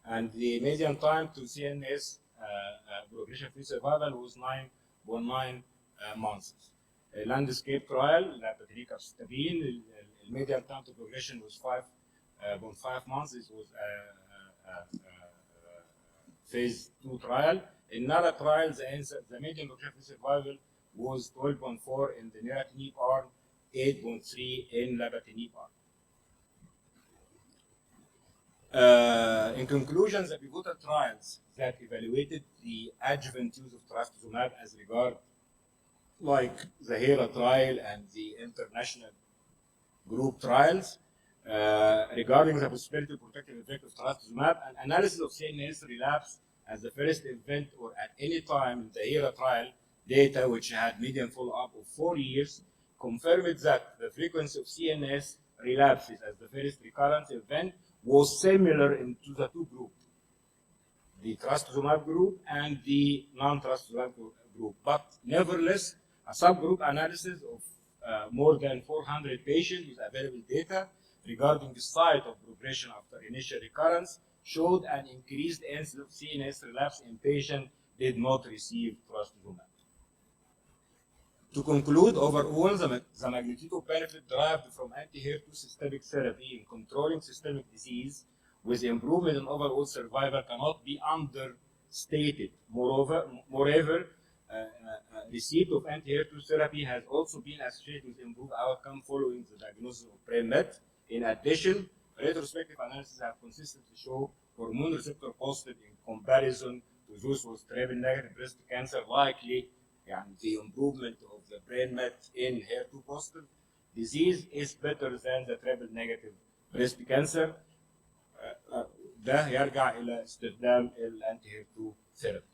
And the median time to CNS progression-free survival was 9.9 months. Landscape trial, laboratory capecitabine, the median time to progression was 5.5 months. This was phase 2 trial. In another trial, the median progression-free survival was 12.4 in the neratinib arm, 8.3 in labatinib arm. In conclusion, the pivotal trials that evaluated the adjuvant use of trastuzumab as regard, like the HERA trial and the international group trials, regarding the possibility of protective effect of trastuzumab, and analysis of CNS relapse as the first event or at any time in the HERA trial data, which had median follow-up of 4 years, confirmed that the frequency of CNS relapses as the first recurrence event was similar into the two groups, the trastuzumab group and the non-trastuzumab group. But nevertheless, a subgroup analysis of more than 400 patients with available data regarding the site of progression after initial recurrence showed an increased incidence of CNS relapse in patients did not receive trastuzumab. To conclude, overall, the magnitude of benefit derived from anti-HER2 systemic therapy in controlling systemic disease with improvement in overall survival cannot be understated. Moreover, receipt of anti-HER2 therapy has also been associated with improved outcome following the diagnosis of brain met. In addition, retrospective analysis have consistently shown hormone receptor positive in comparison to those with triple-negative breast cancer likely, and the improvement of the brain met in HER2 positive disease is better than the triple-negative breast cancer. ده يرجع إلى استخدام الانتي-HER2 therapy.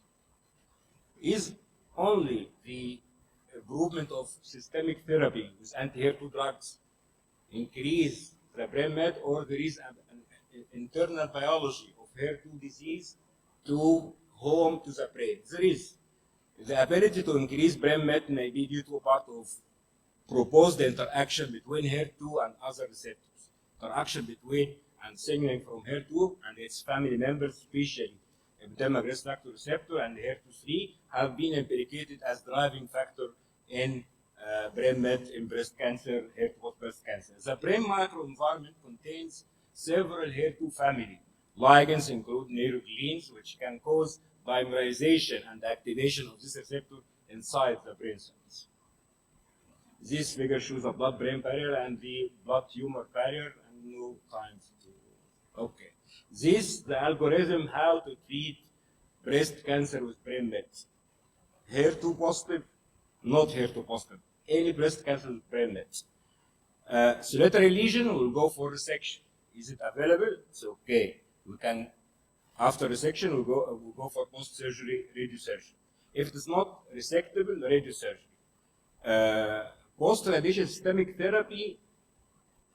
Is only the improvement of systemic therapy with anti-HER2 drugs increase the brain met, or there is an internal biology of HER2 disease to home to the brain? There is. The ability to increase brain met may be due to a part of proposed interaction between HER2 and other receptors, interaction between and signaling from HER2 and its family members, especially epidermal growth factor receptor, and HER2/3 have been implicated as driving factor in brain met in breast cancer, HER2 breast cancer. The brain microenvironment contains several HER2 family. Ligands include neuroglines, which can cause dimerization and activation of this receptor inside the brain cells. This figure shows the blood-brain barrier and the blood-tumor barrier, and no time to. Okay. This the algorithm how to treat breast cancer with brain mets. HER2 positive, not HER2 positive. Any breast cancer with brain mets. Solitary lesion will go for resection. Is it available? It's okay. We can, after resection, we'll go for post-surgery radiosurgery. If it is not resectable, radiosurgery. Post-radiation systemic therapy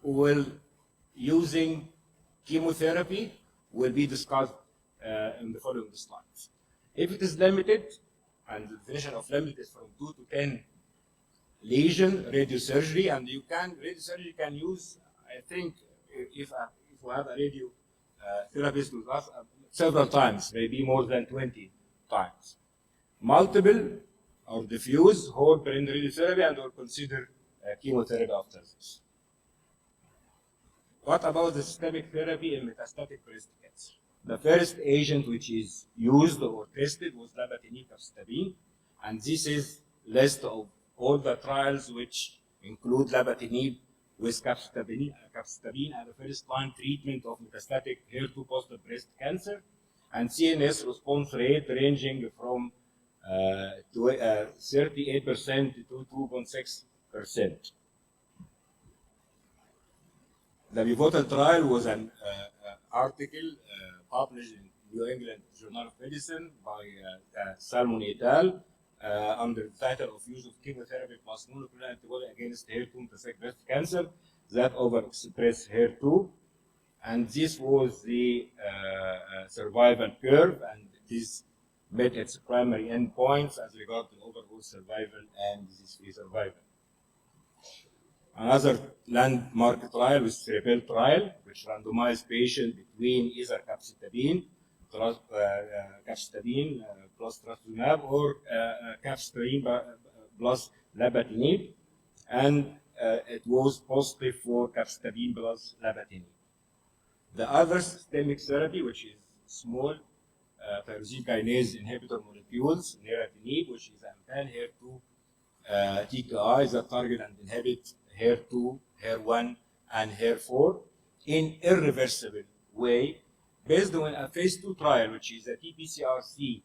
will, using chemotherapy, will be discussed in the following slides. If it is limited, and the definition of limited is from 2 to 10 lesion, radiosurgery, and radiosurgery can use, I think, if we have a radio therapist with us several times, maybe more than 20 times. Multiple or diffuse whole brain radiotherapy, and we'll consider chemotherapy after this. What about the systemic therapy in metastatic breast cancer? The first agent which is used or tested was lapatinib capecitabine, and this is list of all the trials which include lapatinib with capecitabine as the first-line treatment of metastatic HER2 positive breast cancer, and CNS response rate ranging from 38% to 2.6%. The pivotal trial was an article published in New England Journal of Medicine by Salmon et al. Under the title of use of chemotherapy plus monoclonal antibody against HER2 metastatic breast cancer that overexpress HER2, and this was the survival curve, and this met its primary endpoints as regard to overall survival and disease-free survival. Another landmark trial was Rebel trial, which randomized patients between either capecitabine plus trastuzumab or capecitabine plus lapatinib, and it was positive for capecitabine plus lapatinib. The other systemic therapy, which is small tyrosine kinase inhibitor molecules, neratinib, which is an pan-HER2 TKI that target and inhibit HER2, HER1, and HER4 in irreversible way, based on a phase 2 trial, which is a TPCRC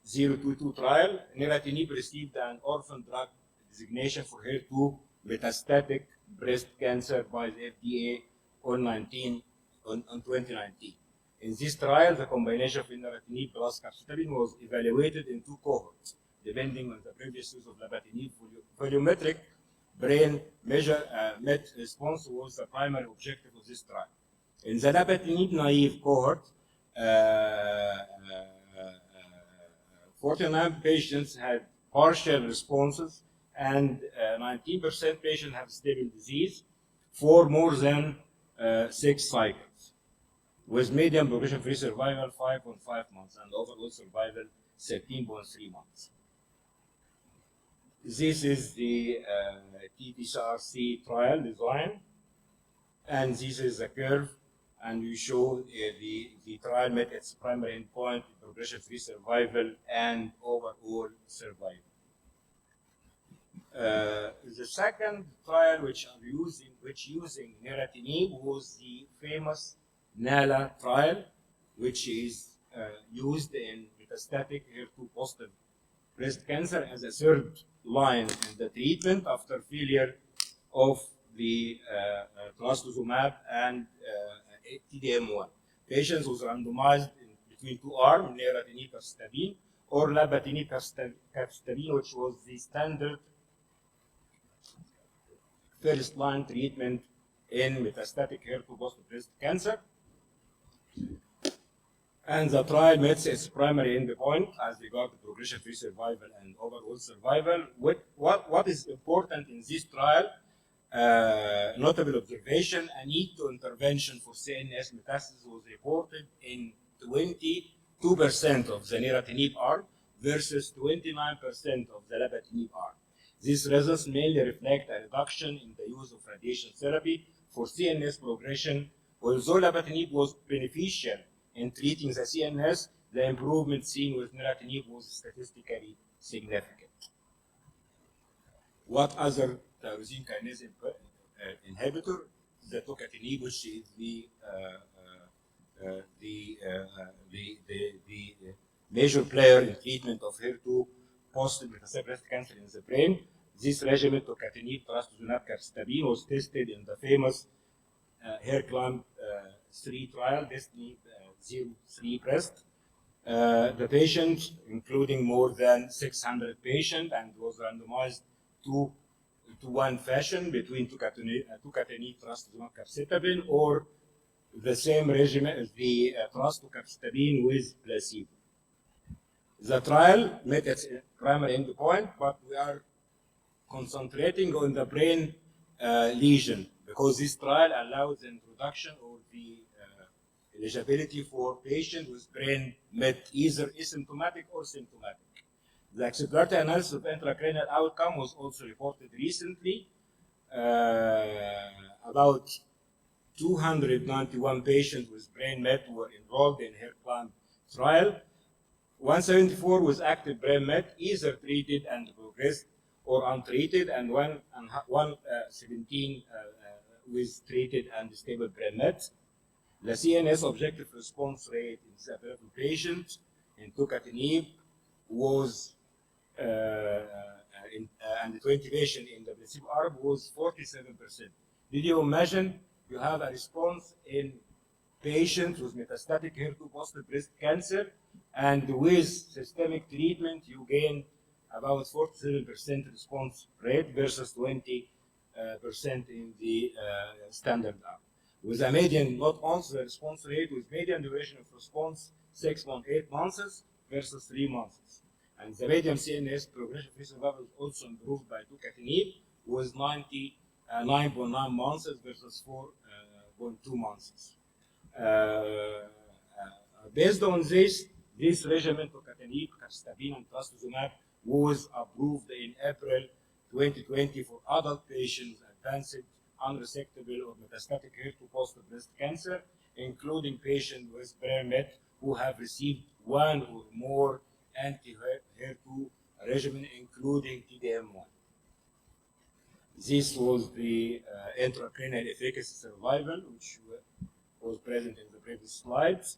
022 trial. Neratinib received an orphan drug designation for HER2 metastatic breast cancer by the FDA on 2019. In this trial, the combination of neratinib plus capecitabine was evaluated in 2 cohorts, depending on the previous use of lapatinib. Volumetric brain measure met response was the primary objective of this trial. In the lapatinib naive cohort, 49 patients had partial responses, and 19% patients have stable disease for more than 6 cycles, with median progression-free survival 5.5 months and overall survival 13.3 months. This is the TPCRC trial design, and this is the curve, and we show the trial met its primary endpoint, progression-free survival and overall survival. The second trial which using neratinib was the famous NALA trial, which is used in metastatic HER2 positive breast cancer as a third line in the treatment after failure of the trastuzumab and TDM1. Patients was randomized between 2 arms, neratinib capecitabine or lapatinib capecitabine, which was the standard first line treatment in metastatic HER2 positive breast cancer. And the trial met its primary endpoint as regards progression-free survival and overall survival. What is important in this trial, notable observation, a need to intervention for CNS metastasis was reported in 20 2% of the neratinib arm versus 29% of the lapatinib arm. These results mainly reflect a reduction in the use of radiation therapy for CNS progression. Although lapatinib was beneficial in treating the CNS, the improvement seen with neratinib was statistically significant. What other tyrosine kinase inhibitor? The tocatinib, which is the major player in treatment of HER2 positive metastatic breast cancer in the brain. This regimen, tocatinib, trastuzumab, capecitabine, was tested in the famous HERCLIMB 3 trial, Destiny 03 breast. The patients, including more than 600 patients, and was randomized to one fashion between tocatinib, trastuzumab, capecitabine, or the same regimen as the trastuzumab with placebo. The trial met its primary endpoint, but we are concentrating on the brain lesion because this trial allows the introduction of the eligibility for patients with brain met, either asymptomatic or symptomatic. The exploratory analysis of intracranial outcome was also reported recently. About 291 patients with brain met were enrolled in HERCLIMB trial. 174 with active brain met, either treated and progressed or untreated, and 117 with treated and stable brain met. The CNS objective response rate in several patients in tocatinib was, and 20 patients in the placebo arm was 47%. Did you imagine you have a response in patients with metastatic HER2 positive breast cancer, and with systemic treatment you gain about 47% response rate versus 20% in the standard arm. With a median not only the response rate, with median duration of response 6.8 months versus 3 months. And the median CNS progression-free survival was also improved by tocatinib with 9.9 months versus 4.2 months. Based on this regimen, tocatinib, capecitabine, and trastuzumab was approved in April 2020 for adult patients advanced unresectable or metastatic HER2 positive breast cancer, including patients with brain met who have received one or more anti-HER2 regimen, including TDM1. This was the intracranial efficacy survival, which was present in the previous slides.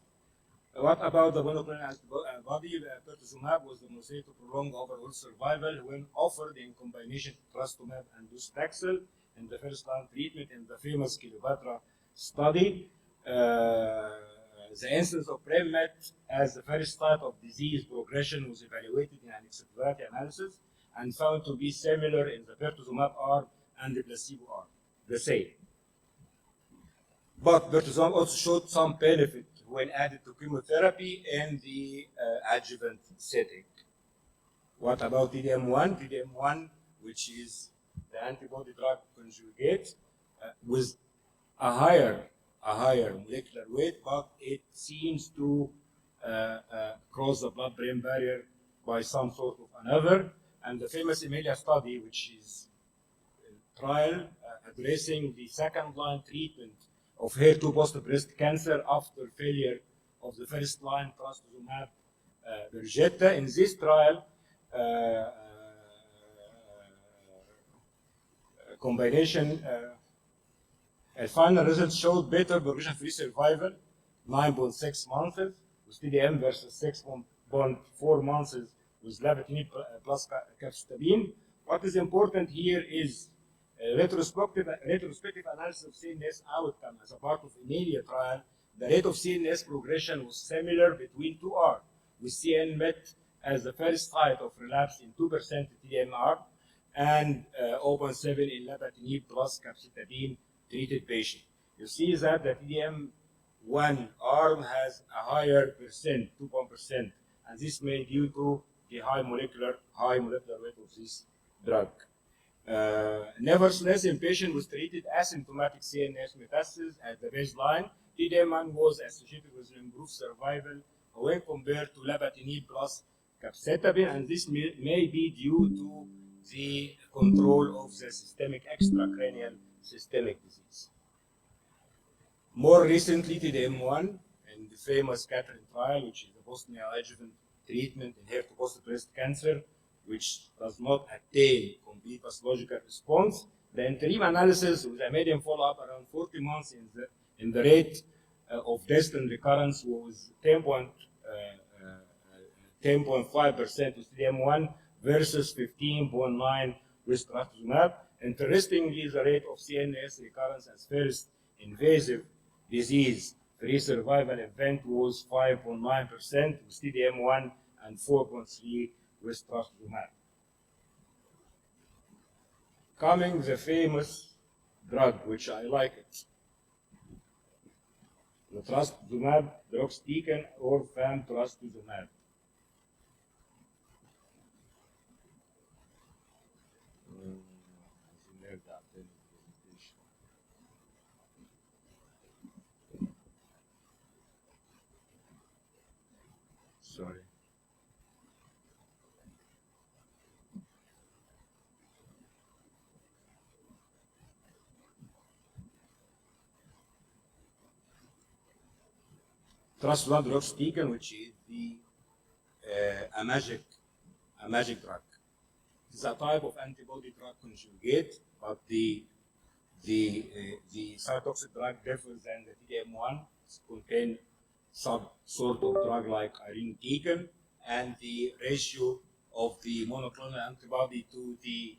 What about the monoclonal antibody? Pertuzumab was demonstrated to prolong overall survival when offered in combination with trastuzumab and docetaxel in the first-line treatment in the famous Cleopatra study. The incidence of brain met as the first type of disease progression was evaluated in an exploratory analysis and found to be similar in the pertuzumab arm and the placebo arm, the same. But pertuzumab also showed some benefit when added to chemotherapy in the adjuvant setting. What about TDM1? TDM1, which is the antibody drug conjugate, with a higher molecular weight, but it seems to cross the blood-brain barrier by some sort of another. And the famous Emilia study, which is a trial addressing the second-line treatment of HER2 positive breast cancer after failure of the first-line trastuzumab Perjeta. In this trial, combination, final results showed better progression-free survival, 9.6 months with TDM versus 6.4 months with lapatinib plus capecitabine. What is important here is retrospective analysis of CNS outcome as a part of Emilia trial. The rate of CNS progression was similar between two arms, with CN met as the first site of relapse in 2% TDM arm and 0.7 in lapatinib plus capecitabine treated patient. You see that the TDM1 arm has a higher percent, 2%, and this may be due to the high molecular weight of this drug. Nevertheless, in patients with treated asymptomatic CNS metastasis at the baseline, TDM1 was associated with improved survival when compared to lapatinib plus capecitabine, and this may be due to the control of the systemic extracranial systemic disease. More recently, TDM1 in the famous Catherine trial, which is a post-neoadjuvant treatment in HER2-positive breast cancer, which does not attain complete pathological response. The interim analysis with a median follow-up around 40 months in the rate of distant recurrence was 10.5% with TDM1 versus 15.9% with trastuzumab. Interestingly, the rate of CNS recurrence as first invasive disease-free survival event was 5.9% with TDM1 and 4.3% with trastuzumab. Coming the famous drug, which I like it, the trastuzumab deruxtecan or famtrastuzumab. Sorry. Trastuzumab deruxtecan, which is a magic drug. It's a type of antibody-drug conjugate, but the cytotoxic drug differs than the TDM1. It contains some sort of drug like irinotecan, and the ratio of the monoclonal antibody to the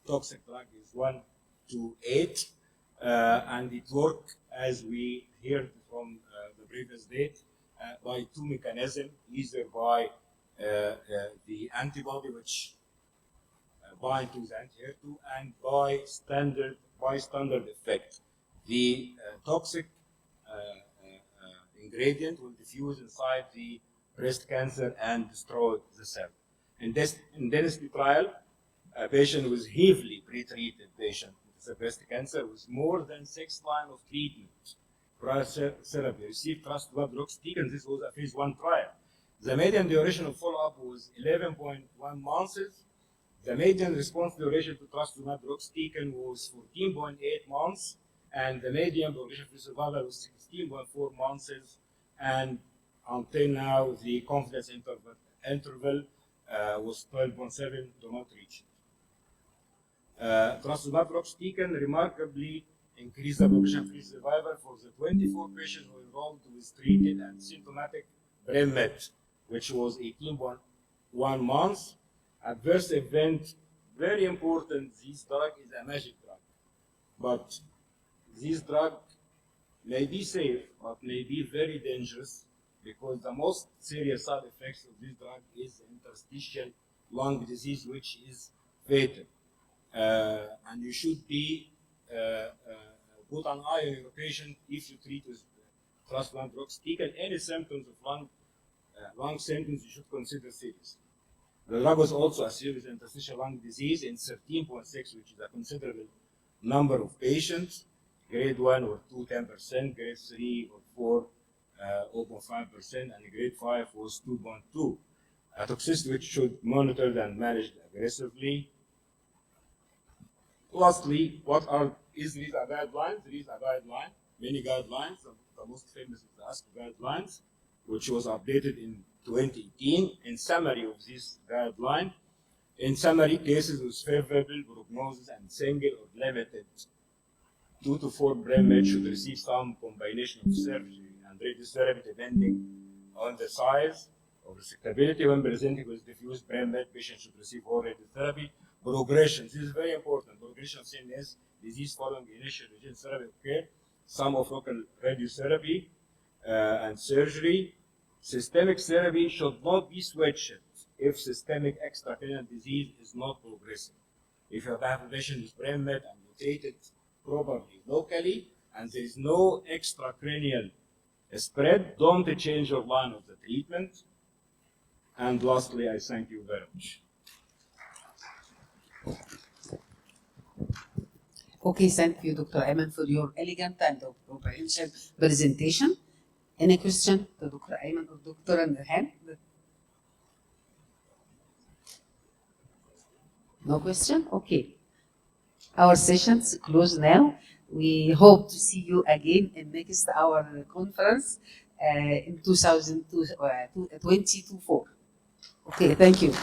toxic drug is 1:8, and it works, as we heard from the previous date, by two mechanisms, either by the antibody which bind to the anti-HER2 and by bystander effect. The toxic ingredient will diffuse inside the breast cancer and destroy the cell. In Dynasty trial, a patient was heavily pre-treated patient with breast cancer with more than 6 lines of treatment. Prior therapy received trastuzumab deruxtecan. This was a phase 1 trial. The median duration of follow-up was 11.1 months. The median response duration to trastuzumab deruxtecan was 14.8 months, and the median progression-free survival was 16.4 months. And until now, the confidence interval was 12.7, do not reach it. Trastuzumab deruxtecan remarkably increased the progression-free survival for the 24 patients who enrolled with treated and symptomatic brain met, which was 18.1 months. Adverse event, very important, this drug is a magic drug. But this drug may be safe, but may be very dangerous, because the most serious side effects of this drug is interstitial lung disease, which is fatal. And you should be put an eye on your patient if you treat with trastuzumab deruxtecan. Any symptoms of lung symptoms you should consider seriously. The drug was also associated with interstitial lung disease in 13.6, which is a considerable number of patients. Grade 1 or 2, 10%, grade 3 or 4, 0.5%, and grade 5 was 2.2. A toxicity which should be monitored and managed aggressively. Lastly, is these a guidelines? There is a guideline, many guidelines. The most famous is the ASCO guidelines, which was updated in 2018. In summary of this guideline, in summary, cases with favorable prognosis and single or limited 2 to 4 brain mets should receive some combination of surgery and radiotherapy depending on the size of resectability. When presenting with diffuse brain met, patients should receive whole radiotherapy. Progression, this is very important. Progression of CNS disease following initial radiotherapy care, some of local radiotherapy and surgery. Systemic therapy should not be switched if systemic extracranial disease is not progressive. If you have a patient with brain met and mutated properly locally, and there is no extracranial spread, don't change your line of the treatment. And lastly, I thank you very much. Okay, thank you, Dr. Ayman, for your elegant and comprehensive presentation. Any question to Dr. Ayman or Dr. Nurhan? No question? Okay. Our session's closed now. We hope to see you again in next our conference in 2024. Okay, thank you.